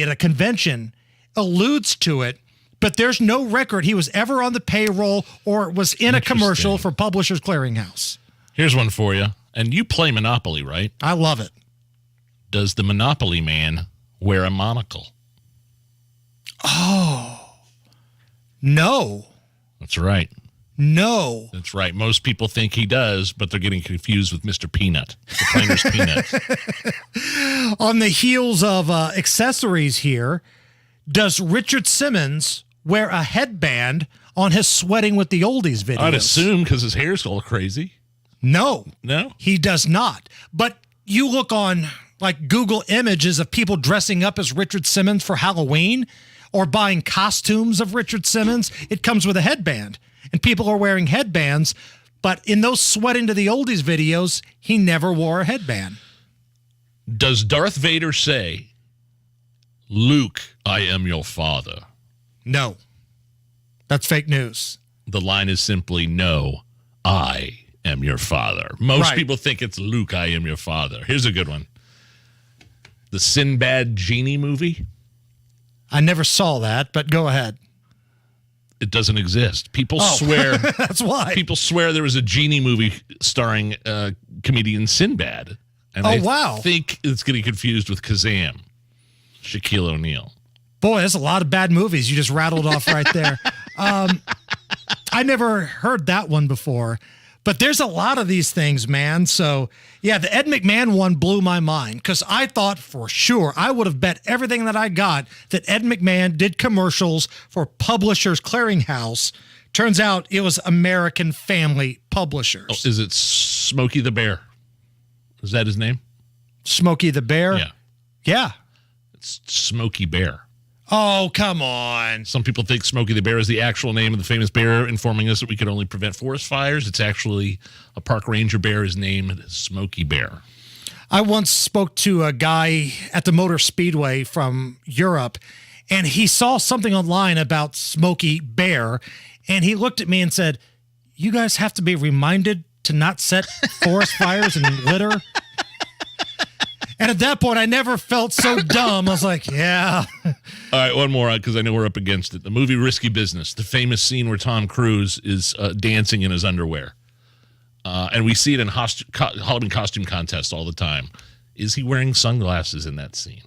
at a convention alludes to it, but there's no record he was ever on the payroll or was in a commercial for Publishers Clearinghouse. Here's one for you. And you play Monopoly, right? I love it. Does the Monopoly man wear a monocle? Oh. No. That's right. No. That's right. Most people think he does, but they're getting confused with Mr. Peanut, the Planters Peanuts. On the heels of accessories here, does Richard Simmons wear a headband on his Sweating with the Oldies videos? I'd assume because his hair's all crazy. No. No? He does not. But you look on like Google images of people dressing up as Richard Simmons for Halloween or buying costumes of Richard Simmons, it comes with a headband. And people are wearing headbands, but in those Sweating to the Oldies videos, he never wore a headband. Does Darth Vader say, Luke, I am your father? No. That's fake news. The line is simply, no, I am your father. Most people think it's Luke, I am your father. Here's a good one. The Sinbad Genie movie? I never saw that, but go ahead. It doesn't exist. People swear. That's why. People swear there was a genie movie starring comedian Sinbad. And I think it's getting confused with Kazam, Shaquille O'Neal. Boy, there's a lot of bad movies you just rattled off right there. I never heard that one before. But there's a lot of these things, man. So, yeah, the Ed McMahon one blew my mind because I thought for sure I would have bet everything that I got that Ed McMahon did commercials for Publishers Clearinghouse. Turns out it was American Family Publishers. Oh, is it Smokey the Bear? Is that his name? Smokey the Bear? Yeah. Yeah. It's Smokey Bear. Oh, come on. Some people think Smokey the Bear is the actual name of the famous bear, informing us that we could only prevent forest fires. It's actually a park ranger bear is named Smokey Bear. I once spoke to a guy at the Motor Speedway from Europe, and he saw something online about Smokey Bear, and he looked at me and said, you guys have to be reminded to not set forest fires and litter? And at that point, I never felt so dumb. I was like, yeah. All right, one more, because I know we're up against it. The movie Risky Business, the famous scene where Tom Cruise is dancing in his underwear. And we see it in Halloween costume contests all the time. Is he wearing sunglasses in that scene?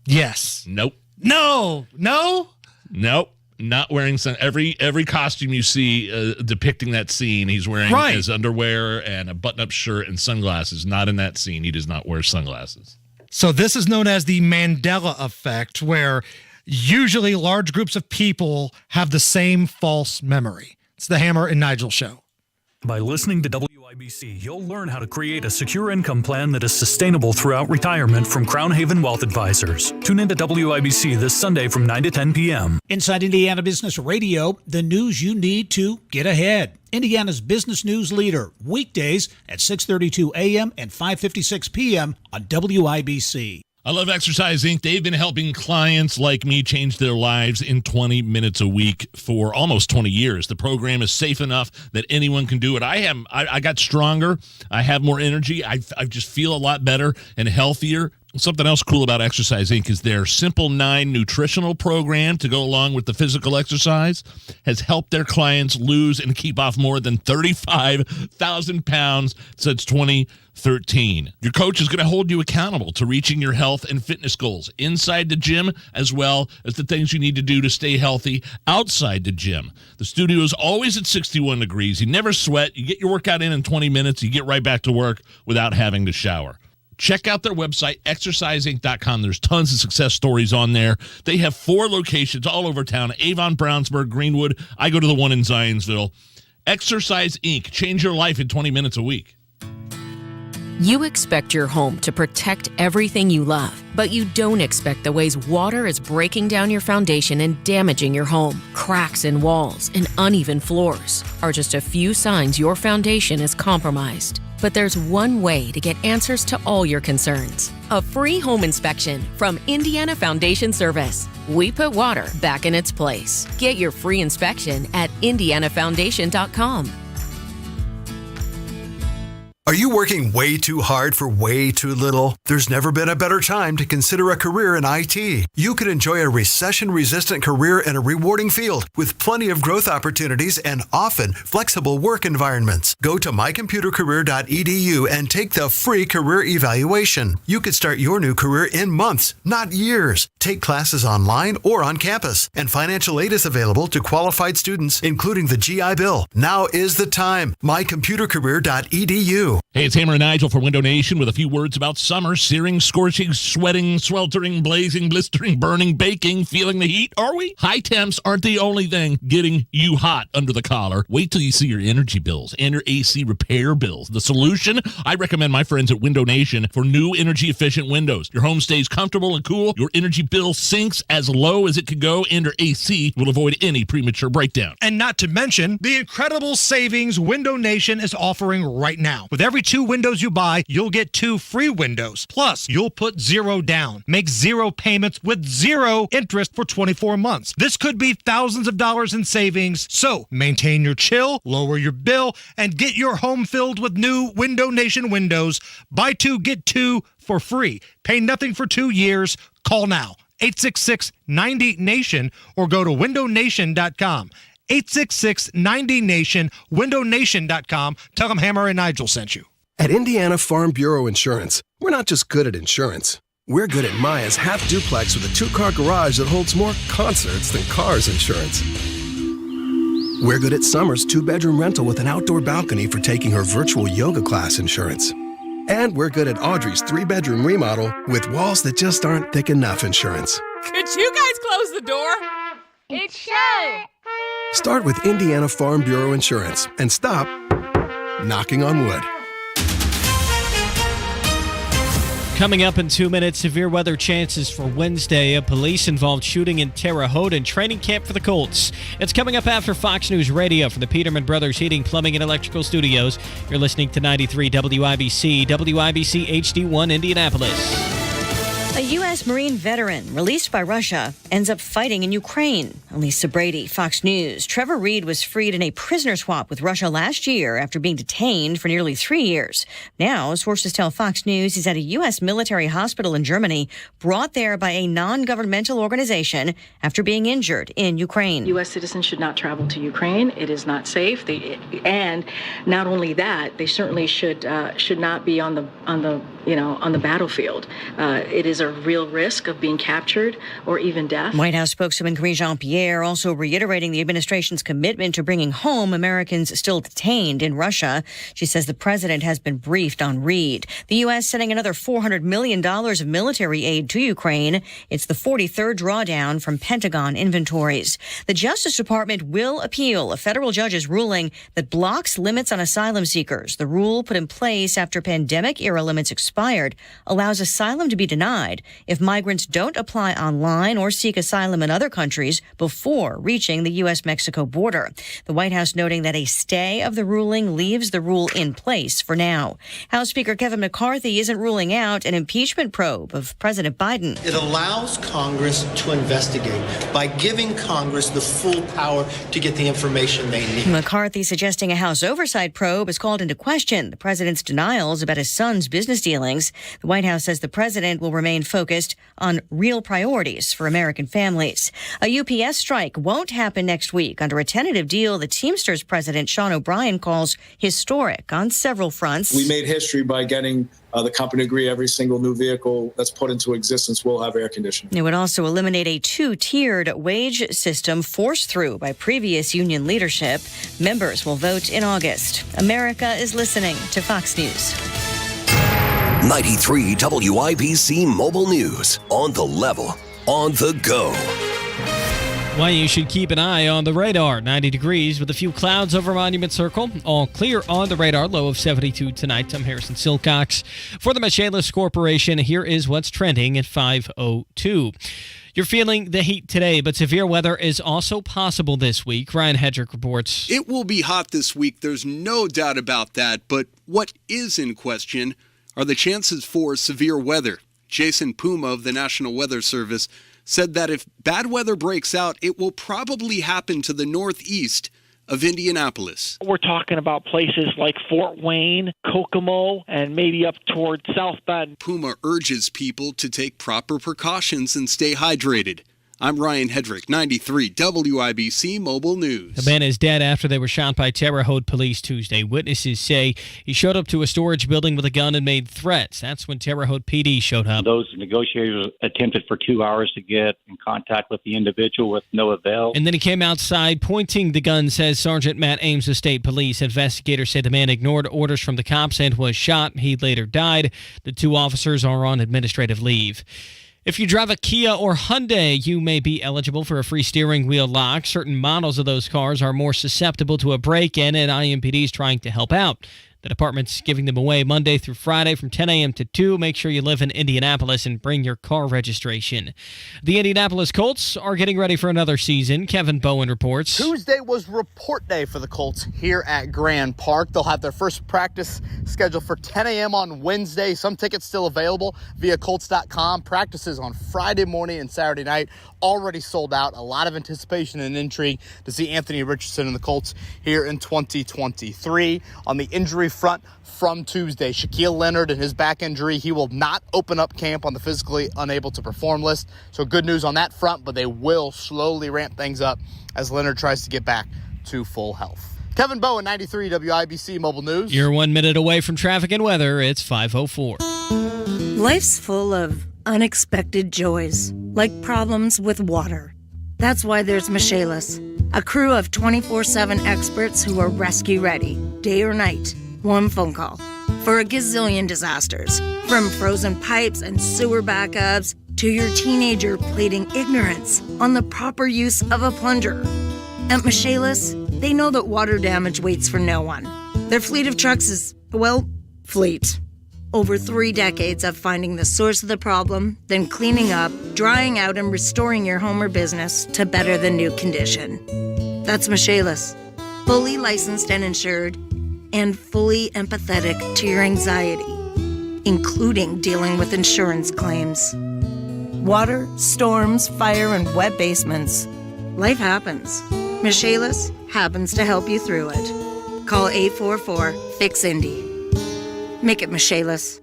Yes. Nope. No. Nope. Not wearing every costume you see depicting that scene, he's wearing his underwear and a button-up shirt and sunglasses. Not in that scene. He does not wear sunglasses. So this is known as the Mandela Effect, where usually large groups of people have the same false memory. It's the Hammer and Nigel Show. By listening to WIBC, you'll learn how to create a secure income plan that is sustainable throughout retirement from Crown Haven Wealth Advisors. Tune into WIBC this Sunday from 9 to 10 p.m. Inside Indiana Business Radio, the news you need to get ahead. Indiana's business news leader, weekdays at 6:32 a.m. and 5:56 p.m. on WIBC. I love Exercise Inc. They've been helping clients like me change their lives in 20 minutes a week for almost 20 years. The program is safe enough that anyone can do it. I got stronger. I have more energy. I just feel a lot better and healthier. Something else cool about Exercise Inc. is their Simple 9 nutritional program to go along with the physical exercise has helped their clients lose and keep off more than 35,000 pounds since 2013. Your coach is going to hold you accountable to reaching your health and fitness goals inside the gym, as well as the things you need to do to stay healthy outside the gym. The studio is always at 61 degrees. You never sweat. You get your workout in 20 minutes. You get right back to work without having to shower. Check out their website, exerciseinc.com. There's tons of success stories on there. They have 4 locations all over town: Avon, Brownsburg, Greenwood. I go to the one in Zionsville. Exercise Inc. Change your life in 20 minutes a week. You expect your home to protect everything you love, but you don't expect the ways water is breaking down your foundation and damaging your home. Cracks in walls and uneven floors are just a few signs your foundation is compromised. But there's one way to get answers to all your concerns. A free home inspection from Indiana Foundation Service. We put water back in its place. Get your free inspection at indianafoundation.com. Are you working way too hard for way too little? There's never been a better time to consider a career in IT. You could enjoy a recession-resistant career in a rewarding field with plenty of growth opportunities and often flexible work environments. Go to mycomputercareer.edu and take the free career evaluation. You could start your new career in months, not years. Take classes online or on campus, and financial aid is available to qualified students, including the GI Bill. Now is the time. mycomputercareer.edu. Hey, it's Hammer and Nigel for Window Nation with a few words about summer. Searing, scorching, sweating, sweltering, blazing, blistering, burning, baking, feeling the heat, are we? High temps aren't the only thing getting you hot under the collar. Wait till you see your energy bills and your AC repair bills. The solution? I recommend my friends at Window Nation for new energy-efficient windows. Your home stays comfortable and cool, your energy bill sinks as low as it can go, and your AC will avoid any premature breakdown. And not to mention the incredible savings Window Nation is offering right now. With every 2 windows you buy, you'll get 2 free windows. Plus, you'll put 0 down, make 0 payments with 0 interest for 24 months. This could be thousands of dollars in savings. So, maintain your chill, lower your bill, and get your home filled with new Window Nation windows. Buy 2, get 2 for free. Pay nothing for 2 years. Call now. 866-90-NATION or go to windownation.com. 866-90-NATION, windownation.com. Tell them Hammer and Nigel sent you. At Indiana Farm Bureau Insurance, we're not just good at insurance. We're good at Maya's half duplex with a 2-car garage that holds more concerts than cars insurance. We're good at Summer's 2-bedroom rental with an outdoor balcony for taking her virtual yoga class insurance. And we're good at Audrey's 3-bedroom remodel with walls that just aren't thick enough insurance. Could you guys close the door? It's shut. Start with Indiana Farm Bureau Insurance and stop knocking on wood. Coming up in 2 minutes, severe weather chances for Wednesday. A police-involved shooting in Terre Haute and training camp for the Colts. It's coming up after Fox News Radio from the Peterman Brothers Heating, Plumbing, and Electrical Studios. You're listening to 93 WIBC, WIBC HD1 Indianapolis. A U.S. Marine veteran released by Russia ends up fighting in Ukraine. Lisa Brady, Fox News. Trevor Reed was freed in a prisoner swap with Russia last year after being detained for nearly 3 years. Now, sources tell Fox News he's at a U.S. military hospital in Germany, brought there by a non-governmental organization after being injured in Ukraine. U.S. citizens should not travel to Ukraine. It is not safe. And not only that, they certainly should not be on the battlefield. It is a real risk of being captured or even death. White House spokeswoman Karine Jean-Pierre also reiterating the administration's commitment to bringing home Americans still detained in Russia. She says the president has been briefed on Reed. The U.S. sending another $400 million of military aid to Ukraine. It's the 43rd drawdown from Pentagon inventories. The Justice Department will appeal a federal judge's ruling that blocks limits on asylum seekers. The rule put in place after pandemic-era limits expired allows asylum to be denied if migrants don't apply online or seek asylum in other countries before reaching the U.S.-Mexico border. The White House noting that a stay of the ruling leaves the rule in place for now. House Speaker Kevin McCarthy isn't ruling out an impeachment probe of President Biden. It allows Congress to investigate by giving Congress the full power to get the information they need. McCarthy suggesting a House oversight probe has called into question the president's denials about his son's business dealings. The White House says the president will remain focused on real priorities for American families. A UPS strike won't happen next week under a tentative deal that Teamsters President Sean O'Brien calls historic on several fronts. We made history by getting the company to agree every single new vehicle that's put into existence will have air conditioning. It would also eliminate a 2-tiered wage system forced through by previous union leadership. Members will vote in August. America is listening to Fox News. 93 WIBC Mobile News. On the level, on the go. Why you should keep an eye on the radar. 90 degrees with a few clouds over Monument Circle. All clear on the radar. Low of 72 tonight. I'm Harrison Silcox. For the Michaelis Corporation, here is what's trending at 5:02. You're feeling the heat today, but severe weather is also possible this week. Ryan Hedrick reports. It will be hot this week. There's no doubt about that. But what is in question are the chances for severe weather. Jason Puma of the National Weather Service said that if bad weather breaks out, it will probably happen to the northeast of Indianapolis. We're talking about places like Fort Wayne, Kokomo, and maybe up toward South Bend. Puma urges people to take proper precautions and stay hydrated. I'm Ryan Hedrick, 93 WIBC Mobile News. The man is dead after they were shot by Terre Haute police Tuesday. Witnesses say he showed up to a storage building with a gun and made threats. That's when Terre Haute PD showed up. Those negotiators attempted for 2 hours to get in contact with the individual with no avail. And then he came outside pointing the gun, says Sergeant Matt Ames of State Police. Investigators said the man ignored orders from the cops and was shot. He later died. The two officers are on administrative leave. If you drive a Kia or Hyundai, you may be eligible for a free steering wheel lock. Certain models of those cars are more susceptible to a break-in, and IMPD is trying to help out. The department's giving them away Monday through Friday from 10 a.m. to 2. Make sure you live in Indianapolis and bring your car registration. The Indianapolis Colts are getting ready for another season. Kevin Bowen reports. Tuesday was report day for the Colts here at Grand Park. They'll have their first practice scheduled for 10 a.m. on Wednesday. Some tickets still available via Colts.com. Practices on Friday morning and Saturday night. Already sold out. A lot of anticipation and intrigue to see Anthony Richardson and the Colts here in 2023. On the injury front from Tuesday, Shaquille Leonard and his back injury, he will not open up camp on the physically unable to perform list. So good news on that front, but they will slowly ramp things up as Leonard tries to get back to full health. Kevin Bowen, 93 WIBC Mobile News. You're 1 minute away from traffic and weather. It's 5:04. Life's full of unexpected joys, like problems with water. That's why there's Michaelis, a crew of 24/7 experts who are rescue ready, day or night. One phone call for a gazillion disasters, from frozen pipes and sewer backups to your teenager pleading ignorance on the proper use of a plunger. At Michaelis, they know that water damage waits for no one. Their fleet of trucks is, well, fleet. Over 3 decades of finding the source of the problem, then cleaning up, drying out, and restoring your home or business to better than new condition. That's Michaelis, fully licensed and insured, and fully empathetic to your anxiety, including dealing with insurance claims. Water, storms, fire, and wet basements. Life happens. Michaelis happens to help you through it. Call 844-FIX-INDY. Make it Michaelis.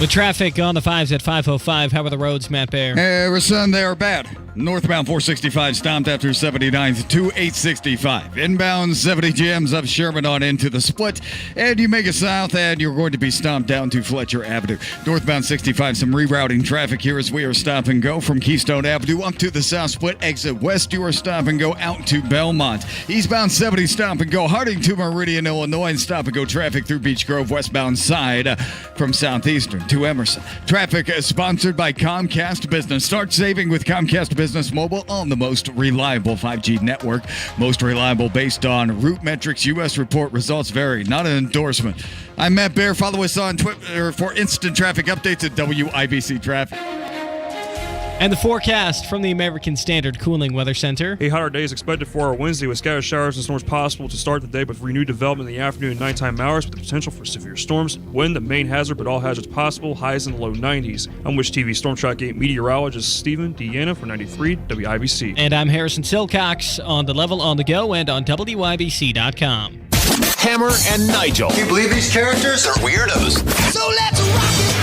With traffic on the 5s at 5:05, how are the roads, Matt Bear? Harrison, they are bad. Northbound 465 stopped after 79th to 865. Inbound 70 jams up Sherman on into the split. And you make it south and you're going to be stopped down to Fletcher Avenue. Northbound 65, some rerouting traffic here as we are stop and go from Keystone Avenue up to the south split. Exit west, you are stop and go out to Belmont. Eastbound 70 stop and go Harding to Meridian, Illinois, and stop and go traffic through Beech Grove westbound side from Southeastern to Emerson. Traffic is sponsored by Comcast Business. Start saving with Comcast Business Mobile on the most reliable 5G network. Most reliable based on Root Metrics. U.S. report results vary, not an endorsement. I'm Matt Bear. Follow us on Twitter for instant traffic updates at WIBC Traffic. And the forecast from the American Standard Cooling Weather Center. A hotter day is expected for our Wednesday with scattered showers and storms possible to start the day, with renewed development in the afternoon and nighttime hours with the potential for severe storms. Wind, the main hazard, but all hazards possible. Highs in the low 90s. I'm Wish TV Storm Track 8 meteorologist Stephen Deanna for 93 WIBC. And I'm Harrison Silcox on the level, on the go, and on WIBC.com. Hammer and Nigel. Can you believe these characters are weirdos? So let's rock it!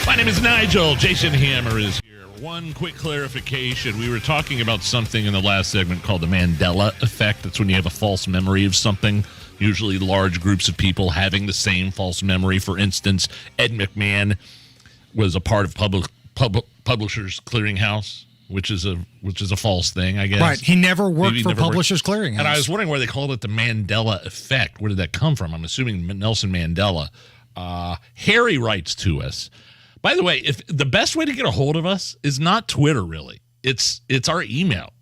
My name is Nigel. Jason Hammer is here. One quick clarification. We were talking about something in the last segment called the Mandela Effect. That's when you have a false memory of something, usually large groups of people having the same false memory. For instance, Ed McMahon was a part of Publishers Clearinghouse, which is a false thing, I guess. Right. He never worked for Publishers Clearinghouse. And I was wondering why they called it the Mandela Effect. Where did that come from? I'm assuming Nelson Mandela. Harry writes to us. By the way, if the best way to get a hold of us is not Twitter, really. It's our email.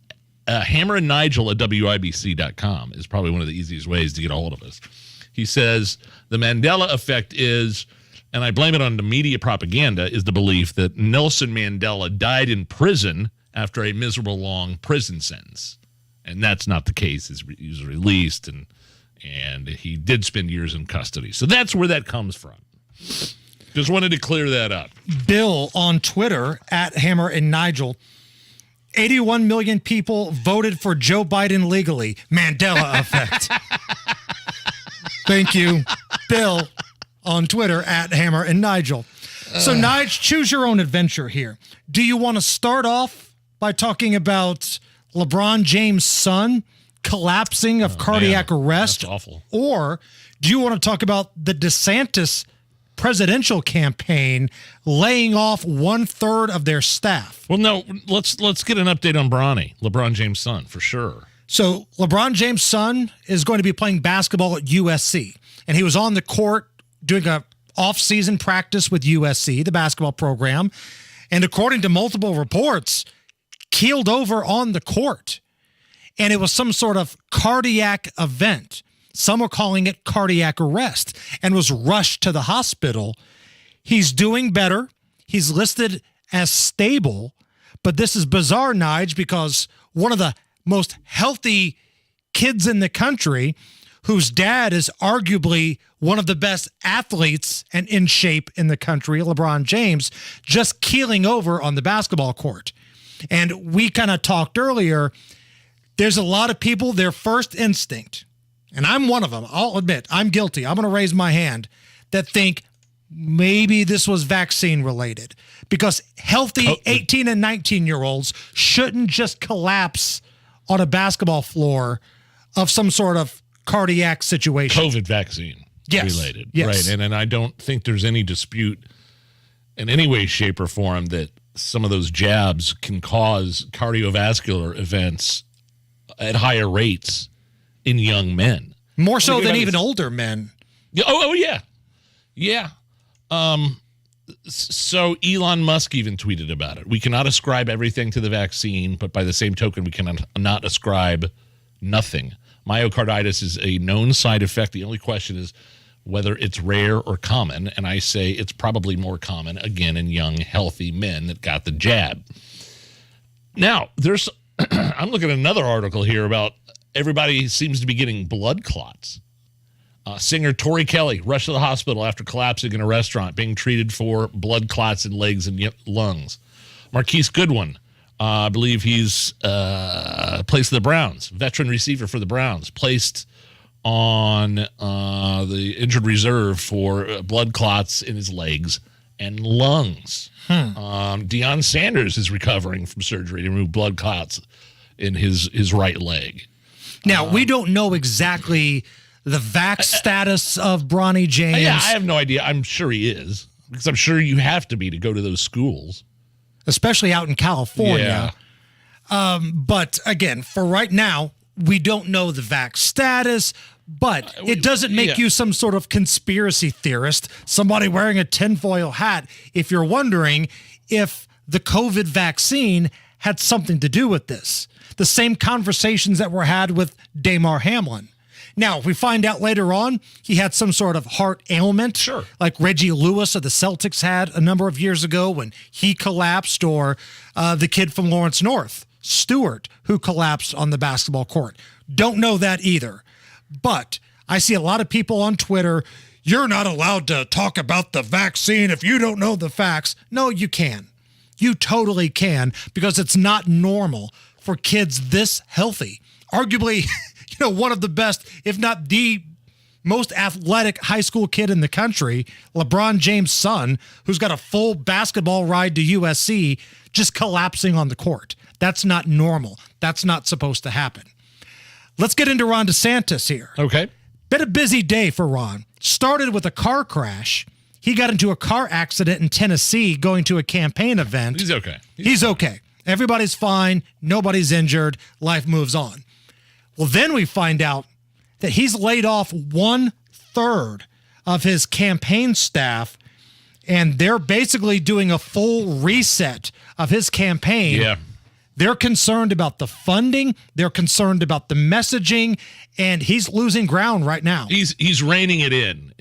hammerandnigel@wibc.com is probably one of the easiest ways to get a hold of us. He says, the Mandela Effect is, and I blame it on the media propaganda, is the belief that Nelson Mandela died in prison after a miserable long prison sentence. And that's not the case. He was released, and he did spend years in custody. So that's where that comes from. Just wanted to clear that up. Bill on Twitter, @Hammer and Nigel, 81 million people voted for Joe Biden legally. Mandela Effect. Thank you, Bill, on Twitter at Hammer and Nigel. So, Nigel, choose your own adventure here. Do you want to start off by talking about LeBron James' son collapsing of cardiac arrest? That's awful. Or do you want to talk about the DeSantis presidential campaign laying off 1/3 of their staff? Well, no, let's get an update on Bronny, LeBron James' son, for sure. So LeBron James' son is going to be playing basketball at USC, and he was on the court doing a off-season practice with USC, the basketball program, and according to multiple reports, keeled over on the court, and it was some sort of cardiac event. Some are calling it cardiac arrest, and was rushed to the hospital. He's doing better. He's listed as stable, but this is bizarre, Nige, because one of the most healthy kids in the country, whose dad is arguably one of the best athletes and in shape in the country, LeBron James, just keeling over on the basketball court. And we kind of talked earlier, there's a lot of people, their first instinct, and I'm one of them, I'll admit, I'm guilty, I'm going to raise my hand, that think maybe this was vaccine related. Because healthy 18 and 19-year-olds shouldn't just collapse on a basketball floor of some sort of cardiac situation. COVID vaccine related. Yes. Right. And I don't think there's any dispute in any way, shape, or form that some of those jabs can cause cardiovascular events at higher rates in young men. More so than even older men. Oh, yeah. Yeah. So Elon Musk even tweeted about it. We cannot ascribe everything to the vaccine, but by the same token, we cannot not ascribe nothing. Myocarditis is a known side effect. The only question is whether it's rare or common, and I say it's probably more common, again, in young, healthy men that got the jab. Now, there's I'm looking at another article here about everybody seems to be getting blood clots. Singer Tori Kelly rushed to the hospital after collapsing in a restaurant, being treated for blood clots in legs and lungs. Marquise Goodwin, I believe he's placed the Browns, veteran receiver for the Browns, placed on the injured reserve for blood clots in his legs and lungs. Deion Sanders is recovering from surgery to remove blood clots in his right leg. Now, we don't know exactly the vax status of Bronny James. Yeah, I have no idea. I'm sure he is, because I'm sure you have to be to go to those schools. Especially out in California. Yeah. But again, for right now, we don't know the vax status, but it doesn't make you some sort of conspiracy theorist, somebody wearing a tinfoil hat, if you're wondering if the COVID vaccine had something to do with this. The same conversations that were had with Damar Hamlin. Now, if we find out later on he had some sort of heart ailment, sure, like Reggie Lewis of the Celtics had a number of years ago when he collapsed, or the kid from Lawrence North, Stewart, who collapsed on the basketball court. Don't know that either. But I see a lot of people on Twitter, you're not allowed to talk about the vaccine if you don't know the facts. No, you can. You totally can, because it's not normal for kids this healthy. Arguably, one of the best, if not the most athletic high school kid in the country, LeBron James' son, who's got a full basketball ride to USC, just collapsing on the court. That's not normal. That's not supposed to happen. Let's get into Ron DeSantis here. Okay. Been a busy day for Ron. Started with a car crash. He got into a car accident in Tennessee going to a campaign event. He's okay. He's okay. Everybody's fine. Nobody's injured. Life moves on. Well, then we find out that he's laid off 1/3 of his campaign staff, and they're basically doing a full reset of his campaign. Yeah. They're concerned about the funding. They're concerned about the messaging, and he's losing ground right now. He's reining it in,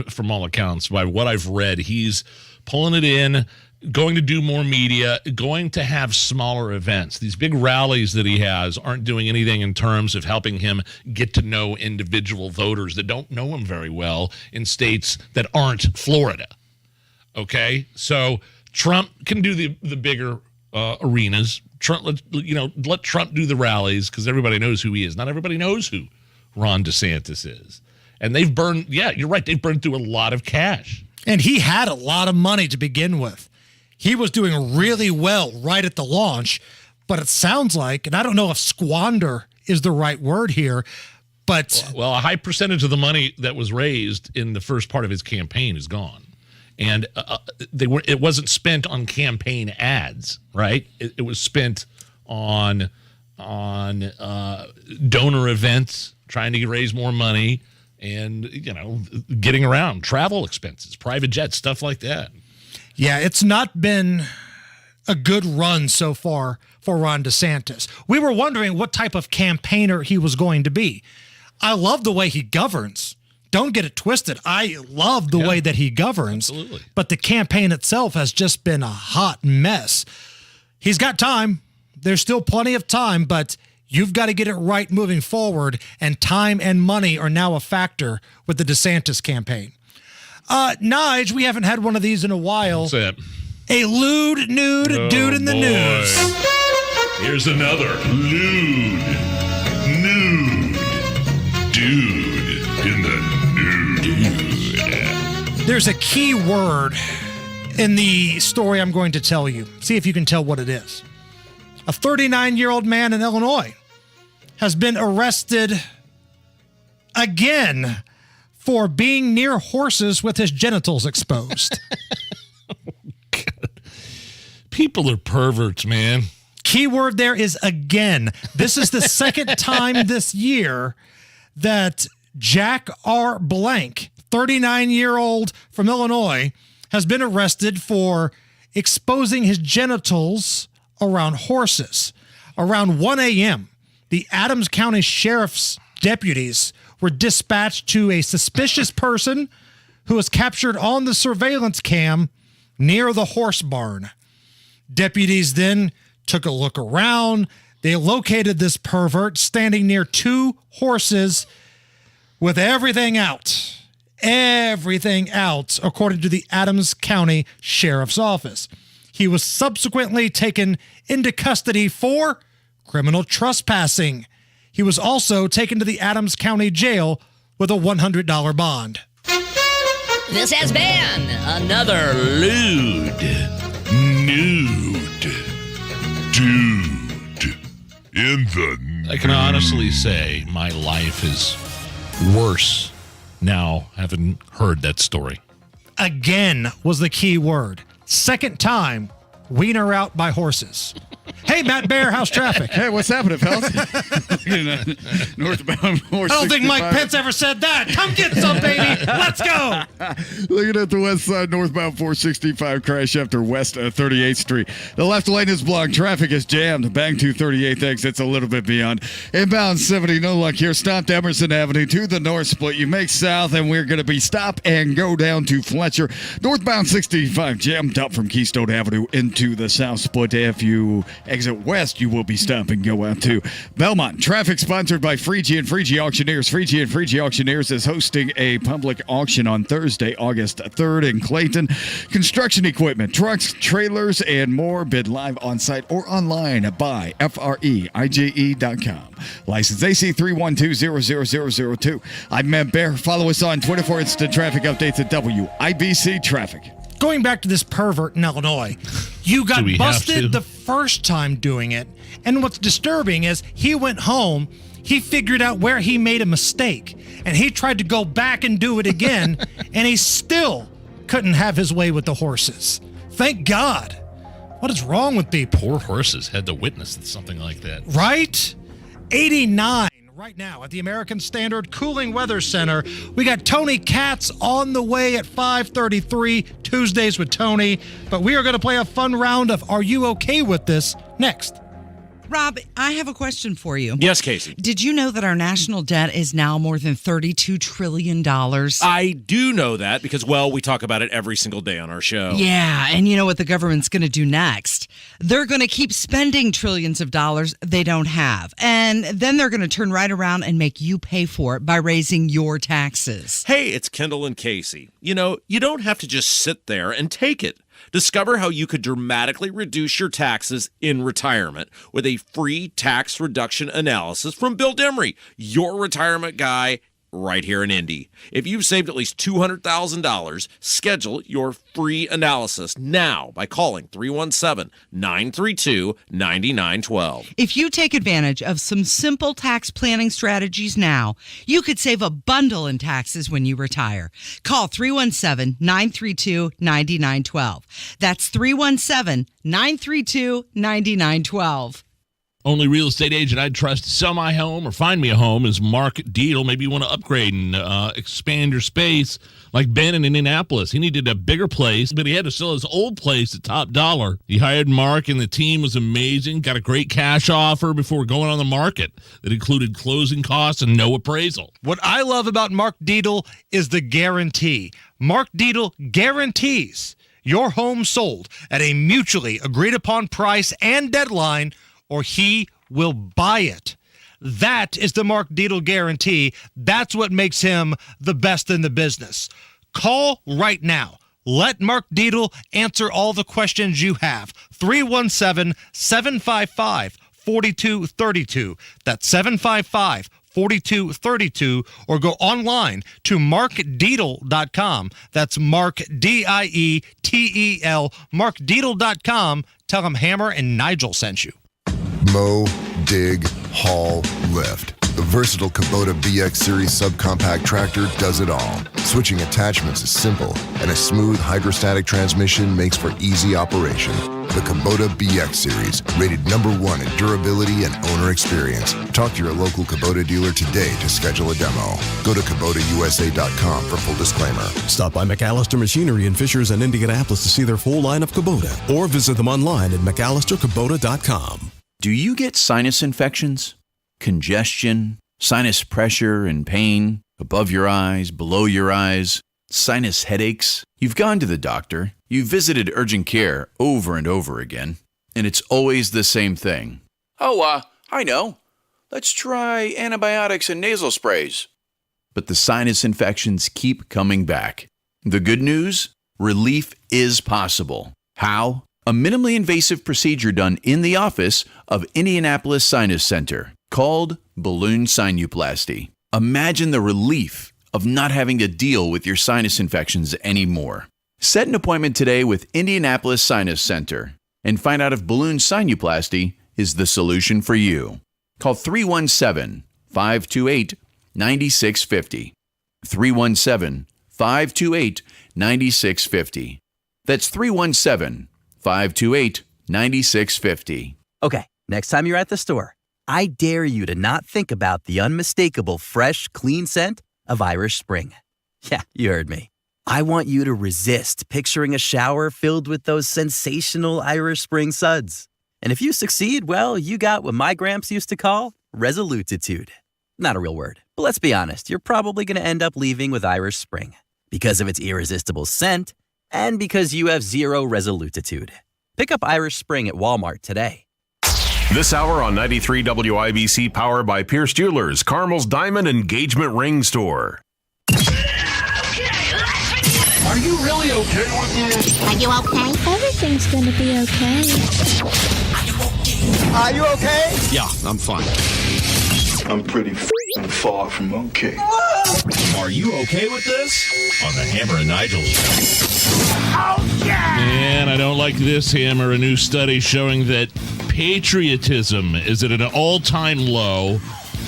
from all accounts. By what I've read, he's pulling it in, going to do more media, going to have smaller events. These big rallies that he has aren't doing anything in terms of helping him get to know individual voters that don't know him very well in states that aren't Florida. Okay? So Trump can do the bigger arenas. Trump, let Trump do the rallies because everybody knows who he is. Not everybody knows who Ron DeSantis is. And they've burned, you're right, they've burned through a lot of cash. And he had a lot of money to begin with. He was doing really well right at the launch, but it sounds like, and I don't know if squander is the right word here, but... Well, a high percentage of the money that was raised in the first part of his campaign is gone. And it wasn't spent on campaign ads, right? It was spent on donor events, trying to raise more money, and getting around, travel expenses, private jets, stuff like that. Yeah, it's not been a good run so far for Ron DeSantis. We were wondering what type of campaigner he was going to be. I love the way he governs. Don't get it twisted. I love the way that he governs. Absolutely. But the campaign itself has just been a hot mess. He's got time. There's still plenty of time, but you've got to get it right moving forward, and time and money are now a factor with the DeSantis campaign. Nige, we haven't had one of these in a while. What's that? A lewd, nude dude in the news. Here's another lewd, nude dude in the news. There's a key word in the story I'm going to tell you. See if you can tell what it is. A 39-year-old man in Illinois has been arrested again for being near horses with his genitals exposed. People are perverts, man. Key word there is again. This is the second time this year that Jack R. Blank, 39-year-old from Illinois, has been arrested for exposing his genitals around horses. Around 1 a.m., the Adams County Sheriff's deputies were dispatched to a suspicious person who was captured on the surveillance cam near the horse barn. Deputies then took a look around. They located this pervert standing near two horses with everything out. Everything out, according to the Adams County Sheriff's Office. He was subsequently taken into custody for criminal trespassing. He was also taken to the Adams County Jail with a $100 bond. This has been another lewd, nude dude in the... I can honestly say my life is worse now having heard that story. Again was the key word. Second time, wiener out by horses. Hey, Matt Bear, how's traffic? Hey, what's happening, fellas? Northbound 465. I don't think Mike Pence ever said that. Come get some, baby. Let's go. Looking at the west side, northbound 465 crash after West 38th Street. The left lane is blocked. Traffic is jammed. Bang to 38th exits a little bit beyond. Inbound 70, no luck here. Stopped Emerson Avenue to the north split. You make south, and we're going to be stop and go down to Fletcher. Northbound 65 jammed up from Keystone Avenue into the south split. If you exit west, you will be stop and go out to Belmont. Traffic sponsored by Freegee and Freegee Auctioneers. Freegee and Freegee Auctioneers is hosting a public auction on Thursday, August 3rd in Clayton. Construction equipment, trucks, trailers, and more. Bid live on site or online by FREIGE.com. License AC 312-00002. I'm Matt Bear. Follow us on Twitter for instant traffic updates at WIBC Traffic. Going back to this pervert in Illinois, you got busted the first time doing it, and what's disturbing is he went home, he figured out where he made a mistake, and he tried to go back and do it again, and he still couldn't have his way with the horses. Thank God. What is wrong with people? Poor horses had to witness something like that. Right? 89. Right now at the American Standard Cooling Weather Center. We got Tony Katz on the way at 5:33, Tuesdays with Tony. But we are going to play a fun round of Are You Okay With This next. Rob, I have a question for you. Yes, Casey. Did you know that our national debt is now more than $32 trillion? I do know that because, well, we talk about it every single day on our show. Yeah, and you know what the government's going to do next? They're going to keep spending trillions of dollars they don't have. And then they're going to turn right around and make you pay for it by raising your taxes. Hey, it's Kendall and Casey. You know, you don't have to just sit there and take it. Discover how you could dramatically reduce your taxes in retirement with a free tax reduction analysis from Bill Demery, your retirement guy right here in Indy. If you've saved at least $200,000, schedule your free analysis now by calling 317-932-9912. If you take advantage of some simple tax planning strategies now, you could save a bundle in taxes when you retire. Call 317-932-9912. That's 317-932-9912. Only real estate agent I'd trust to sell my home or find me a home is Mark Deedle. Maybe you want to upgrade and expand your space like Ben in Indianapolis. He needed a bigger place, but he had to sell his old place at top dollar. He hired Mark, and the team was amazing. Got a great cash offer before going on the market that included closing costs and no appraisal. What I love about Mark Deedle is the guarantee. Mark Deedle guarantees your home sold at a mutually agreed upon price and deadline, or he will buy it. That is the Mark Deedle guarantee. That's what makes him the best in the business. Call right now. Let Mark Deedle answer all the questions you have. 317-755-4232. That's 755-4232. Or go online to markdeedle.com. That's Mark, Dietel, markdeedle.com. Tell him Hammer and Nigel sent you. Mow, dig, haul, lift. The versatile Kubota BX Series subcompact tractor does it all. Switching attachments is simple, and a smooth hydrostatic transmission makes for easy operation. The Kubota BX Series, rated #1 in durability and owner experience. Talk to your local Kubota dealer today to schedule a demo. Go to KubotaUSA.com for full disclaimer. Stop by McAllister Machinery in Fishers and Indianapolis to see their full line of Kubota, or visit them online at McAllisterKubota.com. Do you get sinus infections, congestion, sinus pressure and pain, above your eyes, below your eyes, sinus headaches? You've gone to the doctor, you've visited urgent care over and over again, and it's always the same thing. I know. Let's try antibiotics and nasal sprays. But the sinus infections keep coming back. The good news? Relief is possible. How? A minimally invasive procedure done in the office of Indianapolis Sinus Center called balloon sinuplasty. Imagine the relief of not having to deal with your sinus infections anymore. Set an appointment today with Indianapolis Sinus Center and find out if balloon sinuplasty is the solution for you. Call 317-528-9650. 317-528-9650. That's 317-528-9650. Okay, next time you're at the store, I dare you to not think about the unmistakable fresh, clean scent of Irish Spring. Yeah, you heard me. I want you to resist picturing a shower filled with those sensational Irish Spring suds. And if you succeed, well, you got what my gramps used to call resolutitude. Not a real word, but let's be honest, you're probably going to end up leaving with Irish Spring because of its irresistible scent and because you have zero resolutitude. Pick up Irish Spring at Walmart today. This hour on 93 WIBC, powered by Pierce Jewelers, Carmel's Diamond Engagement Ring Store. Are you really okay with this? Are you okay? Everything's gonna be okay. Are you okay? Yeah, I'm fine. I'm pretty far from okay. Are you okay with this? On the Hammer and Nigel show. Oh, yeah! Man, I don't like this, Hammer. A new study showing that patriotism is at an all-time low.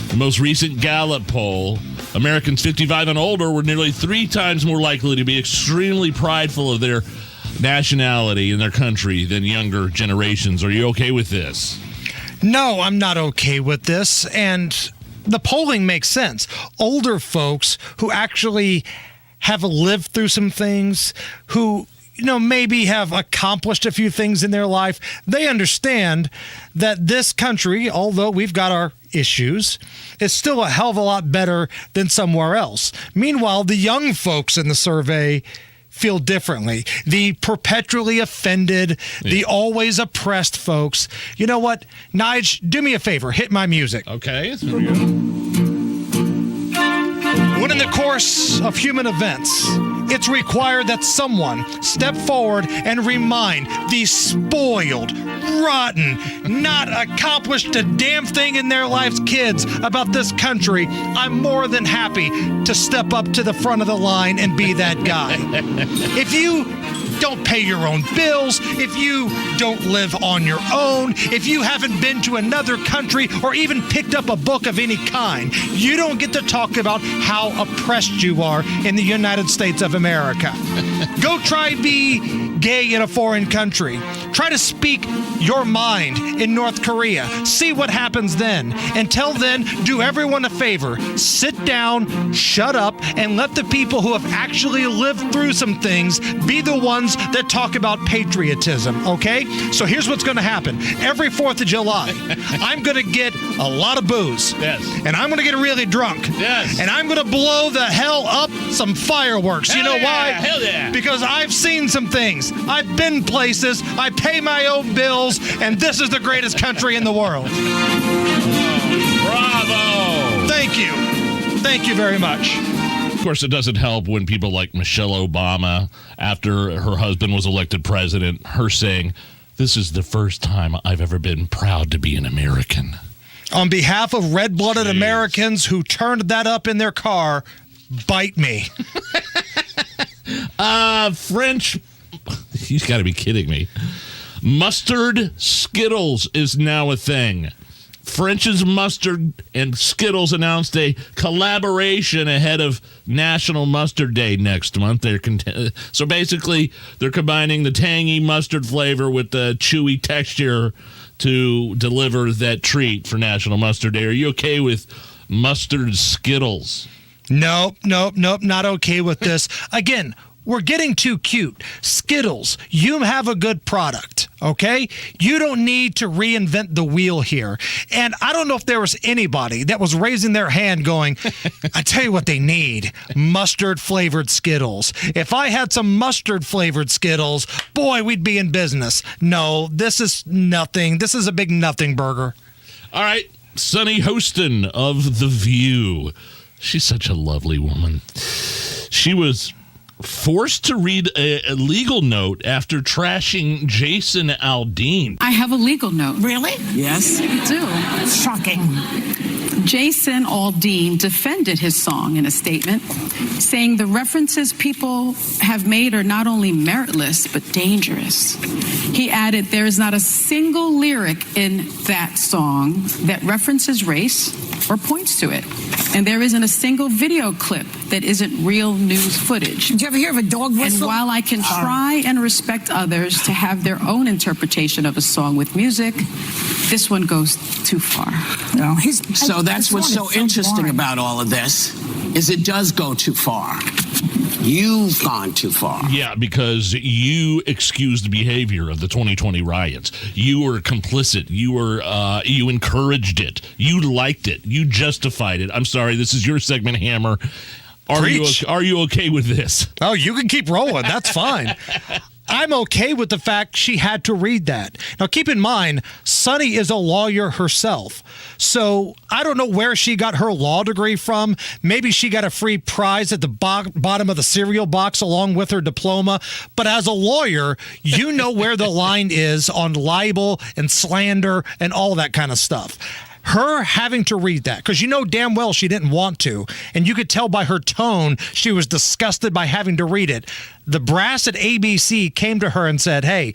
The most recent Gallup poll, Americans 55 and older were nearly 3 times more likely to be extremely prideful of their nationality and their country than younger generations. Are you okay with this? No, I'm not okay with this, and the polling makes sense. Older folks who actually have lived through some things, who maybe have accomplished a few things in their life, they understand that this country, although we've got our issues, is still a hell of a lot better than somewhere else. Meanwhile, the young folks in the survey feel differently. The perpetually offended, the always oppressed folks. You know what? Nige, do me a favor. Hit my music. Okay. Here we go. When in the course of human events, it's required that someone step forward and remind these spoiled, rotten, not accomplished a damn thing in their lives kids about this country. I'm more than happy to step up to the front of the line and be that guy. If you don't pay your own bills, if you don't live on your own, if you haven't been to another country or even picked up a book of any kind, you don't get to talk about how oppressed you are in the United States of America. Go try be gay in a foreign country. Try to speak your mind in North Korea. See what happens then. Until then, do everyone a favor. Sit down, shut up, and let the people who have actually lived through some things be the ones that talk about patriotism, okay? So here's what's going to happen. Every 4th of July, I'm going to get a lot of booze. Yes. And I'm going to get really drunk. Yes. And I'm going to blow the hell up some fireworks. You know why? Hell yeah. Because I've seen some things. I've been places. I pay my own bills. And this is the greatest country in the world. Bravo. Thank you. Thank you very much. Of course, it doesn't help when people like Michelle Obama, after her husband was elected president, her saying, "This is the first time I've ever been proud to be an American." On behalf of red-blooded Americans who turned that up in their car, bite me. French, you've got to be kidding me. Mustard Skittles is now a thing. French's Mustard and Skittles announced a collaboration ahead of National Mustard Day next month. So basically, they're combining the tangy mustard flavor with the chewy texture to deliver that treat for National Mustard Day. Are you okay with Mustard Skittles? Nope, not okay with this. Again, we're getting too cute. Skittles, you have a good product, okay? You don't need to reinvent the wheel here. And I don't know if there was anybody that was raising their hand going, I tell you what they need, mustard-flavored Skittles. If I had some mustard-flavored Skittles, boy, we'd be in business. No, this is nothing. This is a big nothing burger. All right, Sunny Hostin of The View. She's such a lovely woman. She was forced to read a legal note after trashing Jason Aldean. I have a legal note. Really? Yes, I do. Shocking. Jason Aldean defended his song in a statement, saying the references people have made are not only meritless, but dangerous. He added, there is not a single lyric in that song that references race or points to it. And there isn't a single video clip that isn't real news footage. Did you ever hear of a dog whistle? And while I can try and respect others to have their own interpretation of a song with music, this one goes too far. No, so that's what's so interesting about all of this, is it does go too far. You've gone too far. Yeah, because you excused the behavior of the 2020 riots. You were complicit. You encouraged it. You liked it. You justified it. I'm sorry, this is your segment, Hammer. Are you okay with this? Oh, you can keep rolling. That's fine. I'm okay with the fact she had to read that. Now, keep in mind, Sunny is a lawyer herself. So I don't know where she got her law degree from. Maybe she got a free prize at the bottom of the cereal box along with her diploma. But as a lawyer, you know where the line is on libel and slander and all that kind of stuff. Her having to read that, because you know damn well she didn't want to, and you could tell by her tone she was disgusted by having to read it. The brass at ABC came to her and said, hey,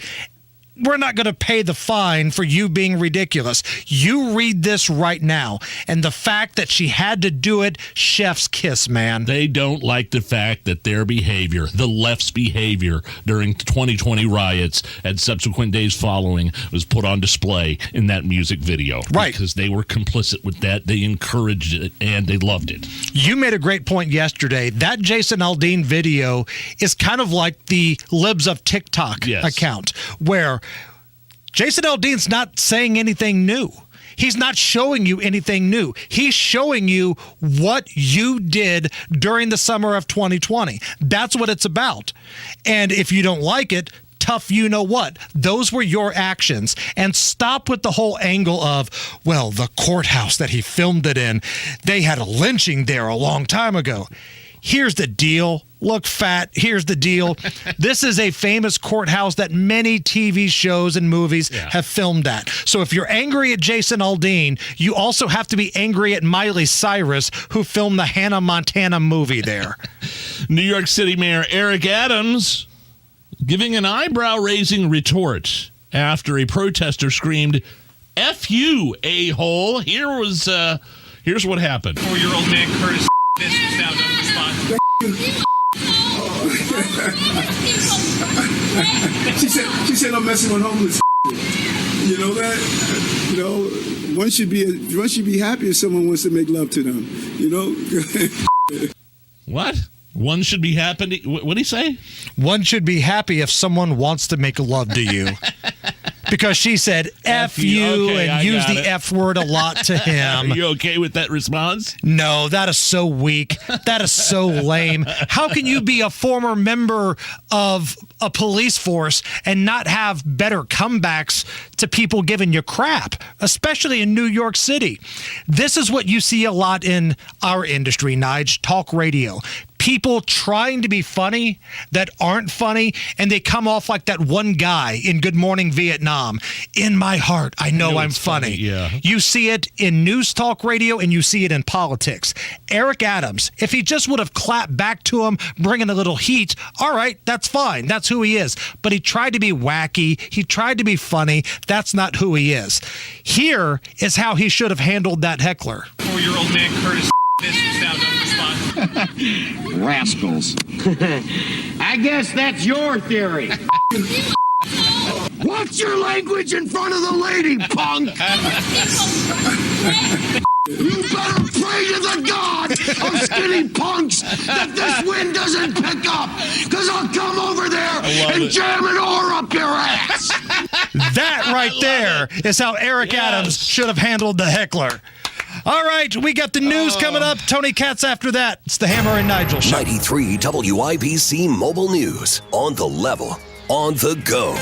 we're not going to pay the fine for you being ridiculous. You read this right now. And the fact that she had to do it, chef's kiss, man. They don't like the fact that their behavior, the left's behavior during the 2020 riots and subsequent days following, was put on display in that music video. Right. Because they were complicit with that. They encouraged it and they loved it. You made a great point yesterday. That Jason Aldean video is kind of like the Libs of TikTok account, where Jason Aldean's not saying anything new. He's not showing you anything new. He's showing you what you did during the summer of 2020. That's what it's about. And if you don't like it, tough you know what. Those were your actions. And stop with the whole angle of, well, the courthouse that he filmed it in, they had a lynching there a long time ago. Here's the deal. Look, fat, here's the deal. This is a famous courthouse that many TV shows and movies have filmed at. So if you're angry at Jason Aldean, you also have to be angry at Miley Cyrus, who filmed the Hannah Montana movie there. New York City Mayor Eric Adams giving an eyebrow-raising retort after a protester screamed, "F you, a-hole." Here's what happened. 4-year-old man Curtis is now done responding. she said I'm messing with homeless. You know that? You know, one should be happy if someone wants to make love to them. You know? What? One should be happy. What did he say? One should be happy if someone wants to make love to you. Because she said F you and used the F word a lot to him. Are you okay with that response? No, that is so weak. That is so lame. How can you be a former member of a police force and not have better comebacks to people giving you crap, especially in New York City? This is what you see a lot in our industry, Nige, talk radio. People trying to be funny that aren't funny, and they come off like that one guy in Good Morning Vietnam. In my heart, I know I'm funny. Yeah. You see it in news talk radio, and you see it in politics. Eric Adams, if he just would have clapped back to him, bringing a little heat, all right, that's fine. That's who he is. But he tried to be wacky. He tried to be funny. That's not who he is. Here is how he should have handled that heckler. 4-year-old man Curtis is now done responding. Rascals. I guess that's your theory. Watch your language in front of the lady, punk! You better pray to the God of skinny punks that this wind doesn't pick up, because I'll come over there and jam an oar up your ass! That right there is how Eric Adams should have handled the heckler. All right, we got the news coming up. Tony Katz after that. It's the Hammer and Nigel Show. 93 WIBC Mobile News. On the level. On the go.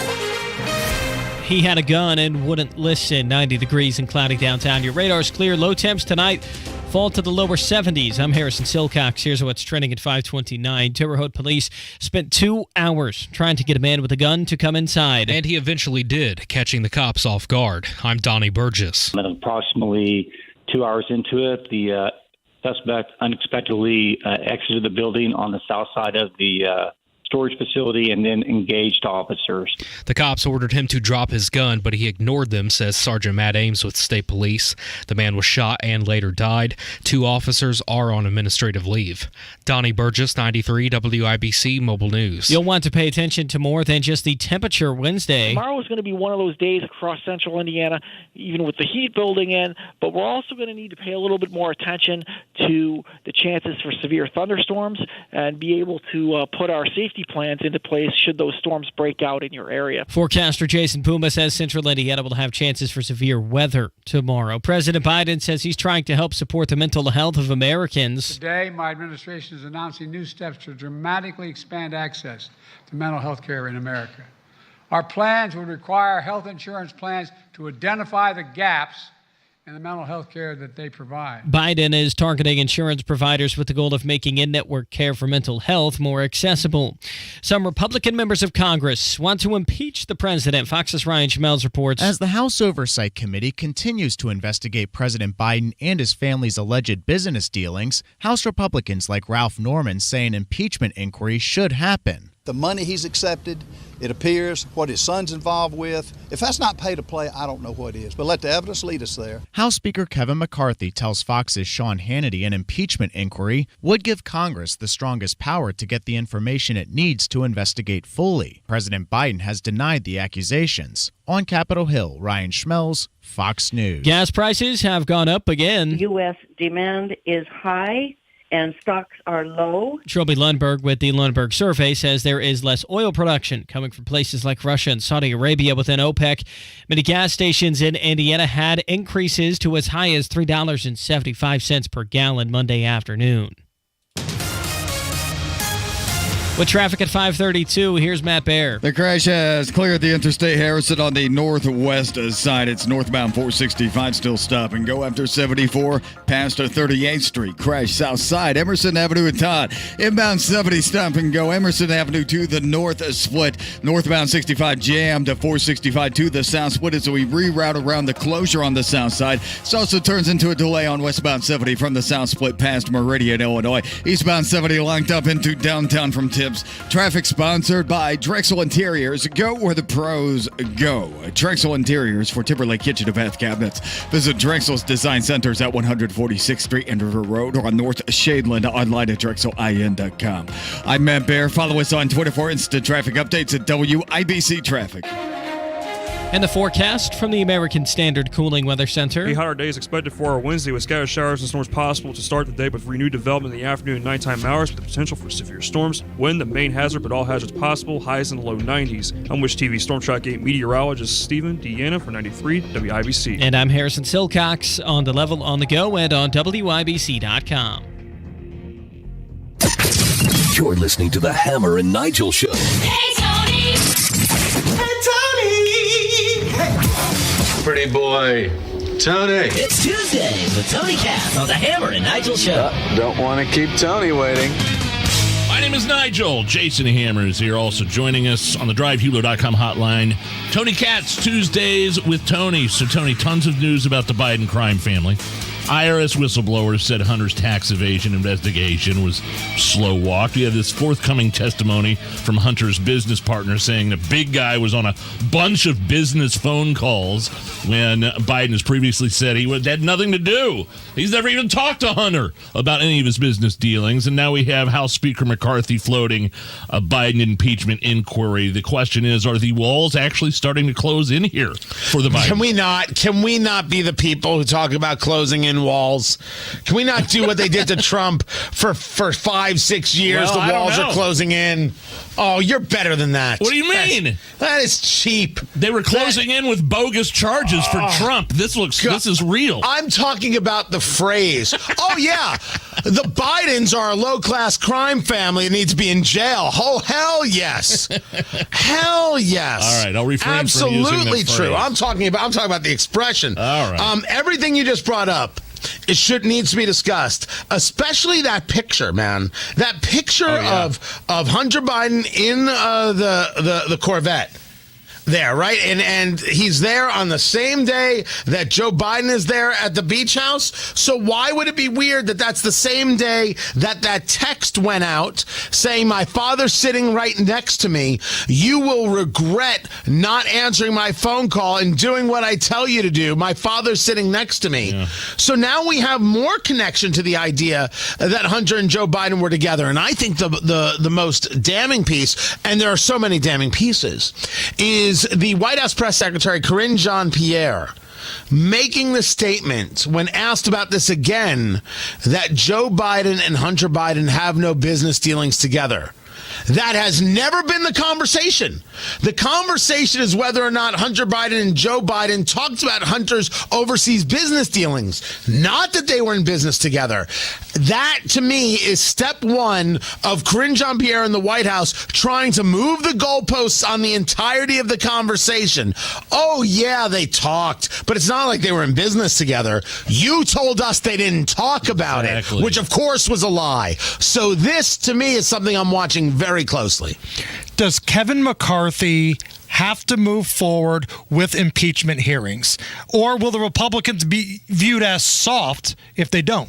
He had a gun and wouldn't listen. 90 degrees and cloudy downtown. Your radar's clear. Low temps tonight. Fall to the lower 70s. I'm Harrison Silcox. Here's what's trending at 5:29. Terre Haute police spent 2 hours trying to get a man with a gun to come inside. And he eventually did, catching the cops off guard. I'm Donnie Burgess. At approximately 2 hours into it, the suspect unexpectedly exited the building on the south side of the storage facility and then engaged officers. The cops ordered him to drop his gun, but he ignored them, says Sergeant Matt Ames with State Police. The man was shot and later died. 2 officers are on administrative leave. Donnie Burgess, 93 WIBC Mobile News. You'll want to pay attention to more than just the temperature Wednesday. Tomorrow is going to be one of those days across central Indiana, even with the heat building in, but we're also going to need to pay a little bit more attention to the chances for severe thunderstorms and be able to put our safety plans into place should those storms break out in your area. Forecaster Jason Puma says Central Indiana will have chances for severe weather tomorrow. President Biden says he's trying to help support the mental health of Americans. Today, my administration is announcing new steps to dramatically expand access to mental health care in America. Our plans would require health insurance plans to identify the gaps in the mental health care that they provide. Biden is targeting insurance providers with the goal of making in-network care for mental health more accessible. Some Republican members of Congress want to impeach the president. Fox's Ryan Schmelz reports. As the House Oversight Committee continues to investigate President Biden and his family's alleged business dealings, House Republicans like Ralph Norman say an impeachment inquiry should happen. The money he's accepted, it appears, what his son's involved with. If that's not pay to play, I don't know what is. But let the evidence lead us there. House Speaker Kevin McCarthy tells Fox's Sean Hannity an impeachment inquiry would give Congress the strongest power to get the information it needs to investigate fully. President Biden has denied the accusations. On Capitol Hill, Ryan Schmelz, Fox News. Gas prices have gone up again. U.S. demand is high and stocks are low. Trilby Lundberg with the Lundberg Survey says there is less oil production coming from places like Russia and Saudi Arabia within OPEC. Many gas stations in Indiana had increases to as high as $3.75 per gallon Monday afternoon. With traffic at 532, here's Matt Baer. The crash has cleared the Interstate Harrison on the northwest side. It's northbound 465, still stop and go after 74 past 38th Street. Crash south side, Emerson Avenue and Todd. Inbound 70, stop and go. Emerson Avenue to the north split. Northbound 65 jammed to 465 to the south split as we reroute around the closure on the south side. This also turns into a delay on westbound 70 from the south split past Meridian, Illinois. Eastbound 70 locked up into downtown from Tibbs. Traffic sponsored by Drexel Interiors. Go where the pros go. Drexel Interiors for Timberlake kitchen and bath cabinets. Visit Drexel's Design Centers at 146th Street and River Road or on North Shadeland online at drexelin.com. I'm Matt Baer. Follow us on Twitter for instant traffic updates at WIBC Traffic. And the forecast from the American Standard Cooling Weather Center. A hotter day is expected for our Wednesday with scattered showers and storms possible to start the day with renewed development in the afternoon and nighttime hours with the potential for severe storms. Wind, the main hazard, but all hazards possible. Highs in the low 90s. I'm Wish TV Storm Track 8 meteorologist Stephen Deanna for 93 WIBC. And I'm Harrison Silcox on the level on the go and on WIBC.com. You're listening to the Hammer and Nigel Show. Hey, Tony! Hey, Tony! Pretty boy, Tony. It's Tuesday with Tony Katz on the Hammer and Nigel Show. Don't want to keep Tony waiting. My name is Nigel. Jason Hammer is here also joining us on the drivehubler.com hotline. Tony Katz, Tuesdays with Tony. So, Tony, tons of news about the Biden crime family. IRS whistleblowers said Hunter's tax evasion investigation was slow-walked. We have this forthcoming testimony from Hunter's business partner saying the big guy was on a bunch of business phone calls when Biden has previously said he had nothing to do. He's never even talked to Hunter about any of his business dealings. And now we have House Speaker McCarthy floating a Biden impeachment inquiry. The question is, are the walls actually starting to close in here for the Biden? Can we not be the people who talk about closing in walls? Can we not do what they did to Trump for 5-6 years? Well, the walls are closing in. Oh, you're better than that. What do you mean? That is cheap. They were closing in with bogus charges for Trump. This is real. I'm talking about the phrase. Oh, yeah. The Bidens are a low-class crime family and need to be in jail. Oh, hell yes. Hell yes. All right, I'll refrain from using Absolutely that true. phrase. I'm talking about the expression. All right. Everything you just brought up, needs to be discussed, especially that picture, man. That picture of Hunter Biden in the Corvette. There, right? And he's there on the same day that Joe Biden is there at the beach house. So why would it be weird that that's the same day that text went out saying, my father's sitting right next to me. You will regret not answering my phone call and doing what I tell you to do. My father's sitting next to me. Yeah. So now we have more connection to the idea that Hunter and Joe Biden were together. And I think the most damning piece, and there are so many damning pieces, is the White House press secretary, Karine Jean-Pierre, making the statement when asked about this again, that Joe Biden and Hunter Biden have no business dealings together. That has never been the conversation. The conversation is whether or not Hunter Biden and Joe Biden talked about Hunter's overseas business dealings, not that they were in business together. That, to me, is step one of Karine Jean-Pierre in the White House trying to move the goalposts on the entirety of the conversation. Oh, yeah, they talked, but it's not like they were in business together. You told us they didn't talk about it, which, of course, was a lie. So this, to me, is something I'm watching very closely. Does Kevin McCarthy have to move forward with impeachment hearings? Or will the Republicans be viewed as soft if they don't?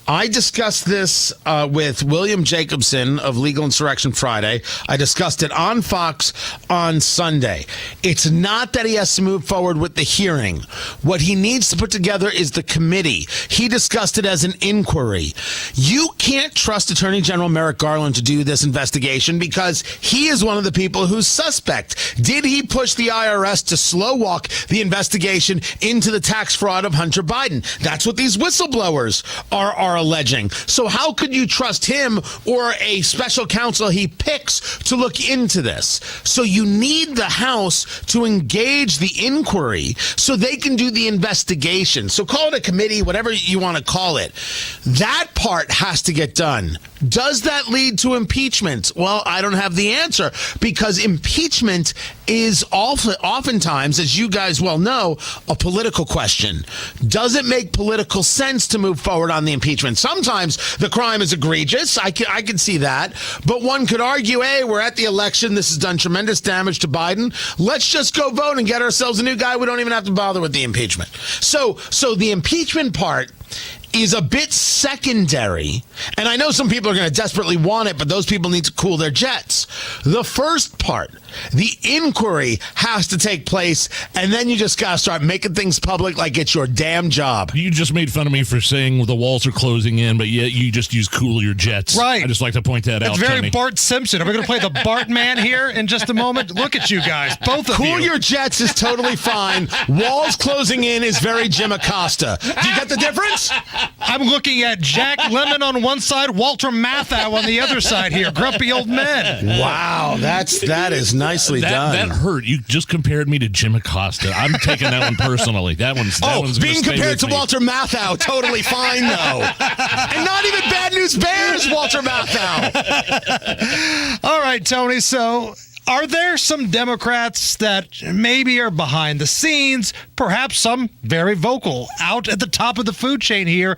I discussed this with William Jacobson of Legal Insurrection Friday. I discussed it on Fox on Sunday. It's not that he has to move forward with the hearing. What he needs to put together is the committee. He discussed it as an inquiry. You can't trust Attorney General Merrick Garland to do this investigation because he is one of the people who's suspect. Did he push the IRS to slow walk the investigation into the tax fraud of Hunter Biden? That's what these whistleblowers are are alleging. So how could you trust him or a special counsel he picks to look into this? So you need the House to engage the inquiry so they can do the investigation. So call it a committee, whatever you want to call it. That part has to get done. Does that lead to impeachment? Well, I don't have the answer, because impeachment is oftentimes, as you guys well know, a political question. Does it make political sense to move forward on the impeachment? Sometimes the crime is egregious. I can see that. But one could argue, hey, we're at the election. This has done tremendous damage to Biden. Let's just go vote and get ourselves a new guy. We don't even have to bother with the impeachment. So the impeachment part is a bit secondary, and I know some people are going to desperately want it, but those people need to cool their jets. The first part, the inquiry, has to take place, and then you just got to start making things public like it's your damn job. You just made fun of me for saying the walls are closing in, but yet you just use cool your jets. Right. I just like to point that out. It's very Tony. Bart Simpson. Are we going to play the Bart man here in just a moment? Look at you guys, both of you. Cool your jets is totally fine. Walls closing in is very Jim Acosta. Do you get the difference? I'm looking at Jack Lemmon on one side, Walter Matthau on the other side here. Grumpy old men. Wow, that is nicely done. That hurt. You just compared me to Jim Acosta. I'm taking that one personally. That one's being compared to Walter Matthau, totally fine though. And not even Bad News Bears, Walter Matthau. All right, Tony. So, are there some Democrats that maybe are behind the scenes, perhaps some very vocal, out at the top of the food chain here,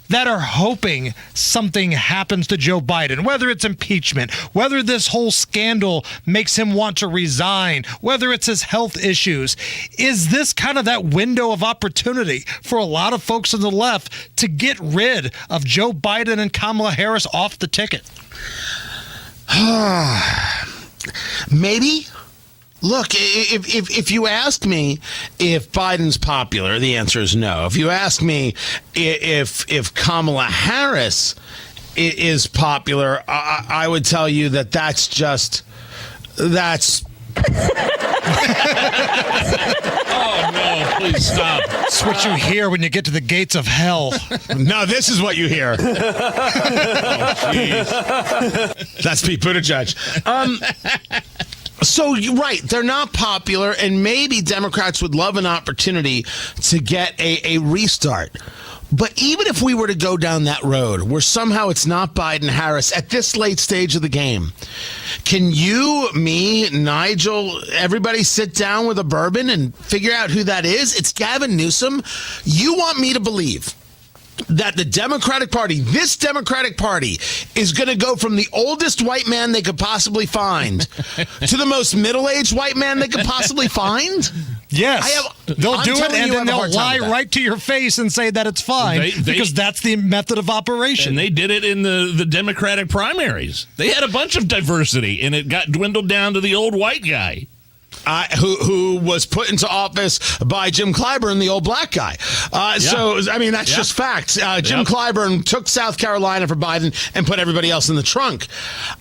that are hoping something happens to Joe Biden, whether it's impeachment, whether this whole scandal makes him want to resign, whether it's his health issues? Is this kind of that window of opportunity for a lot of folks on the left to get rid of Joe Biden and Kamala Harris off the ticket? Maybe. Look, if you ask me if Biden's popular, the answer is no. If you ask me if Kamala Harris is popular, I would tell you that's. Oh, no, please stop. That's what you hear when you get to the gates of hell. No, this is what you hear. Oh, jeez. That's Pete Buttigieg. So you're right, they're not popular, and maybe Democrats would love an opportunity to get a restart. But even if we were to go down that road where somehow it's not Biden-Harris at this late stage of the game, can you, me, Nigel, everybody sit down with a bourbon and figure out who that is? It's Gavin Newsom. You want me to believe that the Democratic Party, this Democratic Party, is going to go from the oldest white man they could possibly find to the most middle-aged white man they could possibly find? Yes. They'll do it, and then they'll lie right to your face and say that it's fine, because that's the method of operation. And they did it in the Democratic primaries. They had a bunch of diversity, and it got dwindled down to the old white guy. Who was put into office by Jim Clyburn, the old black guy. So, I mean, that's just facts. Jim Clyburn took South Carolina for Biden and put everybody else in the trunk.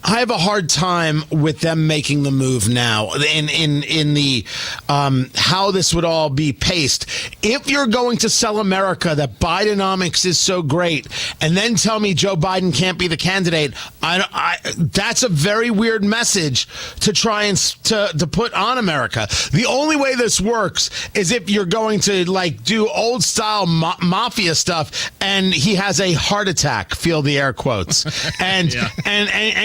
I have a hard time with them making the move now in the how this would all be paced. If you're going to sell America that Bidenomics is so great and then tell me Joe Biden can't be the candidate, that's a very weird message to try and to put on America. The only way this works is if you're going to do old style mafia stuff and he has a heart attack, feel the air quotes, and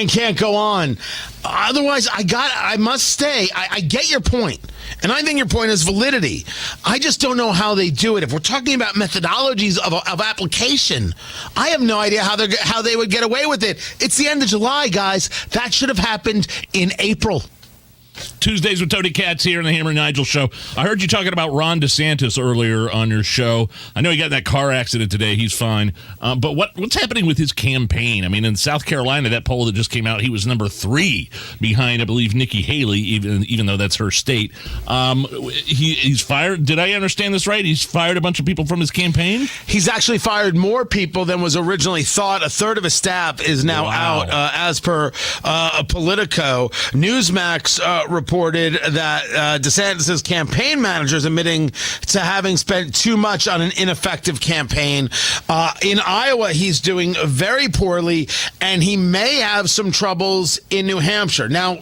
can't go on. Otherwise, I must stay. I get your point, and I think your point is validity. I just don't know how they do it. If we're talking about methodologies of application, I have no idea how they would get away with it. It's the end of July, guys. That should have happened in April. Tuesdays with Tony Katz here on the Hammer and Nigel show. I heard you talking about Ron DeSantis earlier on your show. I know he got in that car accident today. He's fine. But what's happening with his campaign? I mean, in South Carolina, that poll that just came out, he was number 3 behind, I believe, Nikki Haley, even though that's her state. He's fired. Did I understand this right? He's fired a bunch of people from his campaign? He's actually fired more people than was originally thought. A third of his staff is now out, as per Politico. Newsmax reported that DeSantis' campaign manager is admitting to having spent too much on an ineffective campaign. In Iowa, he's doing very poorly, and he may have some troubles in New Hampshire. Now,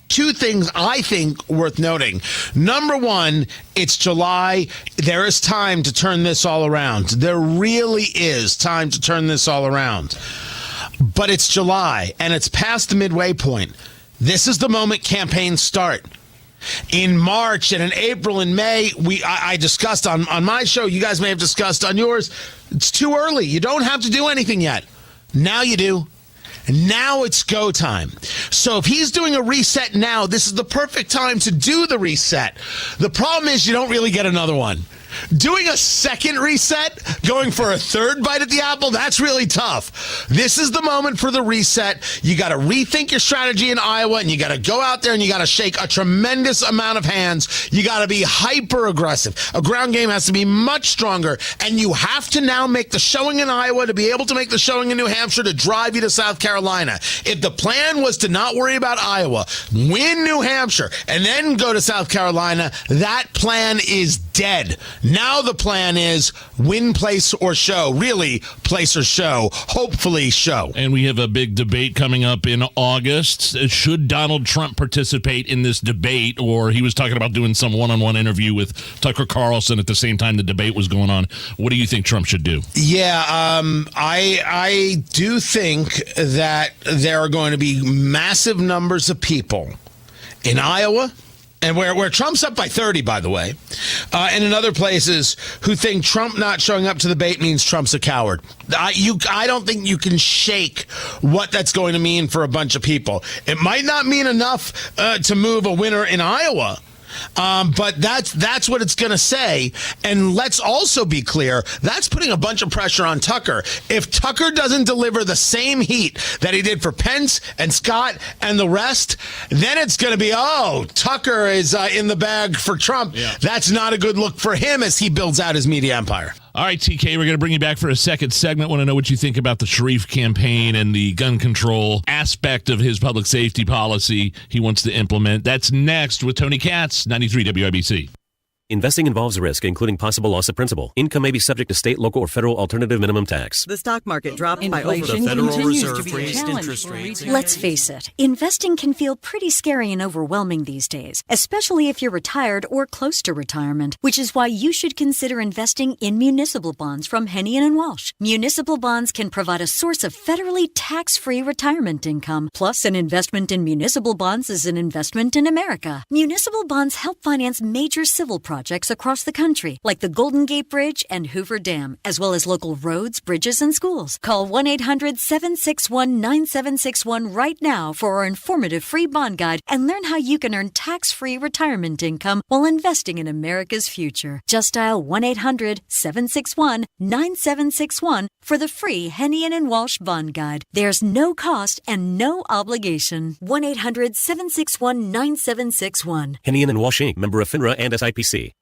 two things I think worth noting. Number one, it's July. There is time to turn this all around. There really is time to turn this all around. But it's July, and it's past the midway point. This is the moment campaigns start. In March and in April and May, I discussed on my show, you guys may have discussed on yours, it's too early. You don't have to do anything yet. Now you do. Now it's go time. So if he's doing a reset now, this is the perfect time to do the reset. The problem is you don't really get another one. Doing a second reset, going for a third bite at the apple, that's really tough. This is the moment for the reset. You got to rethink your strategy in Iowa, and you got to go out there and you got to shake a tremendous amount of hands. You got to be hyper aggressive. A ground game has to be much stronger, and you have to now make the showing in Iowa to be able to make the showing in New Hampshire to drive you to South Carolina. If the plan was to not worry about Iowa, win New Hampshire, and then go to South Carolina, that plan is dead. Now the plan is win, place, or show. Really, place or show. Hopefully, show. And we have a big debate coming up in August. Should Donald Trump participate in this debate? Or he was talking about doing some one-on-one interview with Tucker Carlson at the same time the debate was going on. What do you think Trump should do? Yeah, I do think that there are going to be massive numbers of people in Iowa, and where Trump's up by 30, by the way, and in other places who think Trump not showing up to the debate means Trump's a coward. I don't think you can shake what that's going to mean for a bunch of people. It might not mean enough to move a winner in Iowa. But that's what it's going to say. And let's also be clear, that's putting a bunch of pressure on Tucker. If Tucker doesn't deliver the same heat that he did for Pence and Scott and the rest, then it's going to be, Tucker is in the bag for Trump. Yeah. That's not a good look for him as he builds out his media empire. All right, TK, we're going to bring you back for a second segment. Want to know what you think about the Sharif campaign and the gun control aspect of his public safety policy he wants to implement. That's next with Tony Katz, 93 WIBC. Investing involves risk, including possible loss of principal. Income may be subject to state, local, or federal alternative minimum tax. The stock market dropped by over the Federal Reserve raised interest rates. Let's face it, investing can feel pretty scary and overwhelming these days, especially if you're retired or close to retirement, which is why you should consider investing in municipal bonds from Hennian & Walsh. Municipal bonds can provide a source of federally tax-free retirement income. Plus, an investment in municipal bonds is an investment in America. Municipal bonds help finance major civil projects across the country, like the Golden Gate Bridge and Hoover Dam, as well as local roads, bridges, and schools. Call 1-800-761-9761 right now for our informative free bond guide and learn how you can earn tax-free retirement income while investing in America's future. Just dial 1-800-761-9761 for the free Hennian & Walsh bond guide. There's no cost and no obligation. 1-800-761-9761. Hennian & Walsh, Inc., member of FINRA and SIPC.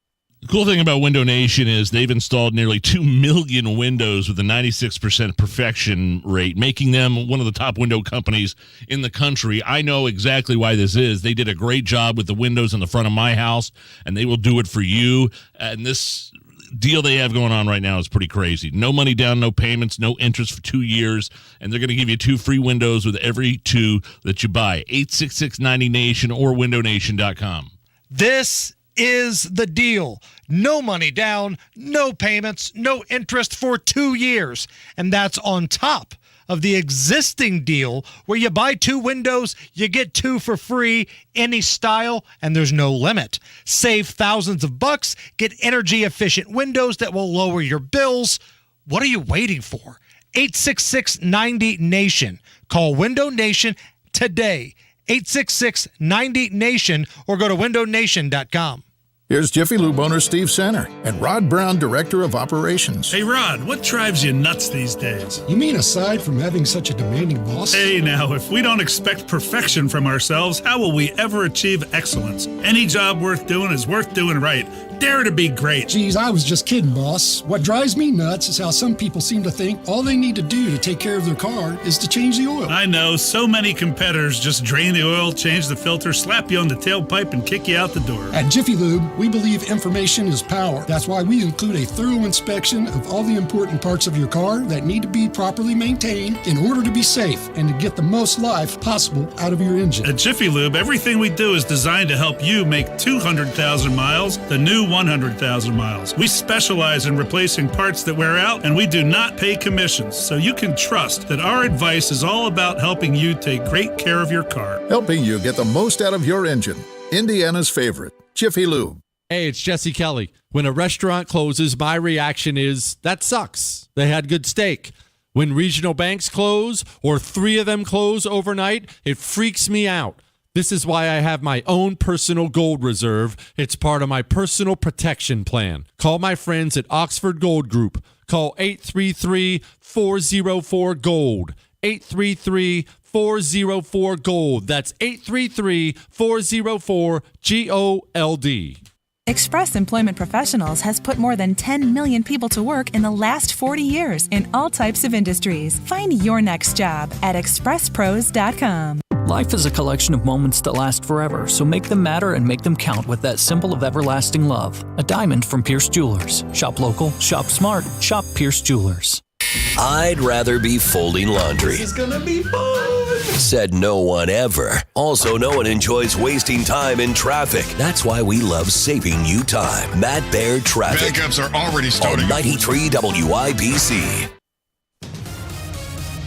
The cool thing about Window Nation is they've installed nearly 2 million windows with a 96% perfection rate, making them one of the top window companies in the country. I know exactly why this is. They did a great job with the windows in the front of my house, and they will do it for you. And this deal they have going on right now is pretty crazy. No money down, no payments, no interest for 2 years, and they're going to give you 2 free windows with every 2 that you buy. 866-90-NATION or windownation.com. This is the deal. No money down, no payments, no interest for 2 years. And that's on top of the existing deal where you buy 2 windows, you get 2 for free, any style, and there's no limit. Save thousands of bucks, get energy-efficient windows that will lower your bills. What are you waiting for? 866-90-NATION. Call Window Nation today. 866-90-NATION or go to windownation.com. Here's Jiffy Lube owner Steve Center and Rod Brown, Director of Operations. Hey, Rod, what drives you nuts these days? You mean aside from having such a demanding boss? Hey, now, if we don't expect perfection from ourselves, how will we ever achieve excellence? Any job worth doing is worth doing right. dare to be great. Geez, I was just kidding, boss. What drives me nuts is how some people seem to think all they need to do to take care of their car is to change the oil. I know, so many competitors just drain the oil, change the filter, slap you on the tailpipe, and kick you out the door. At Jiffy Lube, we believe information is power. That's why we include a thorough inspection of all the important parts of your car that need to be properly maintained in order to be safe and to get the most life possible out of your engine. At Jiffy Lube, everything we do is designed to help you make 200,000 miles the new 100,000 miles. We specialize in replacing parts that wear out, and we do not pay commissions, so you can trust that our advice is all about helping you take great care of your car. Helping you get the most out of your engine. Indiana's favorite, Jiffy Lube. Hey, it's Jesse Kelly. When a restaurant closes, my reaction is, that sucks. They had good steak. When regional banks close, or 3 of them close overnight, it freaks me out. This is why I have my own personal gold reserve. It's part of my personal protection plan. Call my friends at Oxford Gold Group. Call 833-404-GOLD. 833-404-GOLD. That's 833-404-GOLD. Express Employment Professionals has put more than 10 million people to work in the last 40 years in all types of industries. Find your next job at expresspros.com. Life is a collection of moments that last forever, so make them matter and make them count with that symbol of everlasting love. A diamond from Pierce Jewelers. Shop local, shop smart, shop Pierce Jewelers. I'd rather be folding laundry. This is gonna be fun. Said no one ever. Also, no one enjoys wasting time in traffic. That's why we love saving you time. Matt Bear Traffic. Backups are already starting. On 93 WIBC.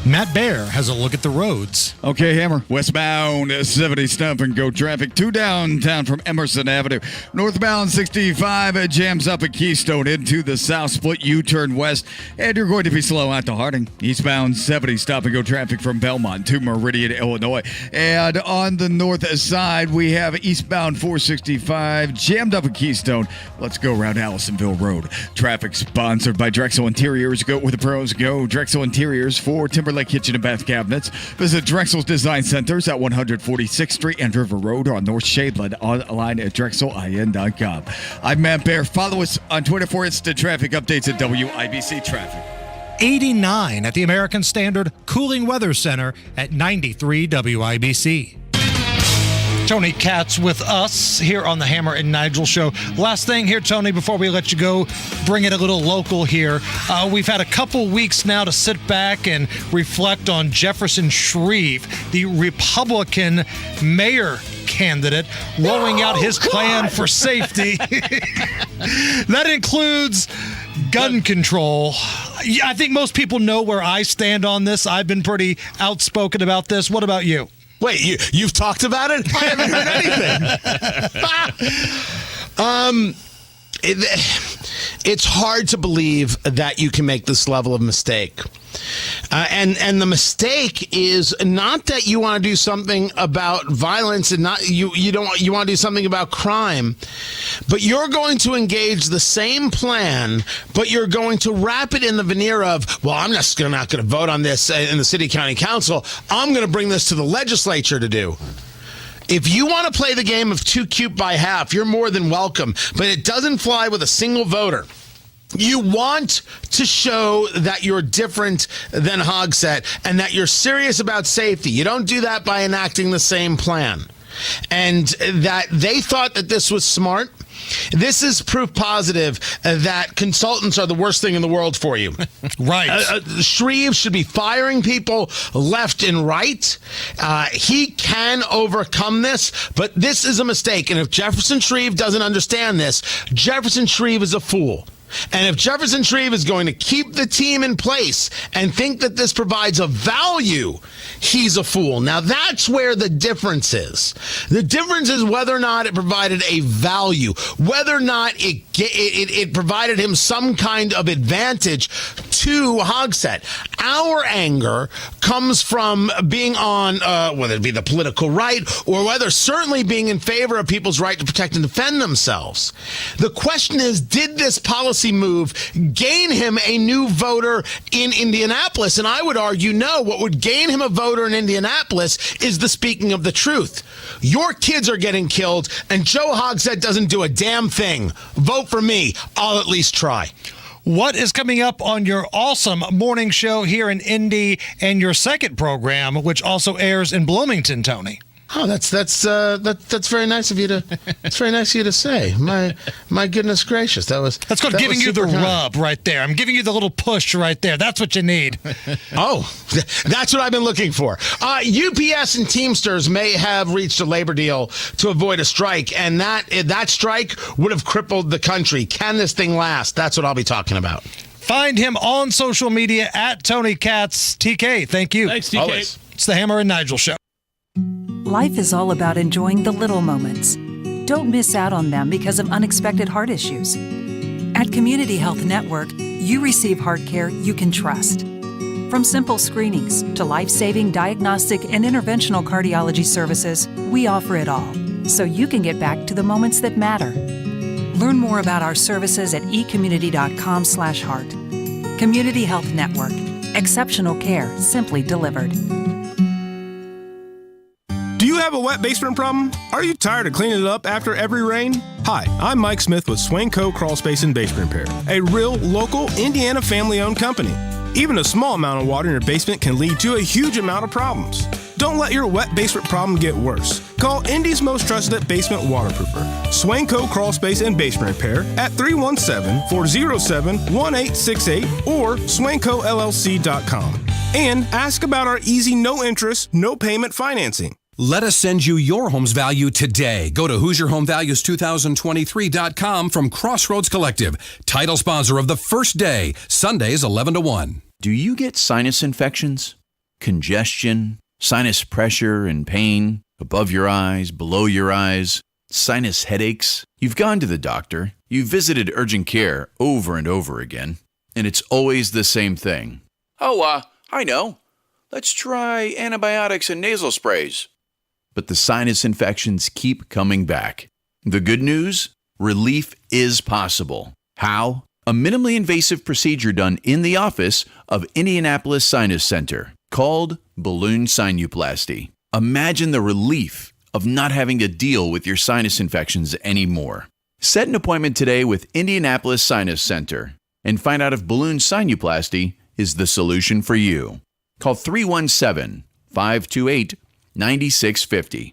Matt Bear has a look at the roads. Okay, Hammer. Westbound 70 stop and go traffic to downtown from Emerson Avenue. Northbound 65 jams up at Keystone into the south split U-turn west. And you're going to be slow out to Harding. Eastbound 70 stop and go traffic from Belmont to Meridian, Illinois. And on the north side, we have eastbound 465 jammed up at Keystone. Let's go around Allisonville Road. Traffic sponsored by Drexel Interiors. Go where the pros go. Drexel Interiors for Timberlake Kitchen and Bath Cabinets. Visit Drexel's Design Centers at 146th Street and River Road on North Shadeland. Online at drexelin.com. I'm Matt Bear. Follow us on Twitter for instant traffic updates at WIBC Traffic. 89 at the American Standard Cooling Weather Center at 93 WIBC. Tony Katz with us here on the Hammer and Nigel show. Last thing here, Tony, before we let you go, bring it a little local here. We've had a couple weeks now to sit back and reflect on Jefferson Shreve, the Republican mayor candidate, rolling out his plan for safety. That includes gun control. I think most people know where I stand on this. I've been pretty outspoken about this. What about you? Wait, you've talked about it? I haven't heard anything. It's hard to believe that you can make this level of mistake. And the mistake is not that you want to do something about violence and not you want to do something about crime, but you're going to engage the same plan, but you're going to wrap it in the veneer of, well, I'm not going to vote on this in the city county council. I'm going to bring this to the legislature to do. If you want to play the game of too cute by half, you're more than welcome, but it doesn't fly with a single voter. You want to show that you're different than Hogsett and that you're serious about safety. You don't do that by enacting the same plan. And that they thought that this was smart. This is proof positive that consultants are the worst thing in the world for you. Right. Shreve should be firing people left and right. He can overcome this, but this is a mistake. And if Jefferson Shreve doesn't understand this, Jefferson Shreve is a fool. And if Jefferson Shreve is going to keep the team in place and think that this provides a value, he's a fool. Now, that's where the difference is. The difference is whether or not it provided a value, whether or not it provided him some kind of advantage to Hogsett. Our anger comes from being on, whether it be the political right or whether certainly being in favor of people's right to protect and defend themselves. The question is, did this policy move gain him a new voter in Indianapolis? And I would argue no. What would gain him a voter in Indianapolis is the speaking of the truth. Your kids are getting killed, and Joe Hogsett doesn't do a damn thing. Vote for me. I'll at least try. What is coming up on your awesome morning show here in Indy and your second program, which also airs in Bloomington, Tony? Oh, that's very nice of you to. It's very nice of you to say. My goodness gracious, that's called giving you the rub right there. I'm giving you the little push right there. That's what you need. Oh, that's what I've been looking for. UPS and Teamsters may have reached a labor deal to avoid a strike, and that strike would have crippled the country. Can this thing last? That's what I'll be talking about. Find him on social media at Tony Katz. TK, thank you. Thanks, TK. Always. It's the Hammer and Nigel Show. Life is all about enjoying the little moments. Don't miss out on them because of unexpected heart issues. At Community Health Network, you receive heart care you can trust. From simple screenings to life-saving diagnostic and interventional cardiology services, we offer it all, so you can get back to the moments that matter. Learn more about our services at ecommunity.com/heart. Community Health Network. Exceptional care simply delivered. Do you have a wet basement problem? Are you tired of cleaning it up after every rain? Hi, I'm Mike Smith with Swain Co. Crawl Space and Basement Repair, a real, local, Indiana family-owned company. Even a small amount of water in your basement can lead to a huge amount of problems. Don't let your wet basement problem get worse. Call Indy's most trusted basement waterproofer, Swain Co. Crawl Space and Basement Repair at 317-407-1868 or swaincollc.com. And ask about our easy, no-interest, no-payment financing. Let us send you your home's value today. Go to HoosierHomeValues2023.com from Crossroads Collective, title sponsor of the first day, Sundays 11 to 1. Do you get sinus infections, congestion, sinus pressure and pain, above your eyes, below your eyes, sinus headaches? You've gone to the doctor, you've visited urgent care over and over again, and it's always the same thing. I know. Let's try antibiotics and nasal sprays. But the sinus infections keep coming back. The good news? Relief is possible. How? A minimally invasive procedure done in the office of Indianapolis Sinus Center called balloon sinuplasty. Imagine the relief of not having to deal with your sinus infections anymore. Set an appointment today with Indianapolis Sinus Center and find out if balloon sinuplasty is the solution for you. Call 317-528-9650.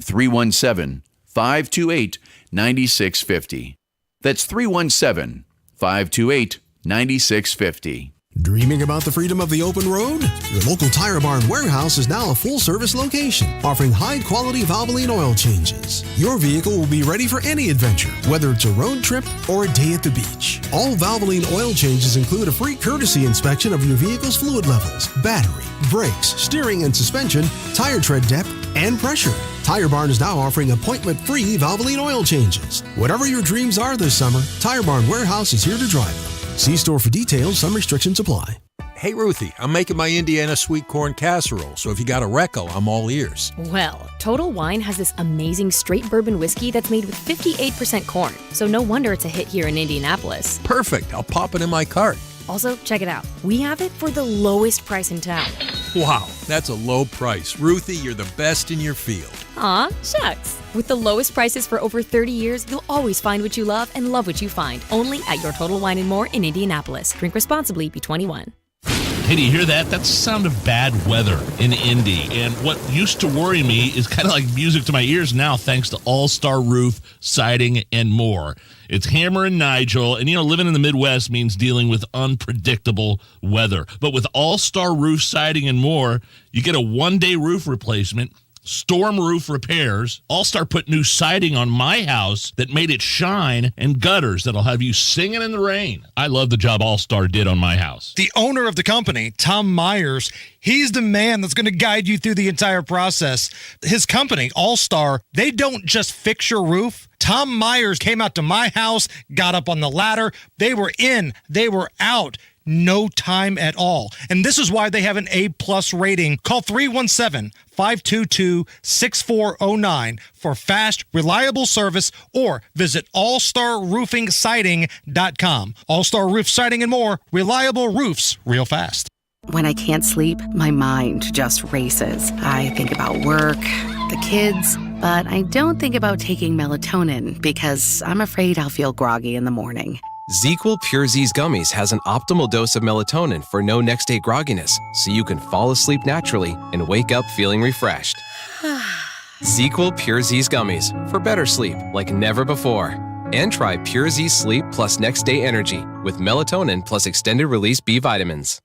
317-528-9650. That's 317-528-9650. Dreaming about the freedom of the open road? Your local Tire Barn warehouse is now a full-service location, offering high-quality Valvoline oil changes. Your vehicle will be ready for any adventure, whether it's a road trip or a day at the beach. All Valvoline oil changes include a free courtesy inspection of your vehicle's fluid levels, battery, brakes, steering and suspension, tire tread depth, and pressure. Tire Barn is now offering appointment-free Valvoline oil changes. Whatever your dreams are this summer, Tire Barn Warehouse is here to drive them. See store for details. Some restrictions apply. Hey, Ruthie, I'm making my Indiana sweet corn casserole, so if you got a reco, I'm all ears. Well, Total Wine has this amazing straight bourbon whiskey that's made with 58% corn, so no wonder it's a hit here in Indianapolis. Perfect. I'll pop it in my cart. Also, check it out. We have it for the lowest price in town. Wow, that's a low price. Ruthie, you're the best in your field. Aw, shucks. With the lowest prices for over 30 years, you'll always find what you love and love what you find. Only at your Total Wine & More in Indianapolis. Drink responsibly. Be 21. Hey, do you hear that? That's the sound of bad weather in Indy. And what used to worry me is kind of like music to my ears now, thanks to All-Star Roof, Siding, and more. It's Hammer and Nigel. And, living in the Midwest means dealing with unpredictable weather. But with All-Star Roof, Siding, and more, you get a one-day roof replacement, storm roof repairs. All-Star put new siding on my house that made it shine, and gutters that'll have you singing in the rain. I love the job All-Star did on my house. The owner of the company, Tom Myers, he's the man that's going to guide you through the entire process. His company, All-Star, they don't just fix your roof. Tom Myers came out to my house, got up on the ladder. They were in, they were out, no time at all. And this is why they have an A-plus rating. Call 317-522-6409 for fast, reliable service, or visit allstarroofingsiding.com. All-Star Roof Siding and more. Reliable roofs, real fast. When I can't sleep, my mind just races. I think about work, the kids, but I don't think about taking melatonin because I'm afraid I'll feel groggy in the morning. ZzzQuil Pure Z's Gummies has an optimal dose of melatonin for no next-day grogginess, so you can fall asleep naturally and wake up feeling refreshed. ZzzQuil Pure Z's Gummies for better sleep like never before. And try Pure Z Sleep plus next-day energy with melatonin plus extended-release B vitamins.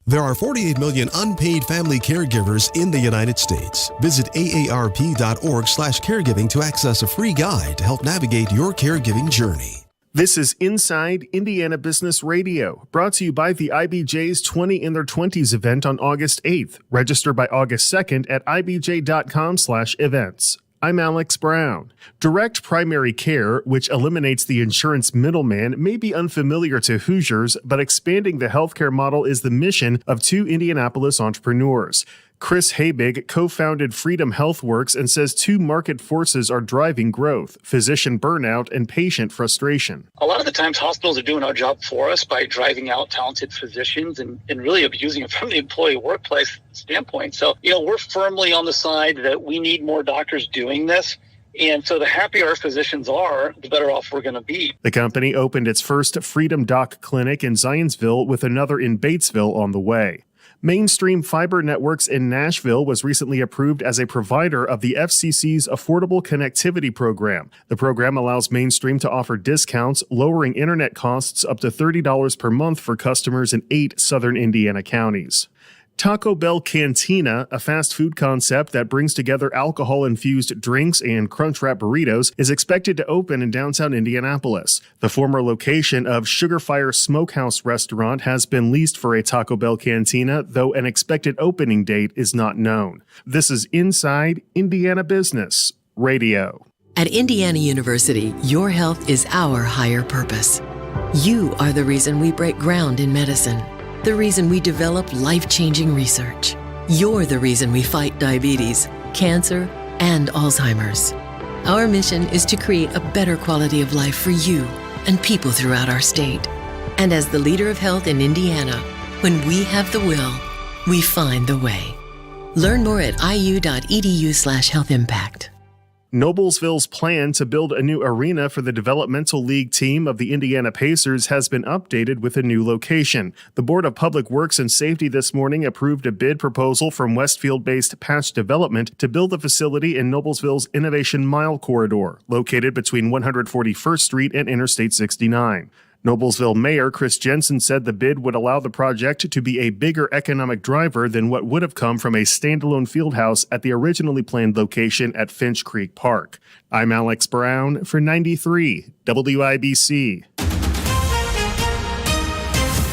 There are 48 million unpaid family caregivers in the United States. Visit aarp.org/caregiving to access a free guide to help navigate your caregiving journey. This is Inside Indiana Business Radio, brought to you by the IBJ's 20 in their 20s event on August 8th. Register by August 2nd at ibj.com/events. I'm Alex Brown. Direct primary care, which eliminates the insurance middleman, may be unfamiliar to Hoosiers, but expanding the healthcare model is the mission of two Indianapolis entrepreneurs. Chris Habig co-founded Freedom HealthWorks and says two market forces are driving growth: physician burnout and patient frustration. A lot of the times hospitals are doing our job for us by driving out talented physicians and really abusing it from the employee workplace standpoint. So, we're firmly on the side that we need more doctors doing this. And so the happier our physicians are, the better off we're going to be. The company opened its first Freedom Doc clinic in Zionsville with another in Batesville on the way. Mainstream Fiber Networks in Nashville was recently approved as a provider of the FCC's Affordable Connectivity Program. The program allows Mainstream to offer discounts, lowering internet costs up to $30 per month for customers in 8 southern Indiana counties. Taco Bell Cantina, a fast food concept that brings together alcohol-infused drinks and Crunchwrap burritos, is expected to open in downtown Indianapolis. The former location of Sugar Fire Smokehouse Restaurant has been leased for a Taco Bell Cantina, though an expected opening date is not known. This is Inside Indiana Business Radio. At Indiana University, your health is our higher purpose. You are the reason we break ground in medicine. The reason we develop life-changing research. You're the reason we fight diabetes, cancer, and Alzheimer's. Our mission is to create a better quality of life for you and people throughout our state. And as the leader of health in Indiana, when we have the will, we find the way. Learn more at iu.edu/healthimpact. Noblesville's plan to build a new arena for the developmental league team of the Indiana Pacers has been updated with a new location. The Board of Public Works and Safety this morning approved a bid proposal from Westfield-based Patch Development to build the facility in Noblesville's Innovation Mile Corridor, located between 141st Street and Interstate 69. Noblesville Mayor Chris Jensen said the bid would allow the project to be a bigger economic driver than what would have come from a standalone fieldhouse at the originally planned location at Finch Creek Park. I'm Alex Brown for 93 WIBC.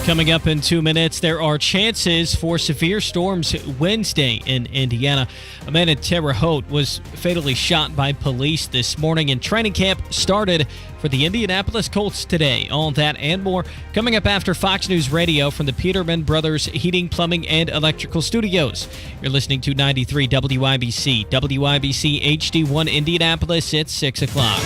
Coming up in 2 minutes, there are chances for severe storms Wednesday in Indiana. A man in Terre Haute was fatally shot by police this morning, and training camp started for the Indianapolis Colts today. All that and more coming up after Fox News Radio from the Peterman Brothers Heating, Plumbing, and Electrical Studios. You're listening to 93 WIBC, WIBC HD1 Indianapolis at 6 o'clock.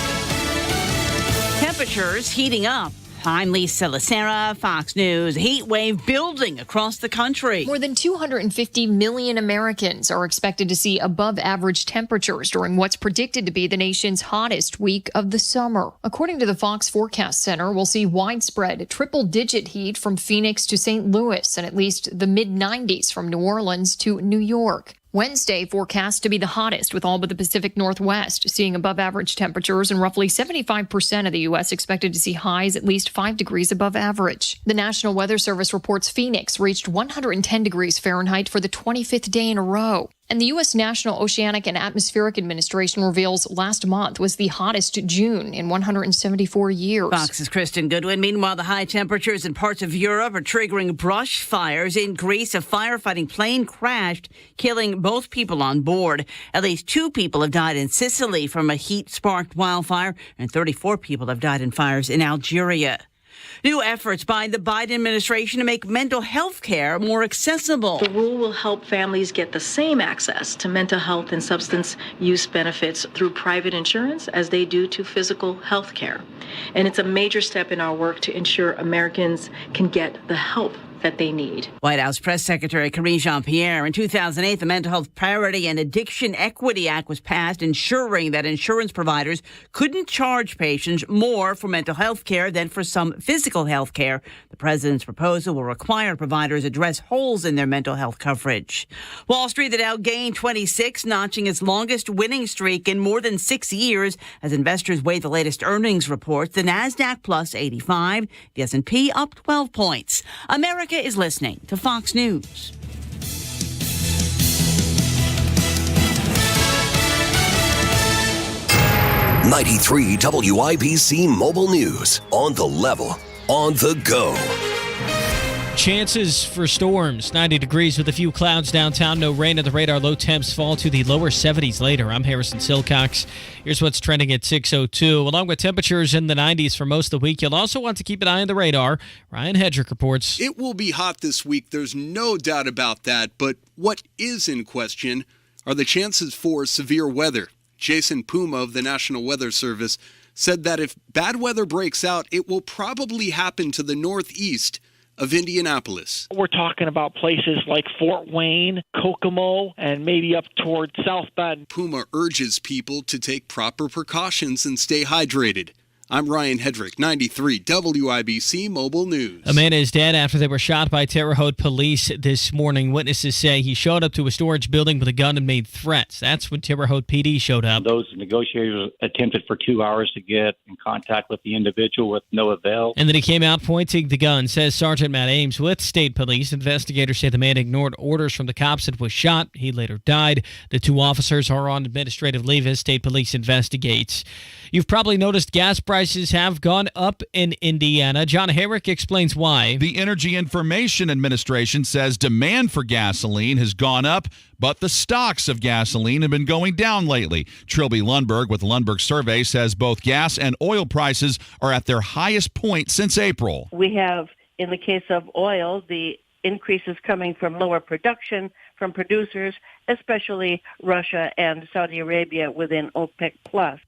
Temperatures heating up. I'm Lisa Lacera, Fox News. Heat wave building across the country. More than 250 million Americans are expected to see above average temperatures during what's predicted to be the nation's hottest week of the summer. According to the Fox Forecast Center, we'll see widespread triple-digit heat from Phoenix to St. Louis and at least the mid-90s from New Orleans to New York. Wednesday forecast to be the hottest, with all but the Pacific Northwest seeing above average temperatures, and roughly 75% of the U.S. expected to see highs at least 5 degrees above average. The National Weather Service reports Phoenix reached 110 degrees Fahrenheit for the 25th day in a row. And the U.S. National Oceanic and Atmospheric Administration reveals last month was the hottest June in 174 years. Fox's Kristen Goodwin. Meanwhile, the high temperatures in parts of Europe are triggering brush fires. In Greece, a firefighting plane crashed, killing both people on board. At least 2 people have died in Sicily from a heat-sparked wildfire, and 34 people have died in fires in Algeria. New efforts by the Biden administration to make mental health care more accessible. The rule will help families get the same access to mental health and substance use benefits through private insurance as they do to physical health care. And it's a major step in our work to ensure Americans can get the help that they need. White House Press Secretary Karine Jean-Pierre. In 2008, the Mental Health Parity and Addiction Equity Act was passed, ensuring that insurance providers couldn't charge patients more for mental health care than for some physical health care. The president's proposal will require providers address holes in their mental health coverage. Wall Street, the Dow gained 26, notching its longest winning streak in more than 6 years as investors weigh the latest earnings reports. The Nasdaq plus 85, the S&P up 12 points. America is listening to Fox News. '93 WIBC Mobile News. On the level, on the go. Chances for storms, 90 degrees with a few clouds downtown. No rain at the radar. Low temps fall to the lower 70s later. I'm Harrison Silcox. Here's what's trending at 6:02. Along with temperatures in the 90s for most of the week, you'll also want to keep an eye on the radar. Ryan Hedrick reports. It will be hot this week. There's no doubt about that. But what is in question are the chances for severe weather. Jason Puma of the National Weather Service said that if bad weather breaks out, it will probably happen to the northeast of Indianapolis. We're talking about places like Fort Wayne, Kokomo, and maybe up toward South Bend. Puma urges people to take proper precautions and stay hydrated. I'm Ryan Hedrick, 93 WIBC Mobile News. A man is dead after they were shot by Terre Haute police this morning. Witnesses say he showed up to a storage building with a gun and made threats. That's when Terre Haute PD showed up. Those negotiators attempted for 2 hours to get in contact with the individual with no avail. And then he came out pointing the gun, says Sergeant Matt Ames with state police. Investigators say the man ignored orders from the cops and was shot. He later died. The two officers are on administrative leave as state police investigates. You've probably noticed gas prices have gone up in Indiana. John Herrick explains why. The Energy Information Administration says demand for gasoline has gone up, but the stocks of gasoline have been going down lately. Trilby Lundberg with the Lundberg Survey says both gas and oil prices are at their highest point since April. We have, in the case of oil, the increases coming from lower production from producers, especially Russia and Saudi Arabia within OPEC+.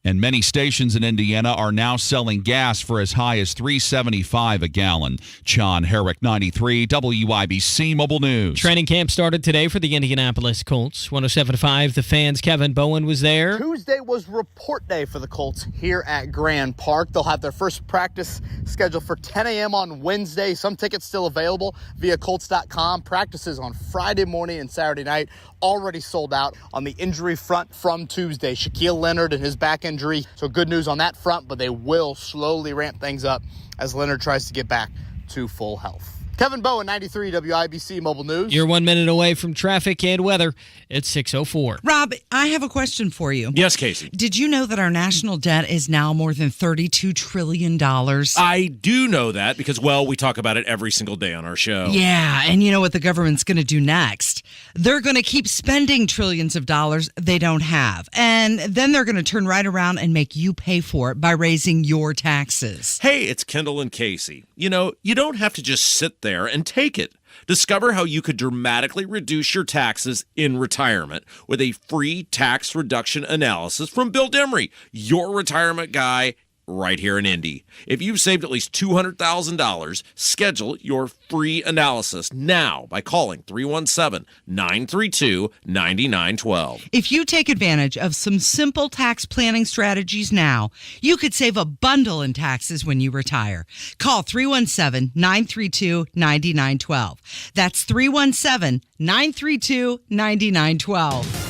And many stations in Indiana are now selling gas for as high as $3.75 a gallon. John Herrick, 93 WIBC Mobile News. Training camp started today for the Indianapolis Colts. 107.5 The Fan's Kevin Bowen was there. Tuesday was report day for the Colts here at Grand Park. They'll have their first practice scheduled for 10 a.m. on Wednesday. Some tickets still available via Colts.com. Practices on Friday morning and Saturday night. Already sold out on the injury front from Tuesday. Shaquille Leonard and his back injury. So good news on that front, but they will slowly ramp things up as Leonard tries to get back to full health. Kevin Bowen, 93 WIBC Mobile News. You're 1 minute away from traffic and weather. It's 6:04. Rob, I have a question for you. Yes, Casey. Did you know that our national debt is now more than $32 trillion? I do know that because, well, we talk about it every single day on our show. Yeah, and you know what the government's going to do next? They're going to keep spending trillions of dollars they don't have. And then they're going to turn right around and make you pay for it by raising your taxes. Hey, it's Kendall and Casey. You know, you don't have to just sit there and take it. Discover how you could dramatically reduce your taxes in retirement with a free tax reduction analysis from Bill Demery, your retirement guy right here in Indy. If you've saved at least $200,000, schedule your free analysis now by calling 317-932-9912. If you take advantage of some simple tax planning strategies now, you could save a bundle in taxes when you retire. Call 317-932-9912. That's 317-932-9912.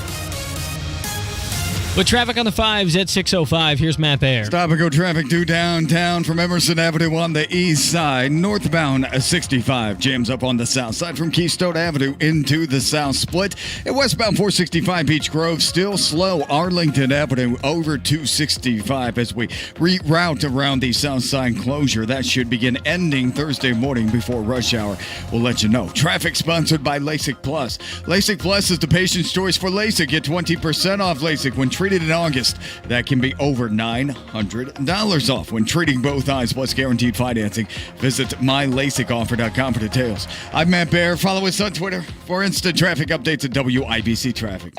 With traffic on the 5s at 6:05, here's Matt Baer. Stop and go traffic to downtown from Emerson Avenue on the east side. Northbound 65 jams up on the south side from Keystone Avenue into the south split. And westbound 465 Beach Grove still slow. Arlington Avenue over 265 as we reroute around the south side closure. That should begin ending Thursday morning before rush hour. We'll let you know. Traffic sponsored by LASIK Plus. LASIK Plus is the patient's choice for LASIK. Get 20% off LASIK when treated in August. That can be over $900 off when treating both eyes plus guaranteed financing. Visit mylasicoffer.com for details. I'm Matt Baer. Follow us on Twitter for instant traffic updates at WIBC Traffic.